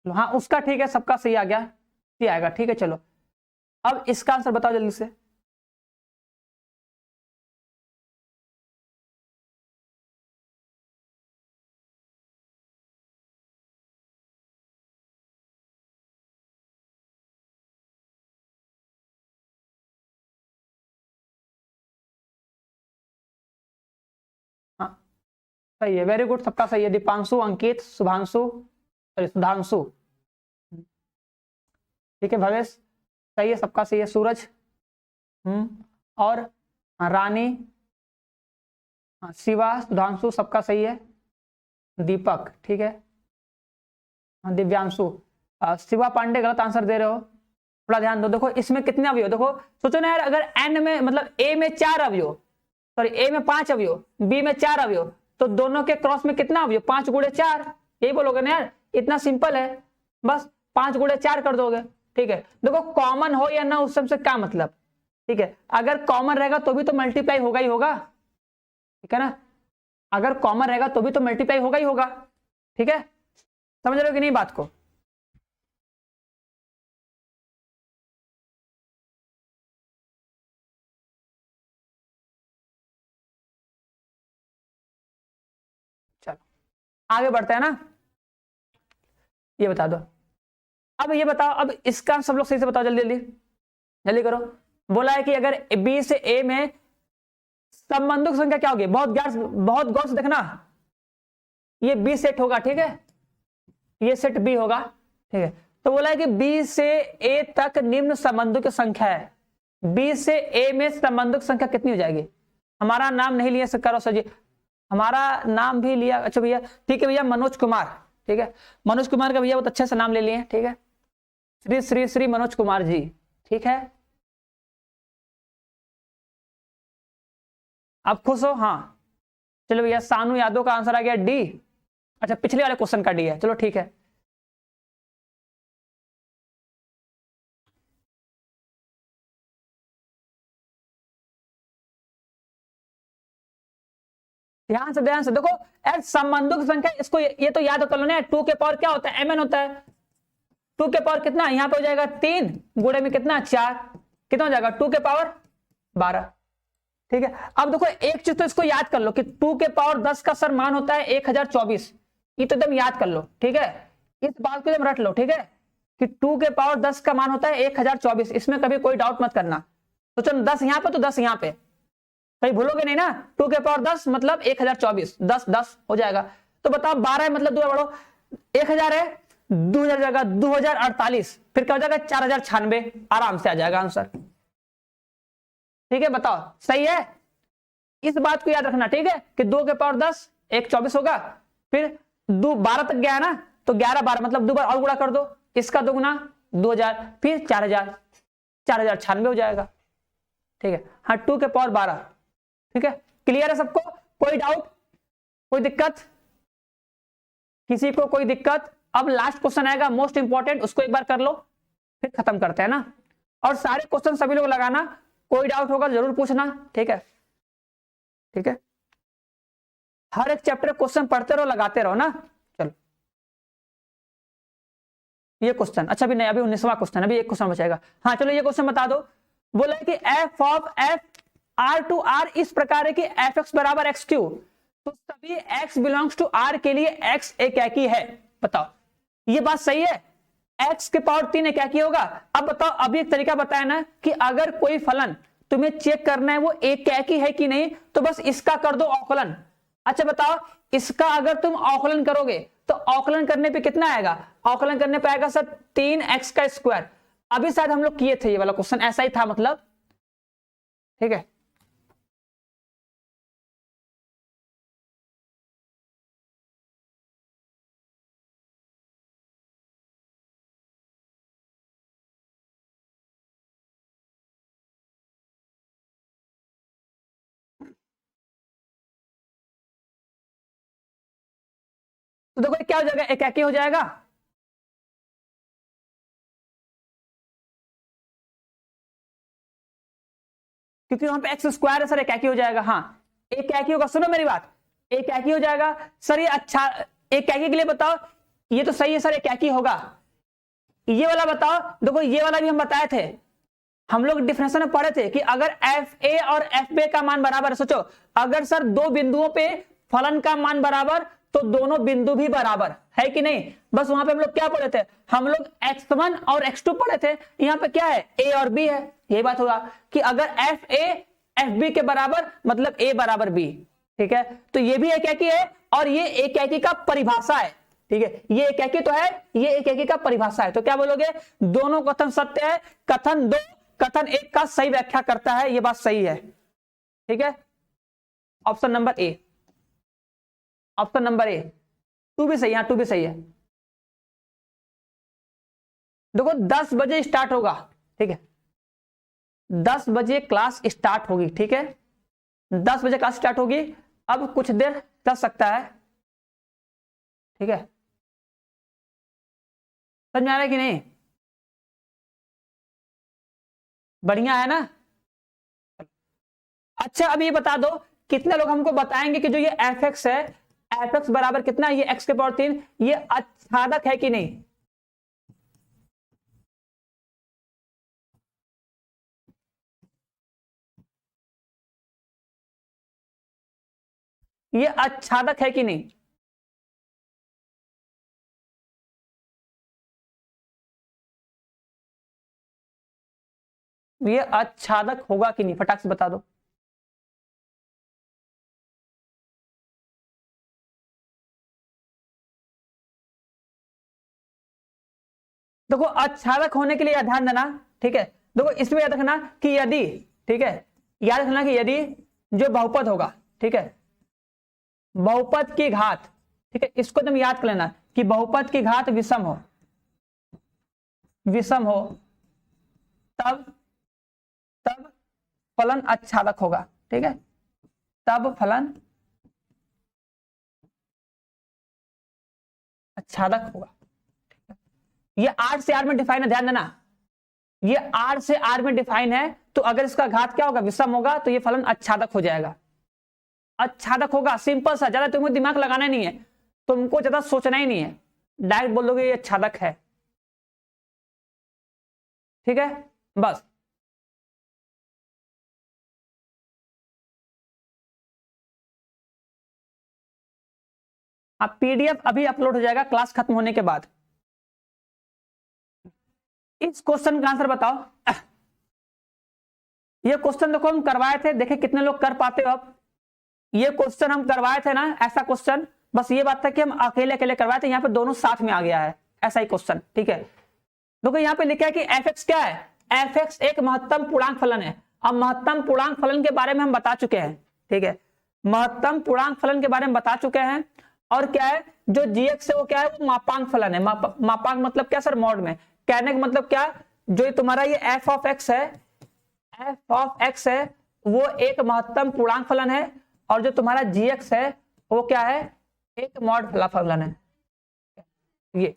हाँ उसका ठीक है, सबका सही आ गया, सही आएगा, ठीक है। चलो अब इसका आंसर बताओ जल्दी से, हाँ सही है, वेरी गुड, सबका सही है, दीपांशु, अंकित, शुभांशु, सॉरी सुधांशु, ठीक है, भवेश सही है, सबका सही है, सूरज, और रानी, शिवा, सुधांशु सबका सही है, दीपक, ठीक है, दिव्यांशु, शिवा पांडे गलत आंसर दे रहे हो, थोड़ा ध्यान दो। देखो इसमें कितने अवयव, देखो सोचो ना यार, अगर एन में मतलब ए में 4 अवयव, सॉरी ए में 5 अवयव, बी में 4 अवयव, तो दोनों के क्रॉस में कितना अवयव 5 गुणे 4, यही बोलोगे ना यार, इतना सिंपल है, बस 5 गुणे 4 कर दोगे, ठीक है। देखो कॉमन हो या ना उस सबसे क्या मतलब, ठीक है, अगर कॉमन रहेगा तो भी तो मल्टीप्लाई होगा ही होगा, ठीक है ना, अगर कॉमन रहेगा तो भी तो मल्टीप्लाई होगा ही होगा, ठीक है, समझ रहे हो कि नहीं बात को। चलो आगे बढ़ते हैं ना, ये बता दो, अब ये बताओ, अब इसका सब लोग सही से बताओ, जल्दी जल्दी जल्दी करो। बोला है कि अगर बी से ए में संबंधों की संख्या क्या होगी, बहुत गौर से देखना, ये बी सेट होगा, ठीक है, ये सेट बी होगा, ठीक है। तो बोला है कि बी से ए तक निम्न संबंधों की संख्या है, बी से ए में संबंधों की संख्या कितनी हो जाएगी, हमारा नाम नहीं लिया, करो सर जी, हमारा नाम भी लिया। अच्छा भैया ठीक है भैया, मनोज कुमार, ठीक है, मनोज कुमार का भैया बहुत अच्छे से नाम ले लिए, ठीक है, श्री श्री श्री मनोज कुमार जी, ठीक है, आप खुश हो? हाँ चलो भैया, सानू यादव का आंसर आ गया डी। अच्छा पिछले वाले क्वेश्चन का डी है, चलो ठीक है। ध्यान से देखो यार, संबंधों की संख्या, इसको ये तो याद कर लो ना, 2 के पावर क्या होता है, mn होता है। 2 के पावर कितना यहां पे हो जाएगा 3 गुणे में कितना 4, कितना हो जाएगा 2 के पावर 12, ठीक है। अब देखो एक चीज तो इसको याद कर लो कि 2 के पावर 10 का सर मान होता है 1024, ये तो एकदम याद कर लो, ठीक है, इस बात को एकदम रट लो, ठीक है, कि 2 के पावर 10 का मान होता है 1024, इसमें कभी कोई डाउट मत करना। तो चलो 10 यहां पे तो 10 यहां पे, कहीं भूलोगे नहीं ना, 2 के पावर 10 मतलब 1024, 10 10 हो जाएगा। तो बताओ 12 है मतलब 2 बढ़ो, 1000 है 2000 जाएगा 2048, फिर क्या हो जाएगा 4096, आराम से आ जाएगा आंसर, ठीक है। बताओ सही है, इस बात को याद रखना, ठीक है, कि 2 के पावर 10 124 होगा, फिर 2 12 तक गया ना, तो 11 12 मतलब 2 बार और गुणा कर दो, इसका 2 गुना 2000, फिर 4000, 4096 हो जाएगा, ठीक है। हाँ 2 के पावर 12, ठीक है, क्लियर है सबको, कोई डाउट, कोई दिक्कत, किसी को कोई दिक्कत? अब लास्ट क्वेश्चन आएगा मोस्ट इंपॉर्टेंट, उसको एक बार कर लो फिर खत्म करते हैं ना। और सारे क्वेश्चन सभी लोग लगाना, कोई डाउट होगा जरूर पूछना, ठीक है, ठीक है, हर एक चैप्टर क्वेश्चन पढ़ते रहो, लगाते रहो ना। चलो ये क्वेश्चन, अच्छा अभी नहीं, अभी 19वां क्वेश्चन, अभी एक क्वेश्चन बचेगा। हाँ चलो ये क्वेश्चन बता दो, बोला कि F of F R to R इस प्रकार है कि एफ एक्स बराबर एक्स क्यू, तो सभी x बिलोंग्स टू r के लिए x एकाकी है। बताओ ये बात सही है, x के पावर 3 एकाकी होगा। अब बताओ, अभी एक तरीका बताया ना कि अगर कोई फलन तुम्हें चेक करना है वो एकाकी है कि नहीं, तो बस इसका कर दो अवकलन। अच्छा बताओ, इसका अगर तुम अवकलन करोगे तो अवकलन करने पे कितना आएगा, अवकलन करने पे आएगा सर 3x का स्क्वायर। अभी शायद हम लोग किए थे ये वाला क्वेश्चन, ऐसा ही था मतलब, ठीक है। तो देखो क्या हो जाएगा, एकाकी हो जाएगा, क्योंकि वहां पे एक्स स्क्वायर है सर, एकाकी हो जाएगा। हाँ एकाकी होगा, सुनो मेरी बात, एकाकी हो जाएगा सर ये। अच्छा एकाकी के लिए बताओ, ये तो सही है सर, एकाकी होगा। ये वाला बताओ, देखो ये वाला भी हम बताए थे, हम लोग डिफरेंशियल में पढ़े थे कि अगर एफ ए और एफ बी का मान बराबर है, सोचो अगर सर दो बिंदुओं पे फलन का मान बराबर तो दोनों बिंदु भी बराबर है कि नहीं। बस वहां पे हम लोग क्या पढ़े थे, हम लोग x1 और x2 पढ़े थे, यहाँ पे क्या है a और b है। यही बात होगा कि अगर एफ ए एफ बी के बराबर मतलब a बराबर b, ठीक है। तो ये भी एकाकी है और ये एकाकी का परिभाषा है, ठीक है, ये एकाकी तो है, ये एकाकी का परिभाषा है। तो क्या बोलोगे, दोनों कथन सत्य है, कथन 2 कथन 1 का सही व्याख्या करता है, ये बात सही है, ठीक है। Option number A, option number A, two भी सही है, टू भी सही है। देखो 10 बजे स्टार्ट होगा, ठीक है, 10 बजे क्लास स्टार्ट होगी, ठीक है, 10 बजे क्लास स्टार्ट होगी। अब कुछ देर चल सकता है, ठीक है, समझ में आ रहा है कि नहीं, बढ़िया है ना। अच्छा अब ये बता दो, कितने लोग हमको बताएंगे कि जो ये एफ एक्स है, एफ एक्स बराबर कितना, ये एक्स के पावर 3, ये आच्छादक है कि नहीं। ये आच्छादक है कि नहीं, ये आच्छादक होगा कि नहीं, फटाक से बता दो। देखो आच्छादक होने के लिए ध्यान देना, ठीक है, देखो इसमें याद रखना कि यदि, ठीक है, याद रखना कि यदि जो बहुपद होगा, ठीक है, बहुपद की घात, ठीक है, इसको तुम याद कर लेना कि बहुपद की घात विषम हो, विषम हो तब तब फलन आच्छादक होगा, ठीक है, तब फलन आच्छादक होगा। ये R से R में डिफाइन है, ध्यान देना, ये R से R में डिफाइन है, तो अगर इसका घात क्या होगा, विषम होगा, तो ये फलन आच्छादक हो जाएगा, आच्छादक होगा, सिंपल सा, ज्यादा तुम्हें दिमाग लगाना नहीं है, तुमको ज्यादा सोचना ही नहीं है, डायरेक्ट बोल दोगे ये आच्छादक है, ठीक है, बस। अब PDF अभी अपलोड हो जाएगा क्लास खत्म होने के बाद। इस क्वेश्चन का आंसर बताओ। ये क्वेश्चन देखो हम करवाए थे, देखे कितने लोग कर पाते हो। अब ये क्वेश्चन हम करवाए थे ना, ऐसा क्वेश्चन, बस ये बात था कि हम अकेले अकेले करवाए थे, यहाँ पे दोनों साथ में आ गया है, ऐसा ही क्वेश्चन, ठीक है। देखो यहाँ पे लिखा है कि fx क्या है, fx एक महत्तम पूर्णांक फलन है। अब महत्तम पूर्णांक फलन के बारे में हम बता चुके हैं, ठीक है, महत्तम पूर्णांक फलन के बारे में बता चुके हैं। और क्या है, जो gx है वो क्या है, वो मापांक फलन है। मापांक मतलब क्या सर, मॉड में। कहने का मतलब क्या, जो तुम्हारा ये f ऑफ x है, f ऑफ x है, वो एक महत्तम पूर्णांक फलन है, और जो तुम्हारा gx है वो क्या है, एक मॉड फलन है। ये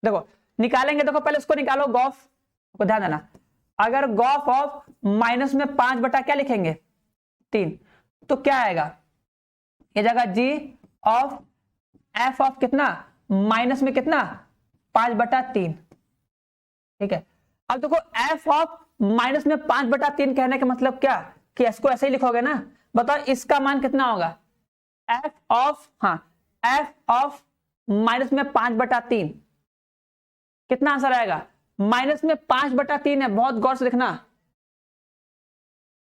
देखो निकालेंगे, देखो पहले उसको निकालो, गॉफ को ध्यान देना। अगर गॉफ ऑफ माइनस में 5 बटा क्या लिखेंगे, 3, तो क्या आएगा, ये जगह g ऑफ f ऑफ कितना, माइनस में कितना, 5 बटा 3, ठीक है। अब देखो f ऑफ माइनस में 5 बटा 3 कहने का मतलब क्या, कि इसको ऐसे ही लिखोगे ना। बताओ इसका मान कितना होगा, f ऑफ, हाँ, f ऑफ माइनस में 5 बटा 3, कितना आंसर आएगा, माइनस में 5 बटा 3 है, बहुत गौर से देखना।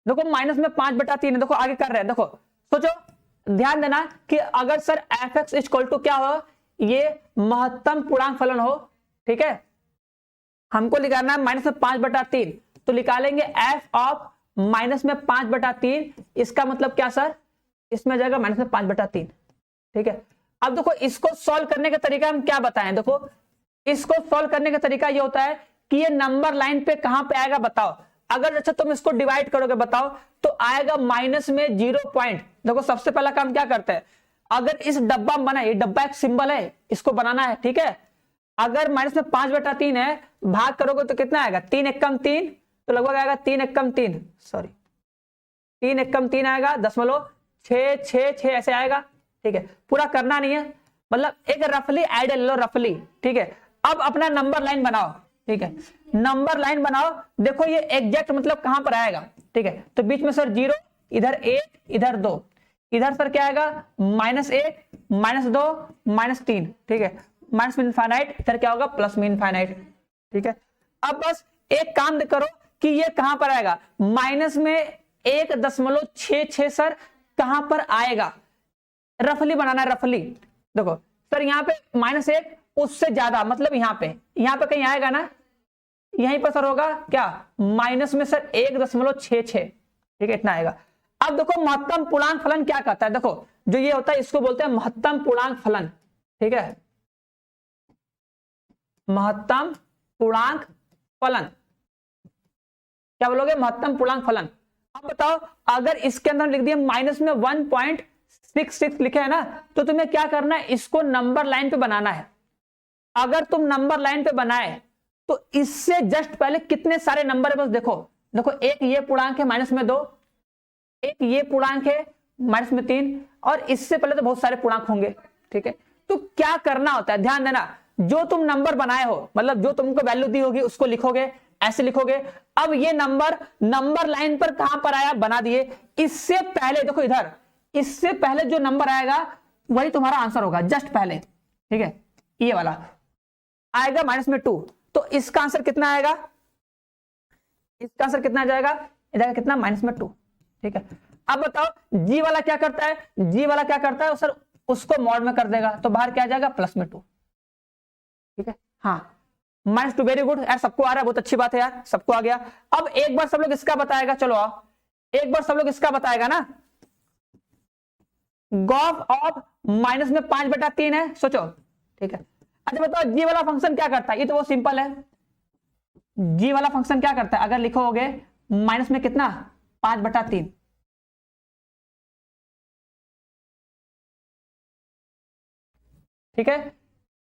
देखो माइनस में 5 बटा 3 है, देखो आगे कर रहे हैं, देखो सोचो, ध्यान देना कि अगर सर fx इक्वल टू क्या हो, ये महत्तम पूर्णांक फलन हो, ठीक है, हमको निकालना है माइनस में 5 बटा 3, तो निकालेंगे f ऑफ माइनस में 5 बटा 3, इसका मतलब क्या सर, इसमें जाएगा माइनस में 5 बटा 3, ठीक है। अब देखो इसको सॉल्व करने का तरीका हम क्या बताएं, देखो इसको सॉल्व करने का तरीका ये होता है कि ये नंबर लाइन पे कहां पे आएगा बताओ। अगर अच्छा तुम इसको डिवाइड करोगे बताओ, तो आएगा माइनस में 0 पॉइंट। देखो सबसे पहला काम क्या करते हैं, अगर इस डब्बा में बना, ये डब्बा एक सिंबल है, इसको बनाना है, ठीक है। अगर माइनस में 5 बटा 3 है, भाग करोगे तो कितना आएगा, 3 एकम 3, तो लगभग आएगा 3 एकम 3, सॉरी 3 एकम 3 आएगा, 0.666 ऐसे आएगा, ठीक है। पूरा करना नहीं है, मतलब एक रफली आइडिया ले लो, रफली, ठीक है। अब अपना नंबर लाइन बनाओ, ठीक है, नंबर लाइन बनाओ। देखो ये एग्जैक्ट मतलब कहां पर आएगा, ठीक है, तो बीच में सर 0, इधर 1, इधर 2, इधर सर क्या आएगा, -1, -2, -3, ठीक है, माइनस में इनफाइनाइट, इधर क्या होगा, प्लस में इनफाइनाइट, ठीक है। अब बस एक काम करो कि ये कहां पर आएगा, माइनस में 1.66 सर कहां पर आएगा, रफली बनाना है, रफली। देखो सर यहाँ पे -1 उससे ज्यादा, मतलब यहाँ पे कहीं आएगा ना, यहीं पर सर होगा क्या, माइनस में सर 1.66, ठीक है, इतना आएगा। अब देखो महत्तम पूर्णांक फलन क्या कहता है, देखो जो ये होता है इसको बोलते हैं महत्तम पूर्णांक फलन, ठीक है, महत्तम पूर्णांक फलन, क्या बोलोगे, महत्तम पूर्णांक फलन। अब बताओ अगर इसके अंदर लिख दिया माइनस में 1.66 लिखे है ना, तो तुम्हें क्या करना है, इसको नंबर लाइन पे बनाना है। अगर तुम नंबर लाइन पे बनाए तो इससे जस्ट पहले कितने सारे नंबर है बस देखो, देखो एक ये पूर्णांक है -2, एक ये पूर्णांक है -3, और इससे पहले तो बहुत सारे पूर्णांक होंगे, ठीक है। तो क्या करना होता है, ध्यान देना, जो तुम नंबर बनाए हो, मतलब जो तुमको वैल्यू दी होगी उसको लिखोगे, ऐसे लिखोगे। अब ये नंबर लाइन पर कहां पर आया, बना दिए। इससे पहले देखो इधर, इससे पहले जो नंबर आएगा वही तुम्हारा आंसर होगा, जस्ट पहले, ठीक है, ये वाला आएगा -2, तो इसका आंसर कितना आएगा, इसका आंसर कितना आ जाएगा, इधर कितना, -2, ठीक है। अब बताओ जी वाला क्या करता है, जी वाला क्या करता है सर, उसको मॉड में कर देगा, तो बाहर क्या आ जाएगा प्लस में 2। ठीक है, हाँ -2, वेरी गुड यार, सबको आ रहा है, बहुत अच्छी बात है यार, सबको आ गया। अब एक बार सब लोग इसका बताएगा, चलो आओ एक बार सब लोग इसका बताएगा ना, गॉफ ऑफ -5/3 है, सोचो। ठीक है, अच्छा बताओ जी वाला फंक्शन क्या करता है, ये तो वो सिंपल है। जी वाला फंक्शन क्या करता है, अगर लिखोगे माइनस में कितना 5/3, ठीक है,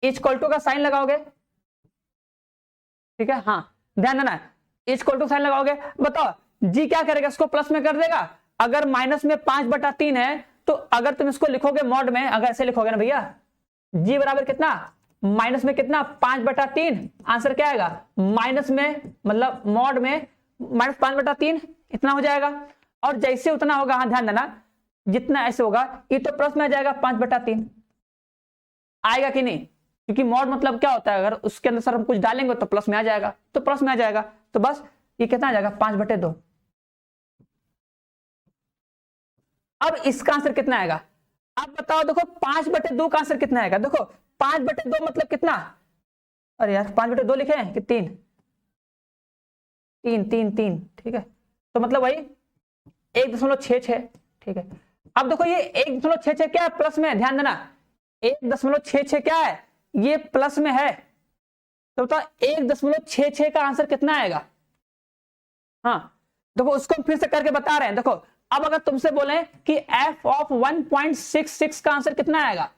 इक्वल टू का साइन लगाओगे, ठीक है, हाँ ध्यान देना, इक्वल टू साइन लगाओगे, बताओ जी क्या करेगा, इसको प्लस में कर देगा। अगर माइनस में 5/3 है तो अगर तुम इसको लिखोगे मॉड में, अगर ऐसे लिखोगे ना भैया, जी बराबर कितना, माइनस में कितना 5/3, आंसर क्या आएगा माइनस में, मतलब मॉड में -5/3 इतना हो जाएगा। और जैसे उतना होगा, हाँ ध्यान देना, जितना ऐसे होगा ये तो प्लस में आ जाएगा 5/3, आएगा कि नहीं, क्योंकि मॉड मतलब क्या होता है, अगर उसके अंदर सर हम कुछ डालेंगे तो प्लस में आ जाएगा, तो प्लस में आ जाएगा, तो बस ये कितना आ जाएगा 5/2। अब इसका आंसर कितना आएगा, अब बताओ, देखो 5/2 का आंसर कितना आएगा, देखो 5/2 मतलब कितना, अरे यार 5/2 लिखे हैं कि 3, 3 3 3, ठीक है, तो मतलब वही 1.66, ठीक है। अब देखो ये 1.66 क्या है, प्लस में है, ध्यान देना 1.66 क्या है, ये प्लस में है, तो बताओ 1.66 का आंसर कितना आएगा। हाँ देखो उसको हम फिर से करके बता रहे हैं, देखो अब अगर तुमसे बोले कि f ऑफ 1.66 का आंसर कितना आएगा,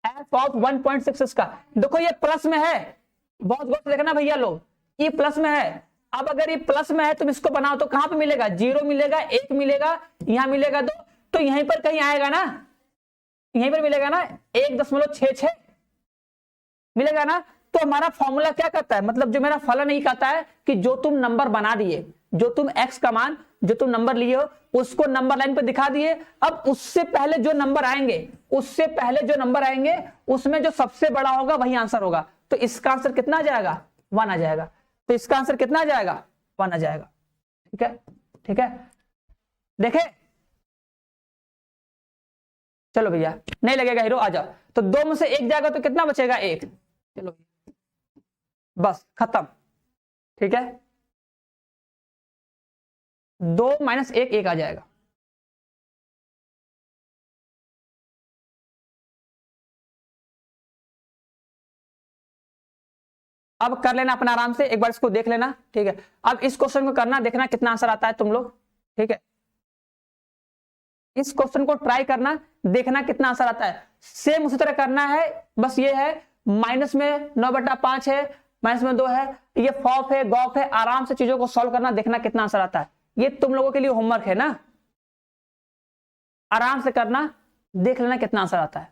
f ऑफ 1.66 का, देखो ये प्लस में है, बहुत गौर से देखना भैया लोग, ये प्लस में है। अब अगर ये प्लस में है तुम इसको बनाओ तो कहां पे मिलेगा, 0 मिलेगा, 1 मिलेगा, यहां मिलेगा 2, तो यहीं पर कहीं आएगा ना, यहीं पर मिलेगा ना 1.66 मिलेगा ना। तो हमारा फॉर्मूला क्या करता है, मतलब जो मेरा फलन यही कहता है कि जो तुम नंबर बना दिए, जो तुम x का मान जो तुम नंबर लिए हो उसको नंबर लाइन पर दिखा दिए, अब उससे पहले जो नंबर आएंगे, उससे पहले जो नंबर आएंगे उसमें जो सबसे बड़ा होगा वही आंसर होगा, तो इसका आंसर कितना आ जाएगा 1 आ जाएगा, तो इसका आंसर कितना आ जाएगा 1 आ जाएगा। ठीक है, ठीक है, देखे, चलो भैया नहीं लगेगा हीरो, आ जाओ, तो 2 में से 1 जाएगा तो कितना बचेगा 1, चलो बस खत्म। ठीक है, 2 - 1 1 आ जाएगा। अब कर लेना अपना आराम से, एक बार इसको देख लेना, ठीक है। अब इस क्वेश्चन को करना, देखना कितना आंसर आता है तुम लोग, ठीक है, इस क्वेश्चन को ट्राई करना, देखना कितना आंसर आता है, सेम उसी तरह करना है, बस ये है माइनस में 9/5 है, माइनस में 2 है, ये फॉफ है गॉफ है, आराम से चीजों को सॉल्व करना, देखना कितना आंसर आता है, ये तुम लोगों के लिए होमवर्क है ना, आराम से करना, देख लेना कितना आंसर आता है,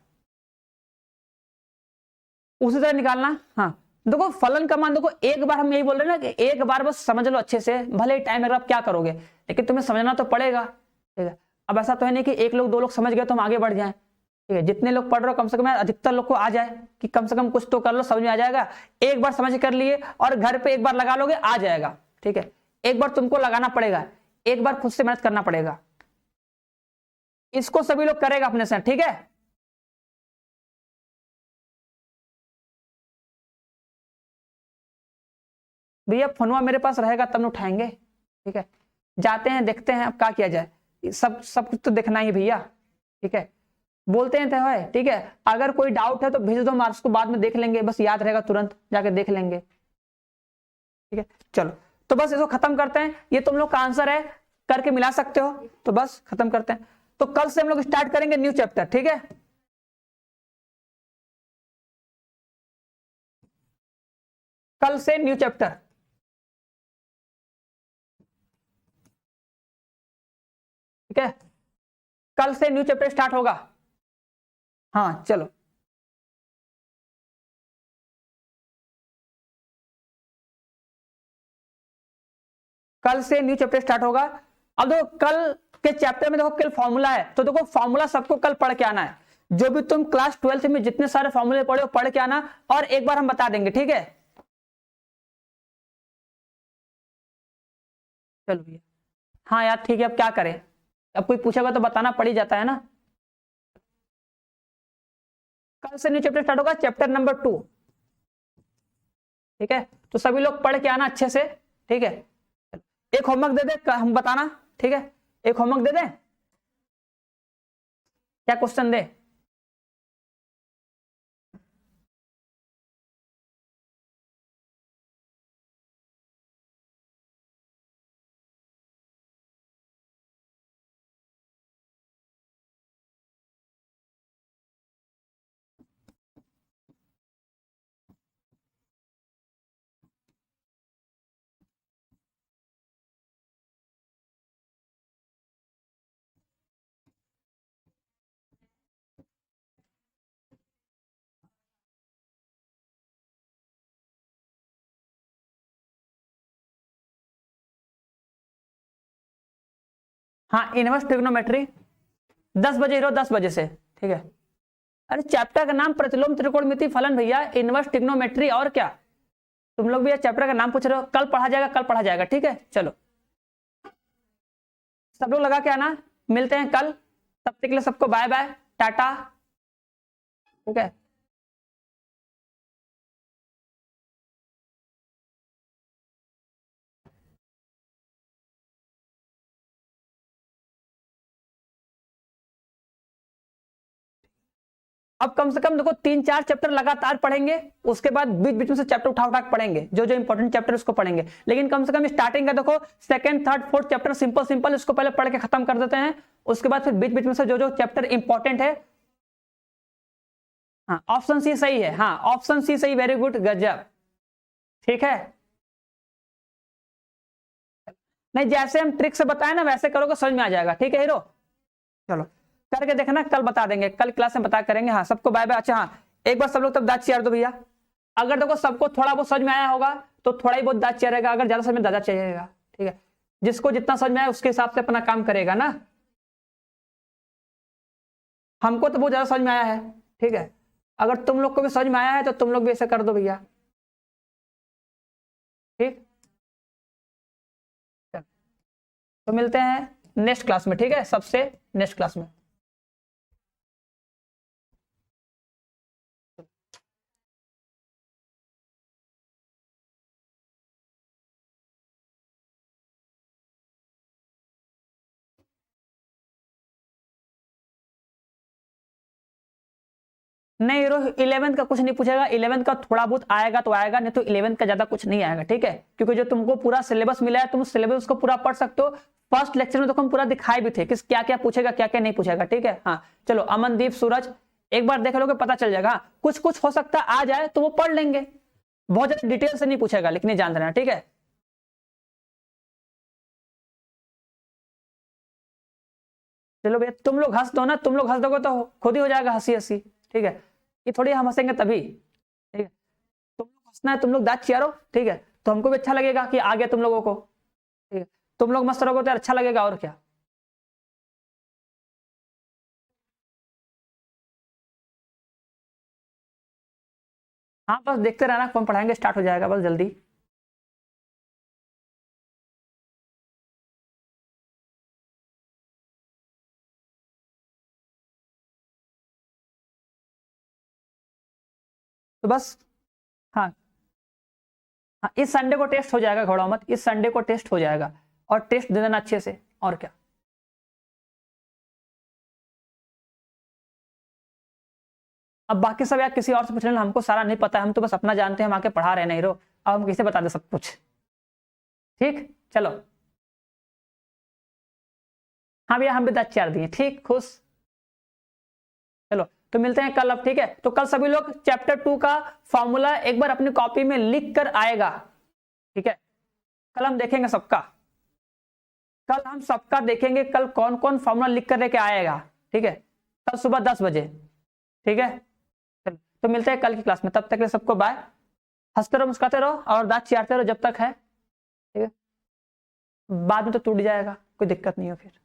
उसी तरह निकालना। हाँ देखो फलन का मान, देखो एक बार हम यही बोल रहे हैं ना कि एक बार बस समझ लो अच्छे से, भले ही टाइम अगर आप क्या करोगे, लेकिन तुम्हें समझना तो पड़ेगा, ठीक है। अब ऐसा तो है नहीं कि 1 लोग 2 लोग समझ गए तो हम आगे बढ़ जाएं, ठीक है, जितने लोग पढ़ रहे हो कम से कम अधिकतर लोग को आ जाए कि कम से कम कुछ तो कर लो, समझ में आ जाएगा, एक बार समझ कर लिए और घर पे एक बार लगा लोगे आ जाएगा, ठीक है। एक बार तुमको लगाना पड़ेगा, एक बार खुद से मेहनत करना पड़ेगा, इसको सभी लोग करेगा अपने से, ठीक है। भैया फोनवा मेरे पास रहेगा तब न उठाएंगे, ठीक है, जाते हैं देखते हैं अब क्या किया जाए, सब सब कुछ तो देखना ही भैया, ठीक है, बोलते हैं तो है, ठीक है। अगर कोई डाउट है तो भेज दो, मार्क्स को बाद में देख लेंगे, बस याद रहेगा तुरंत जाके देख लेंगे, ठीक है। चलो तो बस इसको खत्म करते हैं, ये तुम लोग का आंसर है, करके मिला सकते हो, तो बस खत्म करते हैं। तो कल से हम लोग स्टार्ट करेंगे न्यू चैप्टर, ठीक है, कल से न्यू चैप्टर, ठीक है, कल से न्यू चैप्टर स्टार्ट होगा। हाँ चलो, कल से न्यू चैप्टर स्टार्ट होगा। अब देखो कल के चैप्टर में देखो कल फॉर्मूला है, तो देखो फॉर्मूला सबको कल पढ़ के आना है, जो भी तुम क्लास 12th में जितने सारे फॉर्मूले पढ़े हो पढ़ के आना, और एक बार हम बता देंगे, ठीक है। चलो भैया, हाँ यार ठीक है, अब क्या करें, अब कोई पूछेगा तो बताना पड़ ही जाता है ना। कल से न्यू चैप्टर स्टार्ट होगा, चैप्टर नंबर 2। ठीक है, तो सभी लोग पढ़ के आना अच्छे से। ठीक है, एक होमवर्क दे दे हम बताना। ठीक है, एक होमवर्क दे दे, क्या क्वेश्चन दे? हाँ, इनवर्स ट्रिग्नोमेट्री 10 बजे हीरो, 10 बजे से। ठीक है, अरे चैप्टर का नाम प्रतिलोम त्रिकोणमिति फलन भैया, इनवर्स ट्रिग्नोमेट्री, और क्या? तुम लोग भी ये चैप्टर का नाम पूछ रहे हो, कल पढ़ा जाएगा, कल पढ़ा जाएगा। ठीक है, चलो सब लोग लगा के आना, मिलते हैं कल, तब तक के लिए सबको बाय बाय, टाटा। ठीक है, अब कम से कम देखो 3-4 चैप्टर लगातार पढ़ेंगे, उसके बाद बीच बीच में से चैप्टर उठा उठा के पढ़ेंगे, जो जो इंपॉर्टेंट चैप्टर उसको पढ़ेंगे। लेकिन कम से कम स्टार्टिंग का देखो, second, third, fourth chapter simple simple इसको पहले पढ़ के खत्म कर देते हैं, उसके बाद फिर बीच बीच में से जो जो चैप्टर इंपॉर्टेंट है। हाँ, ऑप्शन सी सही है, हाँ ऑप्शन सी सही, वेरी गुड, गजब। ठीक है, नहीं जैसे हम ट्रिक से बताए ना वैसे करोगे, समझ में आ जाएगा। ठीक है हीरो, चलो करके देखना, कल बता देंगे, कल क्लास में बता करेंगे। हाँ, सबको बाय बाय। अच्छा हाँ, एक बार सब लोग तब दांत चियार दो भैया। अगर देखो सबको थोड़ा बहुत समझ में आया होगा तो थोड़ा ही बहुत दांत चियारेगा, अगर ज्यादा समझ में ज्यादा चाहिएगा। ठीक है, जिसको जितना समझ में आया उसके हिसाब से अपना काम करेगा ना। हमको तो बहुत ज्यादा समझ में आया है। ठीक है, अगर तुम लोग को भी समझ में आया है तो तुम लोग भी ऐसे कर दो भैया। ठीक, तो मिलते हैं नेक्स्ट क्लास में। ठीक है, सबसे नेक्स्ट क्लास में। नहीं हीरो, 11th का कुछ नहीं पूछेगा, 11th का थोड़ा बहुत आएगा तो आएगा, नहीं तो 11th का ज्यादा कुछ नहीं आएगा। ठीक है, क्योंकि जो तुमको पूरा सिलेबस मिला है, तुम सिलेबस को पूरा पढ़ सकते हो। फर्स्ट लेक्चर में तो हम पूरा दिखाए भी थे किस क्या क्या पूछेगा, क्या क्या नहीं पूछेगा। ठीक है, हाँ चलो, अमनदीप, सूरज, एक बार देख लोगे पता चल जाएगा। कुछ कुछ हो सकता है आ जाए तो वो पढ़ लेंगे, बहुत ज्यादा डिटेल से नहीं पूछेगा, लेकिन ये जान लेना। ठीक है, चलो भैया, तुम लोग हंस दो ना, तुम लोग हंस दोगे तो खुद ही हो जाएगा हंसी हंसी। ठीक है, ये थोड़ी हम हंसेंगे तभी। ठीक है, तुम लोग हंसना है, तुम लोग दांत चियारो। ठीक है, तो हमको भी अच्छा लगेगा कि आ गया तुम लोगों को। ठीक है, तुम लोग मस्त रहोगे तो अच्छा लगेगा, और क्या। हाँ, बस देखते रहना, कौन पढ़ाएंगे, स्टार्ट हो जाएगा बस जल्दी। तो बस, हाँ हाँ, इस संडे को टेस्ट हो जाएगा, घोड़ा मत, इस संडे को टेस्ट हो जाएगा, और टेस्ट दे देना अच्छे से, और क्या। अब बाकी सब यार किसी और से पूछ लेना, हमको सारा नहीं पता है, हम तो बस अपना जानते हैं, हम आके पढ़ा रहे हैं, नहीं रो, अब हम किसे बता दे सब कुछ। ठीक, चलो, हाँ भैया, हम भी 10 4 दिए, ठीक, खुश। चलो, तो मिलते हैं कल अब। ठीक है, तो कल सभी लोग चैप्टर 2 का फॉर्मूला एक बार अपनी कॉपी में लिख कर आएगा। ठीक है, कल हम देखेंगे सबका, कल हम सबका देखेंगे, कल कौन कौन फॉर्मूला लिख कर लेके आएगा। ठीक है, कल सुबह 10 बजे। ठीक है, चलो, तो मिलते हैं कल की क्लास में, तब तक के लिए सबको बाय। हंसते रहो, मुस्कुराते रहो, और दांत चियारते रहो जब तक है। ठीक है, बाद में तो टूट जाएगा, कोई दिक्कत नहीं हो फिर।